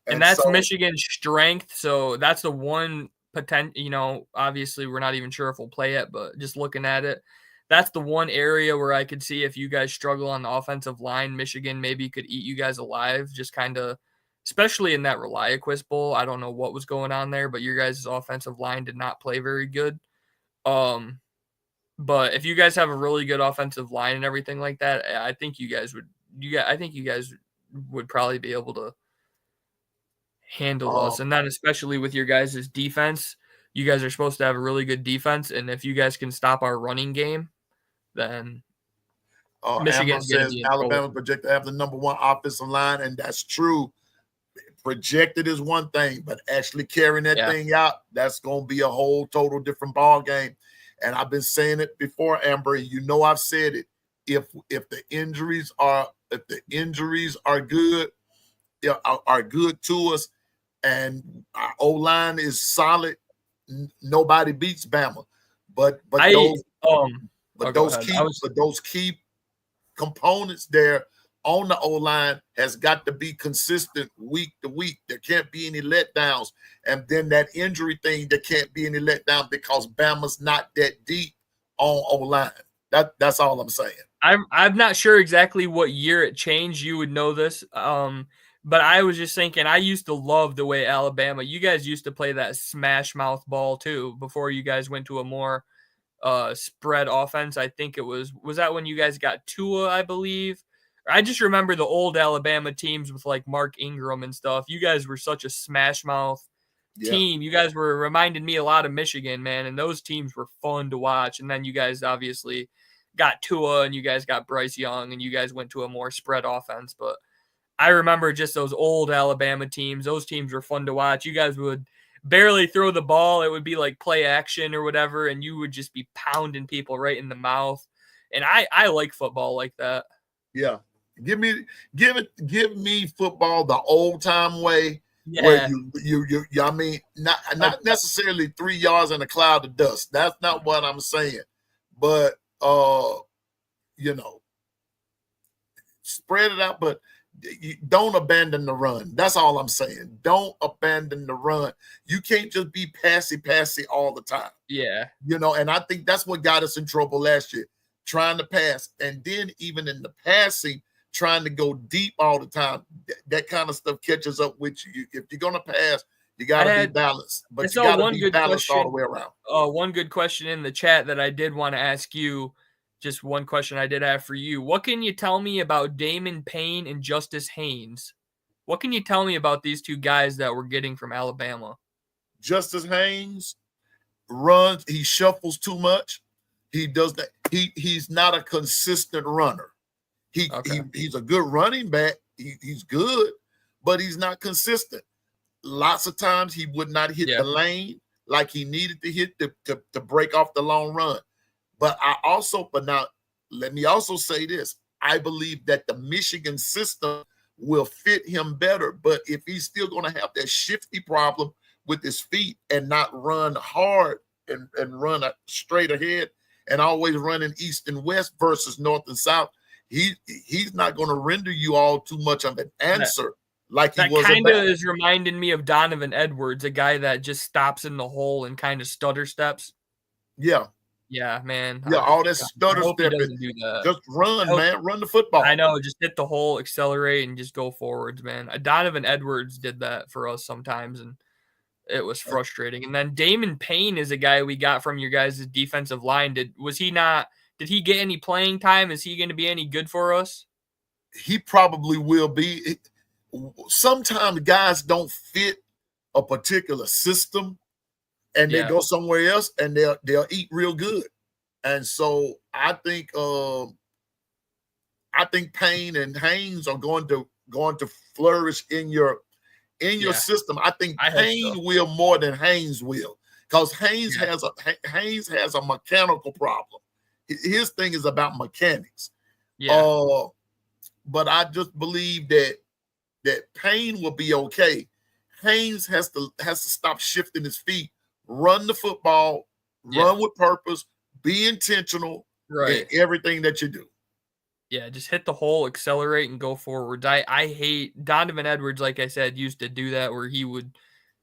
And that's Michigan's strength. So that's the one potential. Obviously, we're not even sure if we'll play it, but just looking at it, that's the one area where I could see if you guys struggle on the offensive line, Michigan maybe could eat you guys alive. Just kind of. Especially in that ReliaQuist Bowl. I don't know what was going on there, but your guys' offensive line did not play very good. But if you guys have a really good offensive line and everything like that, I think you guys would probably be able to handle us. And then especially with your guys' defense, you guys are supposed to have a really good defense. And if you guys can stop our running game, then Michigan says Alabama projected to have the number 1 offensive line, and that's true. Projected is one thing, but actually carrying that thing out, that's going to be a whole total different ball game. And I've been saying it before, Amber. I've said it. If the injuries are good, are good to us, and our O-line is solid, nobody beats Bama. But those key components there on the O-line has got to be consistent week to week. There can't be any letdowns. And then that injury thing, there can't be any letdown because Bama's not that deep on O-line. That's all I'm saying. I'm not sure exactly what year it changed. You would know this. But I was just thinking, I used to love the way Alabama, you guys used to play that smash mouth ball too before you guys went to a more spread offense. I think it was that when you guys got Tua, I believe. I just remember the old Alabama teams with like Mark Ingram and stuff. You guys were such a smash mouth team. You guys reminded me a lot of Michigan, man, and those teams were fun to watch. And then you guys obviously got Tua and you guys got Bryce Young and you guys went to a more spread offense. But I remember just those old Alabama teams. Those teams were fun to watch. You guys would barely throw the ball. It would be like play action or whatever, and you would just be pounding people right in the mouth. And I like football like that. Yeah. Give me football the old time way. Yeah. Where you I mean, not necessarily 3 yards in a cloud of dust. That's not what I'm saying. But spread it out, but don't abandon the run. That's all I'm saying. Don't abandon the run. You can't just be passy all the time. Yeah. And I think that's what got us in trouble last year, trying to pass. And then even in the passing, trying to go deep all the time. That kind of stuff catches up with you. If you're going to pass, you got to be balanced. But you got to be balanced all the way around. One good question in the chat that I did want to ask you. Just one question I did have for you. What can you tell me about Damon Payne and Justice Haynes? What can you tell me about these two guys that we're getting from Alabama? Justice Haynes runs. He shuffles too much. He does that. He's not a consistent runner. He's a good running back. He's good, but he's not consistent. Lots of times he would not hit the lane like he needed to hit to break off the long run. But now let me also say this. I believe that the Michigan system will fit him better. But if he's still going to have that shifty problem with his feet and not run hard and run straight ahead and always running east and west versus north and south, he's not going to render you all too much of an answer like he was. That kind of is reminding me of Donovan Edwards, a guy that just stops in the hole and kind of stutter steps. Yeah. Yeah, man. Yeah, all that stutter stepping. Just run, man. Run the football. I know. Just hit the hole, accelerate, and just go forwards, man. Donovan Edwards did that for us sometimes, and it was frustrating. And then Damon Payne is a guy we got from your guys' defensive line. Did he get any playing time? Is he going to be any good for us? He probably will be. Sometimes guys don't fit a particular system. And they go somewhere else, and they'll eat real good. And so I think Payne and Haynes are going to flourish in your system. I think Payne will more than Haynes will, because Haynes has a mechanical problem. His thing is about mechanics. Yeah. But I just believe that Payne will be okay. Haynes has to stop shifting his feet. Run the football, run with purpose, be intentional in everything that you do. Yeah, just hit the hole, accelerate, and go forward. I hate Donovan Edwards, like I said, used to do that where he would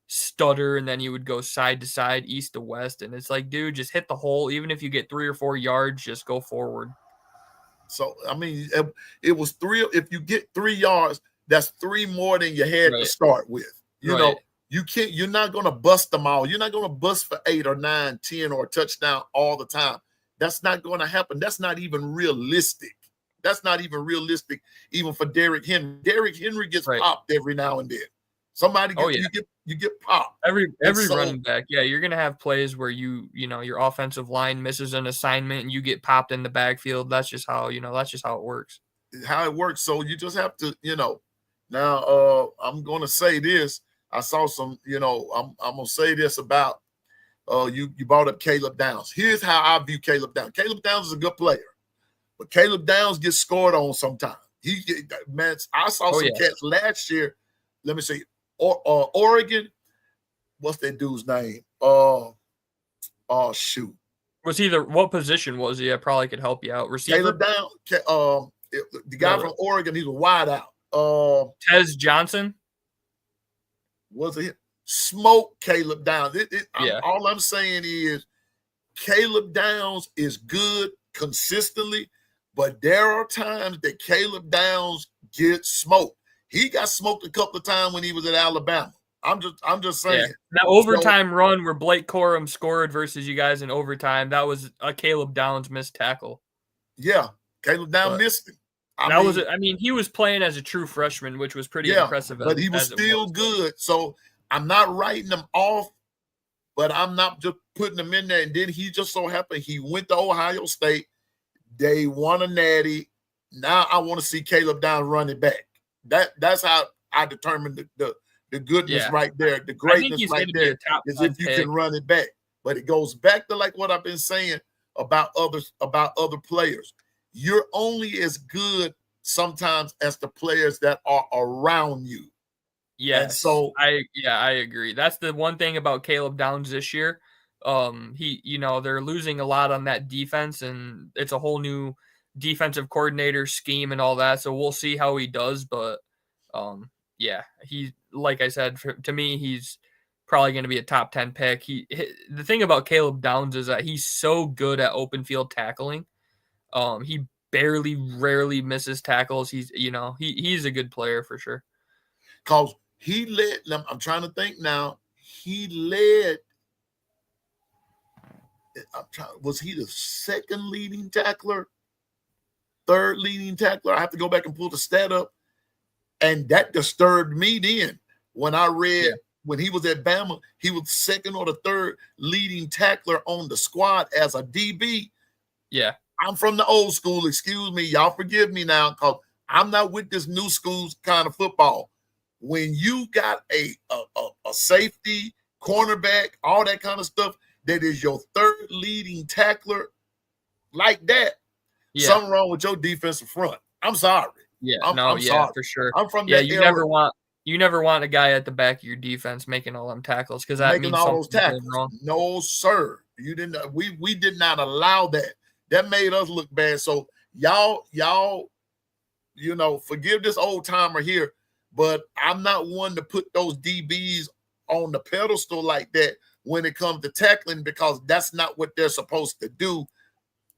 stutter and then he would go side to side, east to west. And it's like, dude, just hit the hole. Even if you get 3 or 4 yards, just go forward. So, I mean, it was 3. If you get 3 yards, that's 3 more than you had to start with. You know. You're not going to bust them all. You're not going to bust for 8 or 9, 10 or a touchdown all the time. That's not going to happen. That's not even realistic. Even for Derrick Henry. Derrick Henry gets popped every now and then. Somebody you get popped. Every running back. Yeah, you're going to have plays where your offensive line misses an assignment and you get popped in the backfield. That's just how it works. So you just have to, Now I'm going to say this. I saw some, I'm going to say this about you brought up Caleb Downs. Here's how I view Caleb Downs. Caleb Downs is a good player, but Caleb Downs gets scored on sometimes. I saw some cats last year. Let me see. Oregon, what's that dude's name? Shoot. Was he what position was he? I probably could help you out. Receiver? Caleb Downs, the guy from Oregon, he's a wide out. Tez Johnson? Was it smoke Caleb Downs? All I'm saying is Caleb Downs is good consistently, but there are times that Caleb Downs gets smoked. He got smoked a couple of times when he was at Alabama. I'm just saying. Yeah. That overtime run where Blake Corum scored versus you guys in overtime, that was a Caleb Downs missed tackle. Yeah, Caleb Downs missed him. He was playing as a true freshman, which was pretty impressive. But he was still good. So I'm not writing him off, but I'm not just putting him in there. And then he just so happened he went to Ohio State, They won a natty. Now I want to see Caleb Downs run it back. That's how I determine the goodness right there, the I think greatness he's right going to be a there top is 10 if you pick. can run it back. But it goes back to like what I've been saying about other players. You're only as good sometimes as the players that are around you. Yes. And so I agree. That's the one thing about Caleb Downs this year. They're losing a lot on that defense, and it's a whole new defensive coordinator scheme and all that. So we'll see how he does. But he, like I said, to me, he's probably going to be a top 10 pick. The thing about Caleb Downs is that he's so good at open field tackling. He rarely misses tackles. He's a good player for sure. Because he led them. I'm trying to think now. He led. Was he the second leading tackler? Third leading tackler? I have to go back and pull the stat up. And that disturbed me then when I read when he was at Bama, he was second or the third leading tackler on the squad as a DB. Yeah. I'm from the old school. Excuse me. Y'all forgive me now because I'm not with this new school kind of football. When you got a safety, cornerback, all that kind of stuff, that is your third leading tackler like that, something wrong with your defensive front. I'm sorry. Yeah, I'm sorry. For sure. I'm from that you era. never want a guy at the back of your defense making all them tackles because that making means all those tackles. Wrong. No, sir. You didn't. We did not allow that. That made us look bad. So y'all, forgive this old timer here, but I'm not one to put those DBs on the pedestal like that when it comes to tackling because that's not what they're supposed to do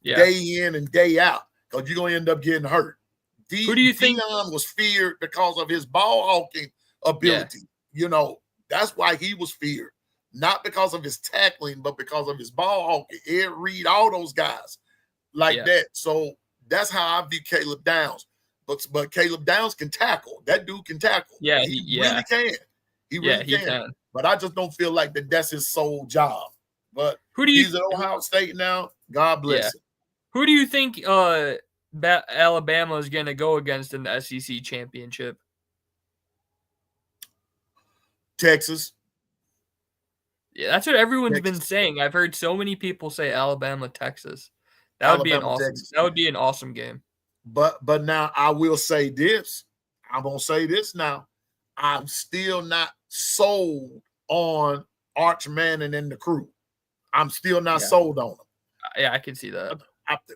day in and day out because you're going to end up getting hurt. Who do you think Dion was feared because of his ball hawking ability? That's why he was feared. Not because of his tackling, but because of his ball hawking. Ed Reed, all those guys like that. So that's how I view Caleb Downs. But Caleb Downs can tackle. That dude can tackle. Yeah, he really can. He really can. But I just don't feel like that's his sole job. But he's at Ohio State now. God bless him. Who do you think Alabama is going to go against in the SEC championship? Texas. Yeah, that's what everyone's been saying. I've heard so many people say Alabama, Texas. That would be an awesome game. But now I will say this. I'm gonna say this now. I'm still not sold on Arch Manning and the crew. I'm still not sold on them. Yeah, I can see that.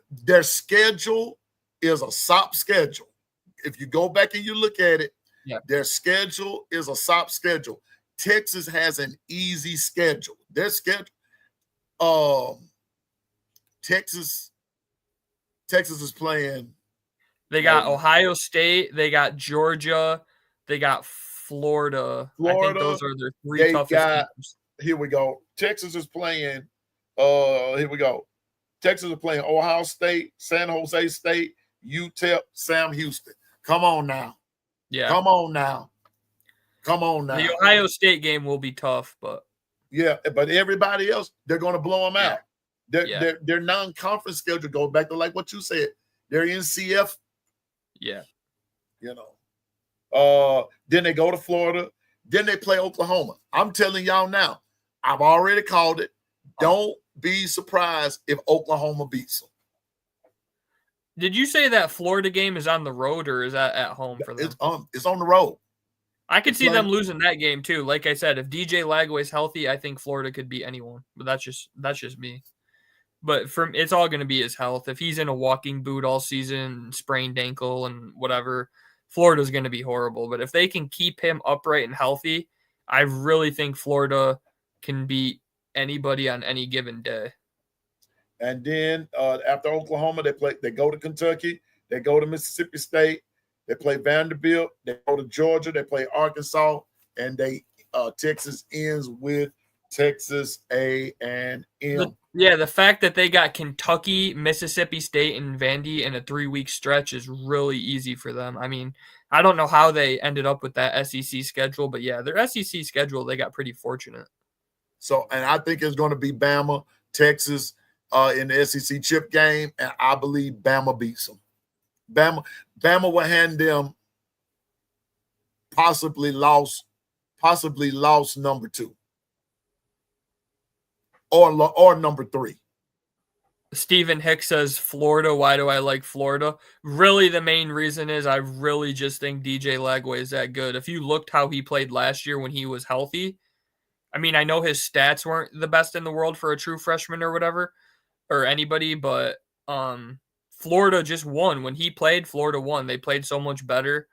Their schedule is a SOP schedule. If you go back and you look at it, their schedule is a SOP schedule. Texas has an easy schedule. Their schedule, Texas is playing. They got Ohio State, they got Georgia, they got Florida. I think those are their three toughest games. Here we go. Texas is playing. Here we go. Texas is playing Ohio State, San Jose State, UTEP, Sam Houston. Come on now. Yeah. Come on now. The Ohio State game will be tough, but but everybody else, they're going to blow them out. Their non-conference schedule goes back to like what you said. They're in CF. Yeah. Then they go to Florida. Then they play Oklahoma. I'm telling y'all now, I've already called it. Don't be surprised if Oklahoma beats them. Did you say that Florida game is on the road or is that at home for them? It's on the road. I could see them losing that game too. Like I said, if DJ Lagway's healthy, I think Florida could beat anyone. But that's just me. But it's all going to be his health. If he's in a walking boot all season, sprained ankle and whatever, Florida's going to be horrible. But if they can keep him upright and healthy, I really think Florida can beat anybody on any given day. And then after Oklahoma, they go to Kentucky, they go to Mississippi State, they play Vanderbilt, they go to Georgia, they play Arkansas, and Texas ends with Texas A&M. The fact that they got Kentucky, Mississippi State, and Vandy in a 3-week stretch is really easy for them. I mean, I don't know how they ended up with that SEC schedule, but their SEC schedule, they got pretty fortunate. So, and I think it's going to be Bama, Texas, in the SEC chip game, and I believe Bama beats them. Bama will hand them possibly lost number 2 or number 3. Stephen Hicks says Florida. Why do I like Florida? Really, the main reason is I really just think DJ Lagway is that good. If you looked how he played last year when he was healthy, I mean, I know his stats weren't the best in the world for a true freshman or whatever, or anybody, but Florida just won. When he played, Florida won. They played so much better.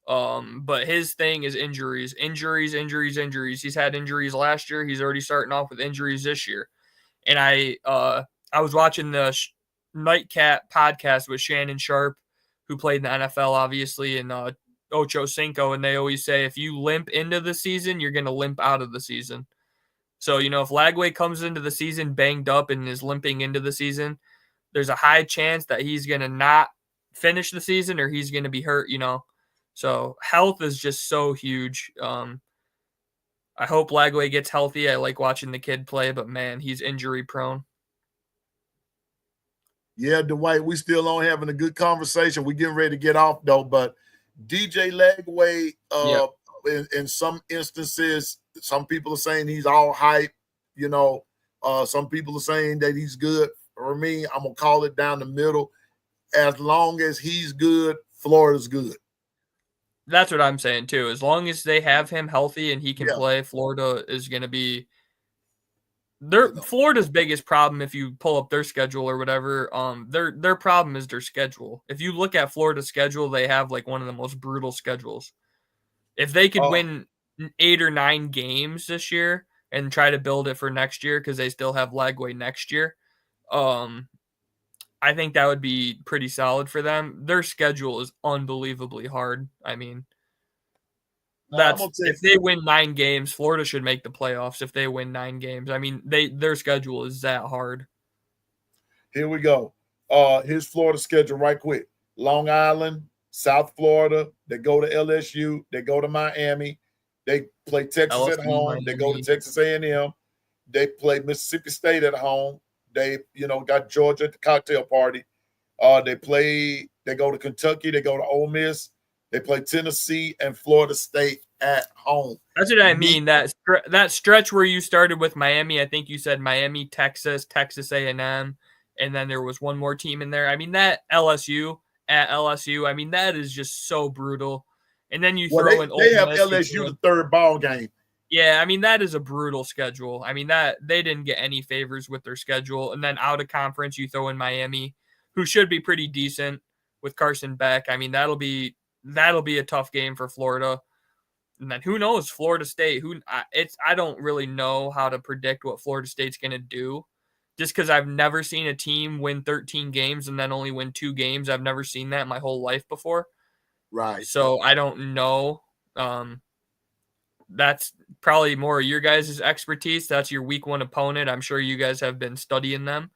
But his thing is injuries. He's had injuries last year. He's already starting off with injuries this year. And I was watching the Nightcap podcast with Shannon Sharp, who played in the NFL, obviously, and Ocho Cinco, and they always say if you limp into the season, you're going to limp out of the season. So, if Lagway comes into the season banged up and is limping into the season, there's a high chance that he's going to not finish the season or he's going to be hurt, So health is just so huge. I hope Lagway gets healthy. I like watching the kid play, but man, he's injury prone. Yeah, Dwight, we still on having a good conversation. We're getting ready to get off though, but DJ Lagway, in some instances, some people are saying he's all hype. Some people are saying that he's good. For me, I'm gonna call it down the middle. As long as he's good, Florida's good. That's what I'm saying too. As long as they have him healthy and he can play, Florida is going to be Florida's biggest problem. If you pull up their schedule or whatever, their problem is their schedule. If you look at Florida's schedule, they have like one of the most brutal schedules. If they could win 8 or 9 games this year and try to build it for next year, because they still have Lagway next year, I think that would be pretty solid for them. Their schedule is unbelievably hard. I mean, if they win 9 games, Florida should make the playoffs if they win 9 games. I mean, their schedule is that hard. Here we go. Here's Florida schedule right quick. Long Island, South Florida. They go to LSU. They go to Miami. They play Texas LSU, at home. Miami. They go to Texas A&M. They play Mississippi State at home. They, got Georgia at the cocktail party. They go to Kentucky. They go to Ole Miss. They play Tennessee and Florida State at home. That's what I mean. That stretch where you started with Miami, I think you said Miami, Texas, Texas A&M, and then there was one more team in there. I mean, that LSU, I mean, that is just so brutal. And then you throw in Ole Miss. They have LSU the third ball game. Yeah, I mean, that is a brutal schedule. I mean, that they didn't get any favors with their schedule. And then out of conference, you throw in Miami, who should be pretty decent with Carson Beck. I mean, that'll be a tough game for Florida. And then who knows, Florida State? I don't really know how to predict what Florida State's going to do, just because I've never seen a team win 13 games and then only win 2 games. I've never seen that in my whole life before. Right. So I don't know. That's probably more your guys' expertise. That's your week 1 opponent. I'm sure you guys have been studying them,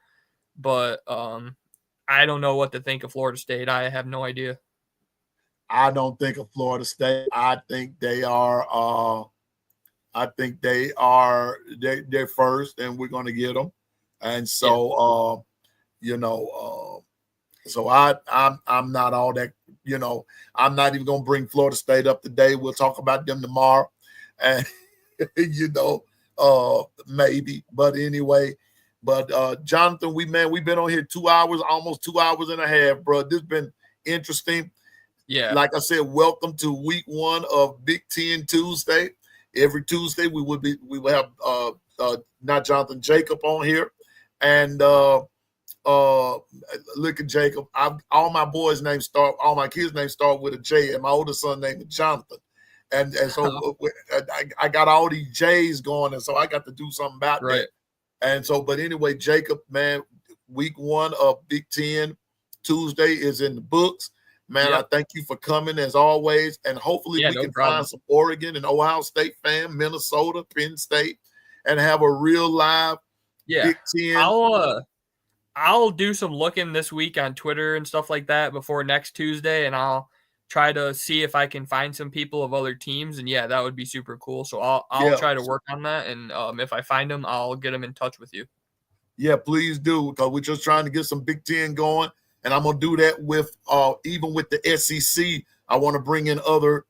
but I don't know what to think of Florida State. I have no idea. I don't think of Florida State. I think they are. They're first, and we're going to get them. And so, so I'm not all that. I'm not even going to bring Florida State up today. We'll talk about them tomorrow, and maybe. But anyway, Jonathan, we've been on here 2 hours, almost 2 hours and a half, bro. This has been interesting. Yeah. Like I said, welcome to week 1 of Big Ten Tuesday. Every Tuesday we will have not Jonathan, Jacob on here. And look at Jacob. All my kids' names start with a J, and my oldest son named Jonathan. And so I got all these J's going, and so I got to do something about that. And so, but anyway, Jacob, man, week 1 of Big Ten Tuesday is in the books. Man, I thank you for coming as always, and hopefully we can find some Oregon and Ohio State fan, Minnesota, Penn State, and have a real live Big Ten. I'll do some looking this week on Twitter and stuff like that before next Tuesday, and I'll try to see if I can find some people of other teams, and that would be super cool. So I'll try to work on that, and if I find them, I'll get them in touch with you. Yeah, please do, because we're just trying to get some Big Ten going, and I'm gonna do that with even with the SEC. I want to bring in other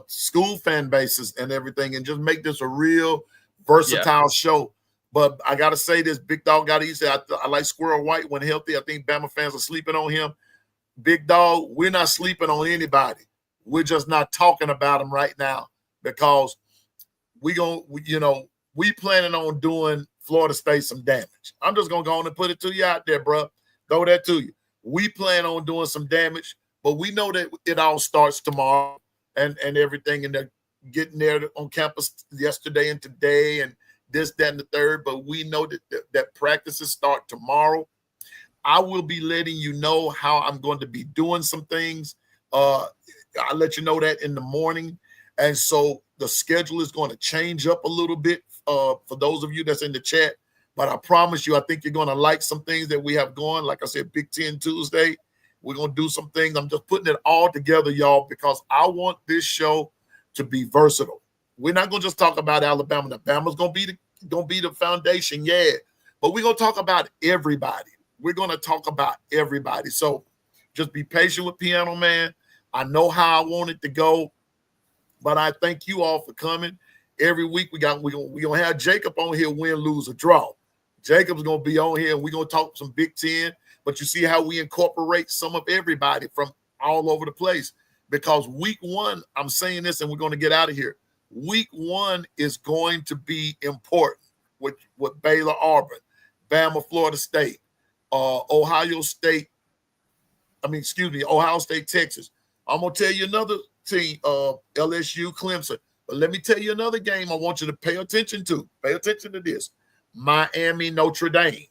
school fan bases and everything, and just make this a real versatile show. But I gotta say this, Big Dog got easy. I like Squirrel White when healthy. I think Bama fans are sleeping on him. Big Dog, we're not sleeping on anybody. We're just not talking about them right now because we planning on doing Florida State some damage. I'm just gonna go on and put it to you out there, bro. Throw that to you. We plan on doing some damage, but we know that it all starts tomorrow and everything, and they're getting there on campus yesterday and today and this, that, and the third. But we know that practices start tomorrow. I will be letting you know how I'm going to be doing some things. I'll let you know that in the morning. And so the schedule is going to change up a little bit for those of you that's in the chat. But I promise you, I think you're going to like some things that we have going. Like I said, Big Ten Tuesday, we're going to do some things. I'm just putting it all together, y'all, because I want this show to be versatile. We're not going to just talk about Alabama. Alabama's going to be the foundation, yeah. But we're going to talk about everybody. We're going to talk about everybody. So just be patient with Piano Man. I know how I want it to go, but I thank you all for coming. Every week we're gonna have Jacob on here, win, lose, or draw. Jacob's gonna be on here and we're gonna talk some Big Ten, but you see how we incorporate some of everybody from all over the place. Because week one, I'm saying this and we're gonna get out of here. Week one is going to be important with Baylor, Auburn, Bama, Florida State, Ohio State, Texas. I'm going to tell you another team, LSU, Clemson. But let me tell you another game I want you to pay attention to. Pay attention to this. Miami, Notre Dame.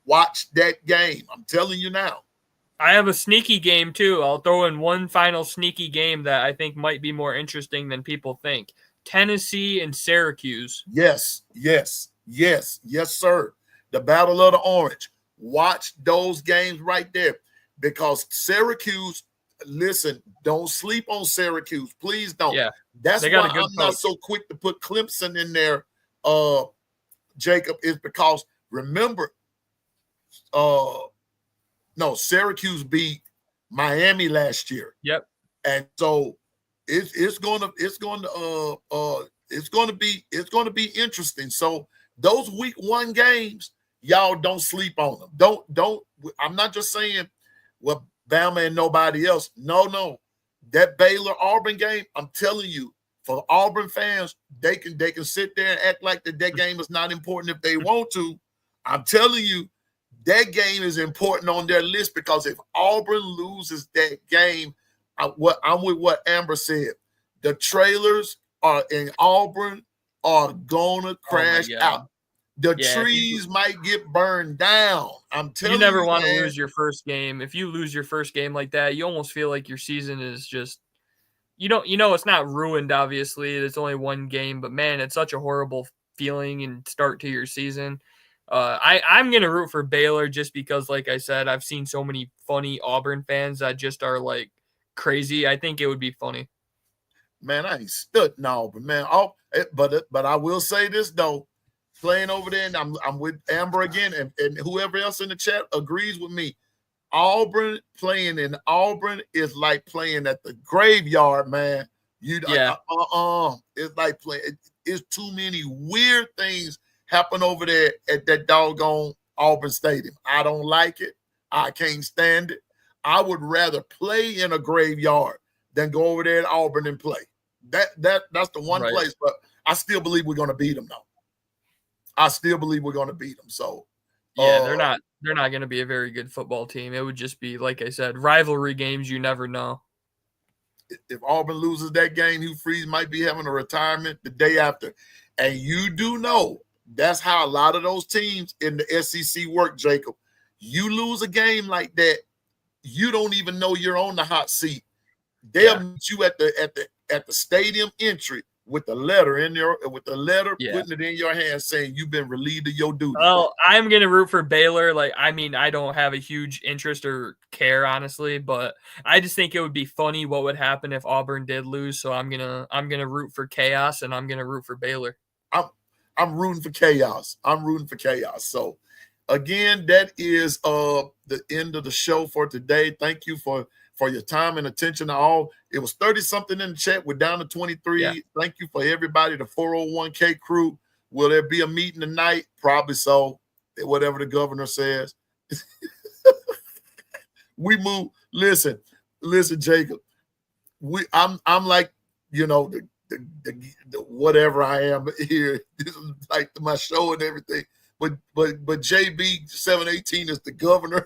Watch that game. I'm telling you now. I have a sneaky game, too. I'll throw in one final sneaky game that I think might be more interesting than people think. Tennessee and Syracuse. Yes, sir. The Battle of the Orange. Watch those games right there because Syracuse, listen, don't sleep on Syracuse. Please don't. Yeah, that's why I'm not so quick to put Clemson in there, Jacob, is because remember, Syracuse beat Miami last year. Yep. And so it's going to be interesting. So those week one games, y'all don't sleep on them. Don't. I'm not just saying well, Bama and nobody else. No. That Baylor Auburn game, I'm telling you, for Auburn fans, they can sit there and act like that game is not important if they want to. I'm telling you, that game is important on their list because if Auburn loses that game, I'm with what Amber said. The trailers are in Auburn are gonna crash out. The trees might get burned down. I'm telling you, you never want to lose your first game. If you lose your first game like that, you almost feel like your season is just it's not ruined. Obviously, it's only one game, but man, it's such a horrible feeling and start to your season. I'm gonna root for Baylor just because, like I said, I've seen so many funny Auburn fans that just are like crazy. I think it would be funny. Man, I ain't stood in Auburn, man. But I will say this though. Playing over there, and I'm with Amber again, and whoever else in the chat agrees with me. Playing in Auburn is like playing at the graveyard, man. It's like playing. It's too many weird things happen over there at that doggone Auburn Stadium. I don't like it. I can't stand it. I would rather play in a graveyard than go over there at Auburn and play. That's the one place, but I still believe we're going to beat them, though. I still believe we're going to beat them. So, they're not going to be a very good football team. It would just be, like I said, rivalry games. You never know. If Auburn loses that game, Hugh Freeze might be having a retirement the day after. And you do know that's how a lot of those teams in the SEC work, Jacob. You lose a game like that, you don't even know you're on the hot seat. They'll meet you at the stadium entry with the letter putting it in your hand saying you've been relieved of your duty. Well, I'm gonna root for Baylor. I don't have a huge interest or care, honestly, but I just think it would be funny what would happen if Auburn did lose. So I'm gonna root for chaos and I'm gonna root for Baylor. I'm rooting for chaos. I'm rooting for chaos. So again, that is the end of the show for today. Thank you for your time and attention to all. It was 30 something in the chat. We're down to 23. Yeah. Thank you for everybody, the 401k crew. Will there be a meeting tonight? Probably so. Whatever the governor says. We move. Listen, Jacob. I'm like, the whatever I am here. This is like my show and everything. But JB 718 is the governor.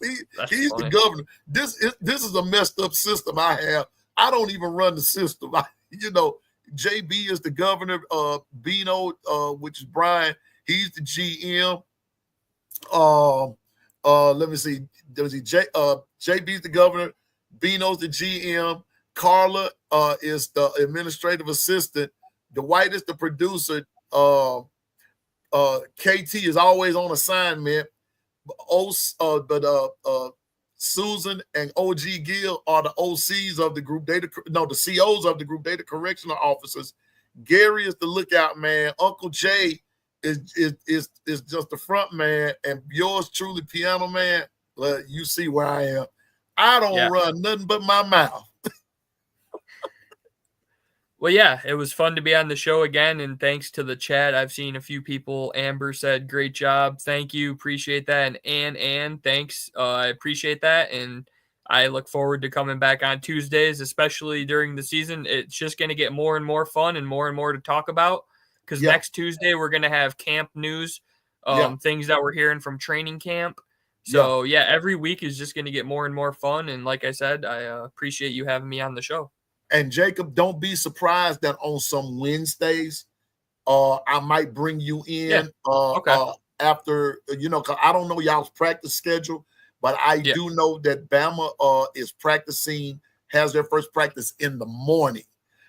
He's funny. the governor. This is a messed up system I have. I don't even run the system. JB is the governor. Bino, which is Brian, he's the GM. Let me see. JB's the governor. Bino's the GM. Carla is the administrative assistant. Dwight is the producer. KT is always on assignment. Susan and OG Gill are the OCs of the group. The COs of the group. They the correctional officers. Gary is the lookout man. Uncle Jay is just the front man, and yours truly, piano man. You see where I am. I don't run nothing but my mouth. Well, yeah, it was fun to be on the show again, and thanks to the chat. I've seen a few people. Amber said, great job. Thank you. Appreciate that. And Ann, thanks. I appreciate that, and I look forward to coming back on Tuesdays, especially during the season. It's just going to get more and more fun and more to talk about, because next Tuesday we're going to have camp news, things that we're hearing from training camp. So, every week is just going to get more and more fun, and like I said, I appreciate you having me on the show. And Jacob, don't be surprised that on some Wednesdays, I might bring you in after, because I don't know y'all's practice schedule, but I do know that Bama is practicing, has their first practice in the morning.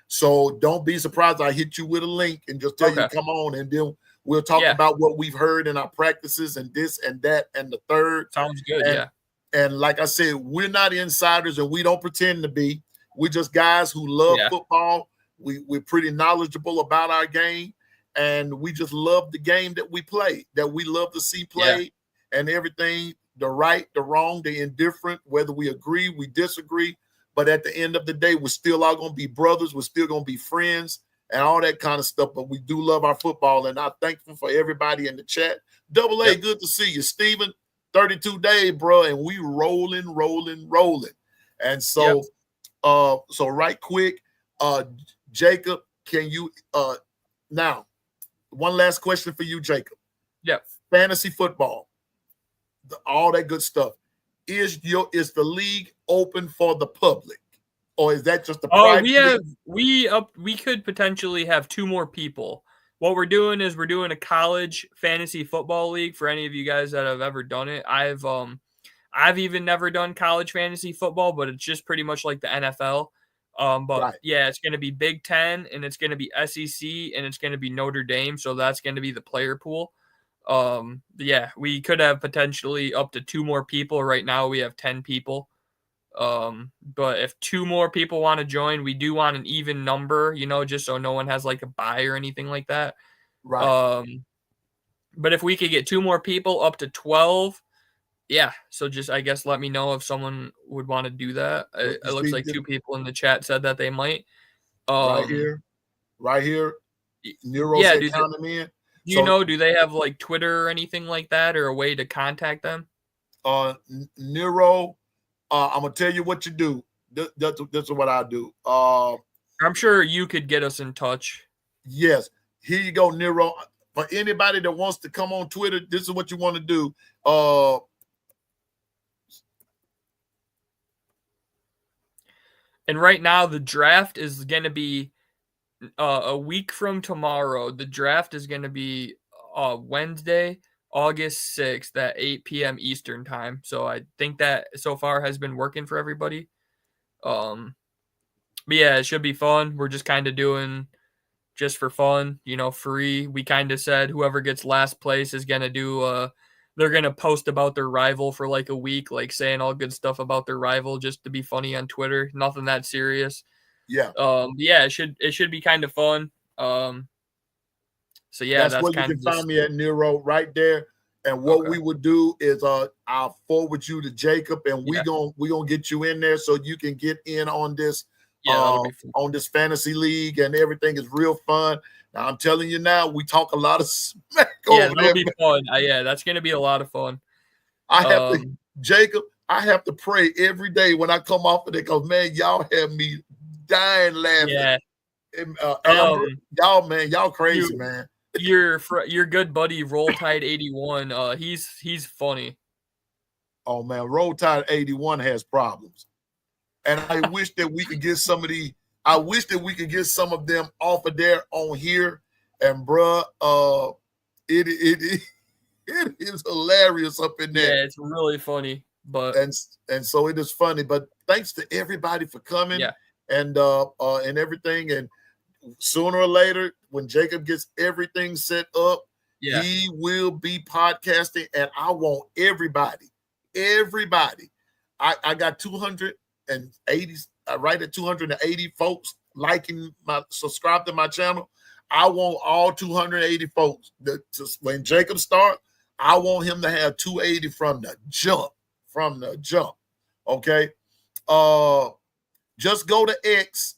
So don't be surprised. I hit you with a link and just tell you come on, and then we'll talk about what we've heard in our practices and this and that and the third. Sounds good, And like I said, we're not insiders and we don't pretend to be. We're just guys who love football. We're pretty knowledgeable about our game, and we just love the game that we play, that we love to see play, and everything, the right, the wrong, the indifferent, whether we agree, we disagree. But at the end of the day, we're still all going to be brothers. We're still going to be friends and all that kind of stuff. But we do love our football, and I'm thankful for everybody in the chat. Double A, good to see you. Steven, 32 days, bro, and we rolling. And so so right quick, Jacob, can you now one last question for you, Jacob? Fantasy football, all that good stuff. Is the league open for the public, or is that just the private? We could potentially have 2 more people. What we're doing is we're doing a college fantasy football league for any of you guys that have ever done it. I've even never done college fantasy football, but it's just pretty much like the NFL. It's going to be Big Ten, and it's going to be SEC, and it's going to be Notre Dame. So that's going to be the player pool. We could have potentially up to 2 more people. Right now we have 10 people. But if 2 more people want to join, we do want an even number, just so no one has like a bye or anything like that. Right. But if we could get 2 more people up to 12, so just, I guess, let me know if someone would want to do that. It looks like 2 people in the chat said that they might. Right here. Nero said count them in. Do they have like Twitter or anything like that, or a way to contact them? Nero, I'm going to tell you what you do. This is what I do. I'm sure you could get us in touch. Yes. Here you go, Nero. For anybody that wants to come on Twitter, this is what you want to do. And right now, the draft is going to be a week from tomorrow. The draft is going to be Wednesday, August 6th at 8 p.m. Eastern time. So I think that so far has been working for everybody. But it should be fun. We're just kind of doing just for fun, free. We kind of said whoever gets last place is going to do they're going to post about their rival for like a week, like saying all good stuff about their rival just to be funny on Twitter. Nothing that serious. It should be kind of fun. So yeah, that's where you kind can of find me at Nero right there. And what we would do is I'll forward you to Jacob, and we gonna get you in there so you can get in on this that'll be fun. on this fantasy league, and everything is real fun. Now I'm telling you now, we talk a lot of smack over that'll there. be fun. That's gonna be a lot of fun. I have to, Jacob, I have to pray every day when I come off of it because man, y'all have me dying laughing. Yeah. Amber, y'all crazy, man. Your good buddy Roll Tide 81, he's funny. Oh man, Roll Tide 81 has problems, and I wish that we could get some of the. I wish that we could get some of them off of there on here. And bruh, it is hilarious up in there. Yeah, it's really funny. But and so it is funny. But thanks to everybody for coming and everything. And sooner or later, when Jacob gets everything set up, he will be podcasting, and I want everybody. I got 280, right at 280 folks subscribe to my channel. I want all 280 folks when Jacob start, I want him to have 280 from the jump. Okay. Just go to X,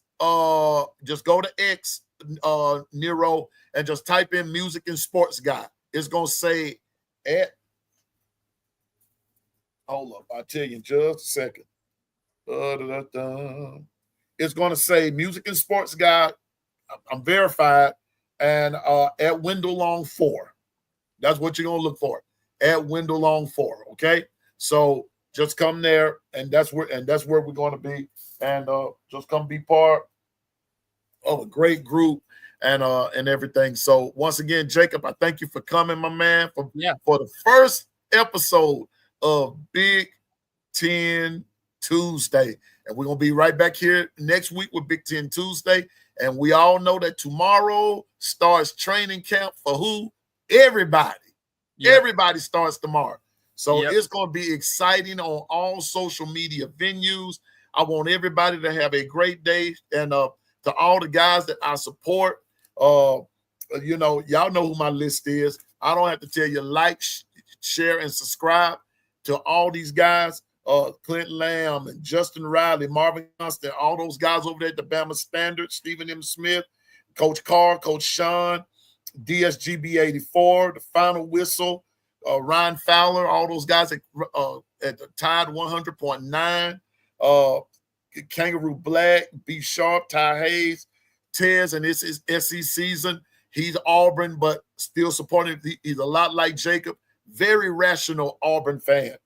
Nero, and just type in music and sports guy. It's gonna say hold up, I'll tell you in just a second. It's gonna say music and sports guy. I'm verified, and at Wendell Long 4. That's what you're gonna look for. At Wendell Long 4. Okay. So just come there, and that's where we're going to be, and just come be part of a great group and everything. So once again, Jacob, I thank you for coming, my man, for the first episode of Big Ten Tuesday, and we're gonna be right back here next week with Big Ten Tuesday. And we all know that tomorrow starts training camp for who? Everybody. Everybody starts tomorrow. So it's going to be exciting on all social media venues. I want everybody to have a great day. And to all the guys that I support, y'all know who my list is. I don't have to tell you, like, share, and subscribe to all these guys. Clint Lamb and Justin Riley, Marvin Constant, all those guys over there at the Bama Standard, Stephen M. Smith, Coach Carr, Coach Sean, DSGB84, the Final Whistle, Ryan Fowler, all those guys at the Tide 100.9, Kangaroo Black, B Sharp, Ty Hayes, Tez, and this is SEC season. He's Auburn, but still supporting. He's a lot like Jacob, very rational Auburn fan.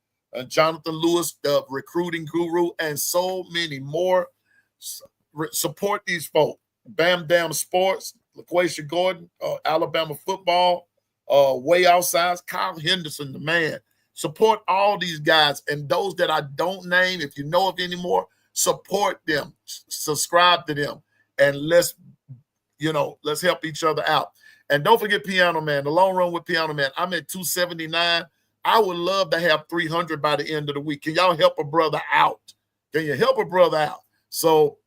Jonathan Lewis, the recruiting guru, and so many more. Support these folks. Bam Dam Sports, LaQuisha Gordon, Alabama football, Way Outside, Kyle Henderson, the man. Support all these guys, and those that I don't name, if you know of any more, support them, subscribe to them, and let's help each other out. And don't forget Piano Man, the long run with Piano Man. I'm at 279. I would love to have 300 by the end of the week. Can y'all help a brother out? Can you help a brother out? So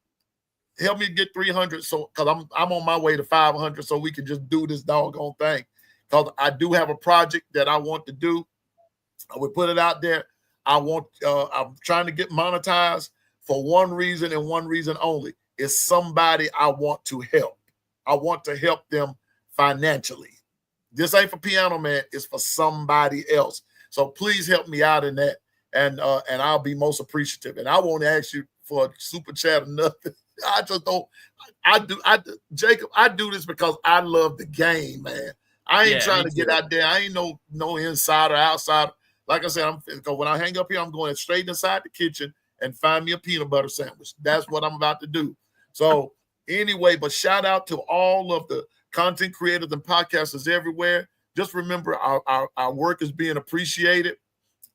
help me get 300. So because I'm on my way to 500, so we can just do this doggone thing. Because I do have a project that I want to do. I would put it out there. I'm trying to get monetized for one reason and one reason only. It's somebody I want to help. I want to help them financially. This ain't for Piano Man. It's for somebody else. So please help me out in that, and I'll be most appreciative. And I won't ask you for a super chat or nothing. I just don't. Jacob, I do this because I love the game, man. I ain't trying to get out there. I ain't no insider, outsider. Like I said, because when I hang up here, I'm going straight inside the kitchen and find me a peanut butter sandwich. That's what I'm about to do. So anyway, but shout out to all of the content creators and podcasters everywhere. Just remember our work is being appreciated,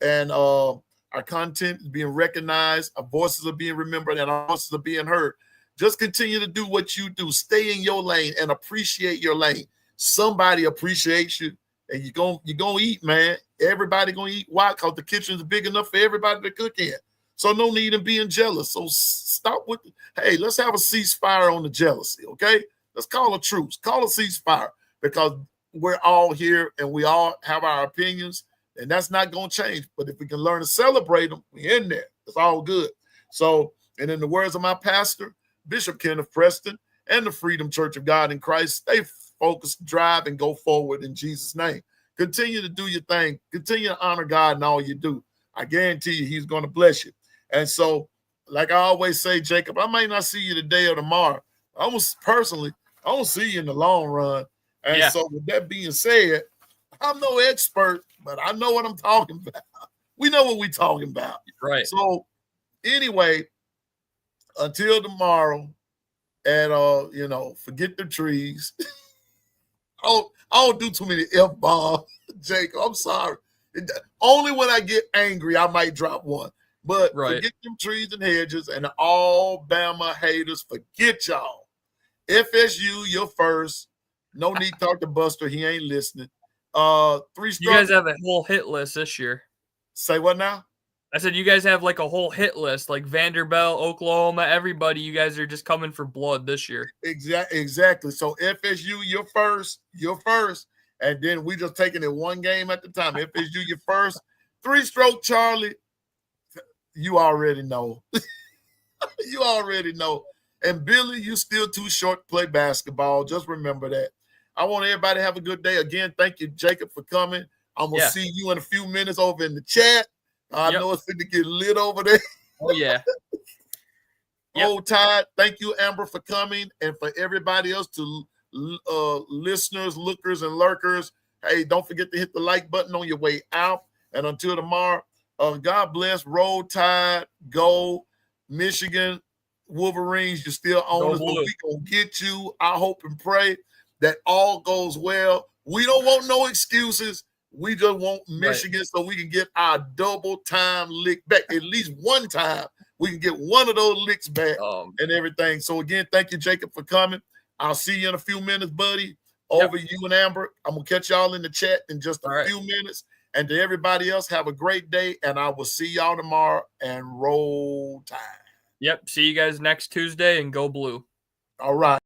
and our content is being recognized. Our voices are being remembered, and our voices are being heard. Just continue to do what you do. Stay in your lane and appreciate your lane. Somebody appreciates you, and you're gonna eat, man. Everybody gonna eat. Why? Because the kitchen's big enough for everybody to cook in. So no need in being jealous. So stop with hey, let's have a ceasefire on the jealousy, okay? Let's call a truce. Call a ceasefire, because we're all here and we all have our opinions, and that's not going to change. But if we can learn to celebrate them, we're in there. It's all good. So, and in the words of my pastor, Bishop Kenneth Preston, and the Freedom Church of God in Christ, stay focused, drive, and go forward in Jesus' name. Continue to do your thing. Continue to honor God in all you do. I guarantee you he's going to bless you. And so, like I always say, Jacob, I may not see you today or tomorrow. Almost personally, I don't see you in the long run. And so with that being said, I'm no expert, but I know what I'm talking about. We know what we're talking about. Right. So anyway, until tomorrow, and forget the trees. I don't do too many F-bombs, Jacob. I'm sorry. Only when I get angry, I might drop one. But forget them trees and hedges, and all Bama haters, forget y'all. FSU, you're first. No need to talk to Buster. He ain't listening. 3 strokes. You guys have a whole hit list this year. Say what now? I said you guys have like a whole hit list, like Vanderbilt, Oklahoma, everybody. You guys are just coming for blood this year. Exactly. So FSU, you're first. And then we just taking it one game at the time. FSU, you're first. 3-stroke Charlie, you already know. You already know. And Billy, you still too short to play basketball. Just remember that. I want everybody to have a good day. Again, thank you, Jacob, for coming. I'm going to see you in a few minutes over in the chat. I know it's going to get lit over there. Oh, yeah. Old Tide, thank you, Amber, for coming. And for everybody else, to listeners, lookers, and lurkers, hey, don't forget to hit the like button on your way out. And until tomorrow, God bless. Roll Tide, go. Michigan Wolverines, you're still on us, but we going to get you. I hope and pray that all goes well. We don't want no excuses. We just want Michigan so we can get our double time lick back. At least one time we can get one of those licks back and everything. So again, thank you, Jacob, for coming. I'll see you in a few minutes, buddy. Over you and Amber. I'm going to catch y'all in the chat in just a few minutes. And to everybody else, have a great day. And I will see y'all tomorrow, and roll Tide. Yep. See you guys next Tuesday, and go blue. All right.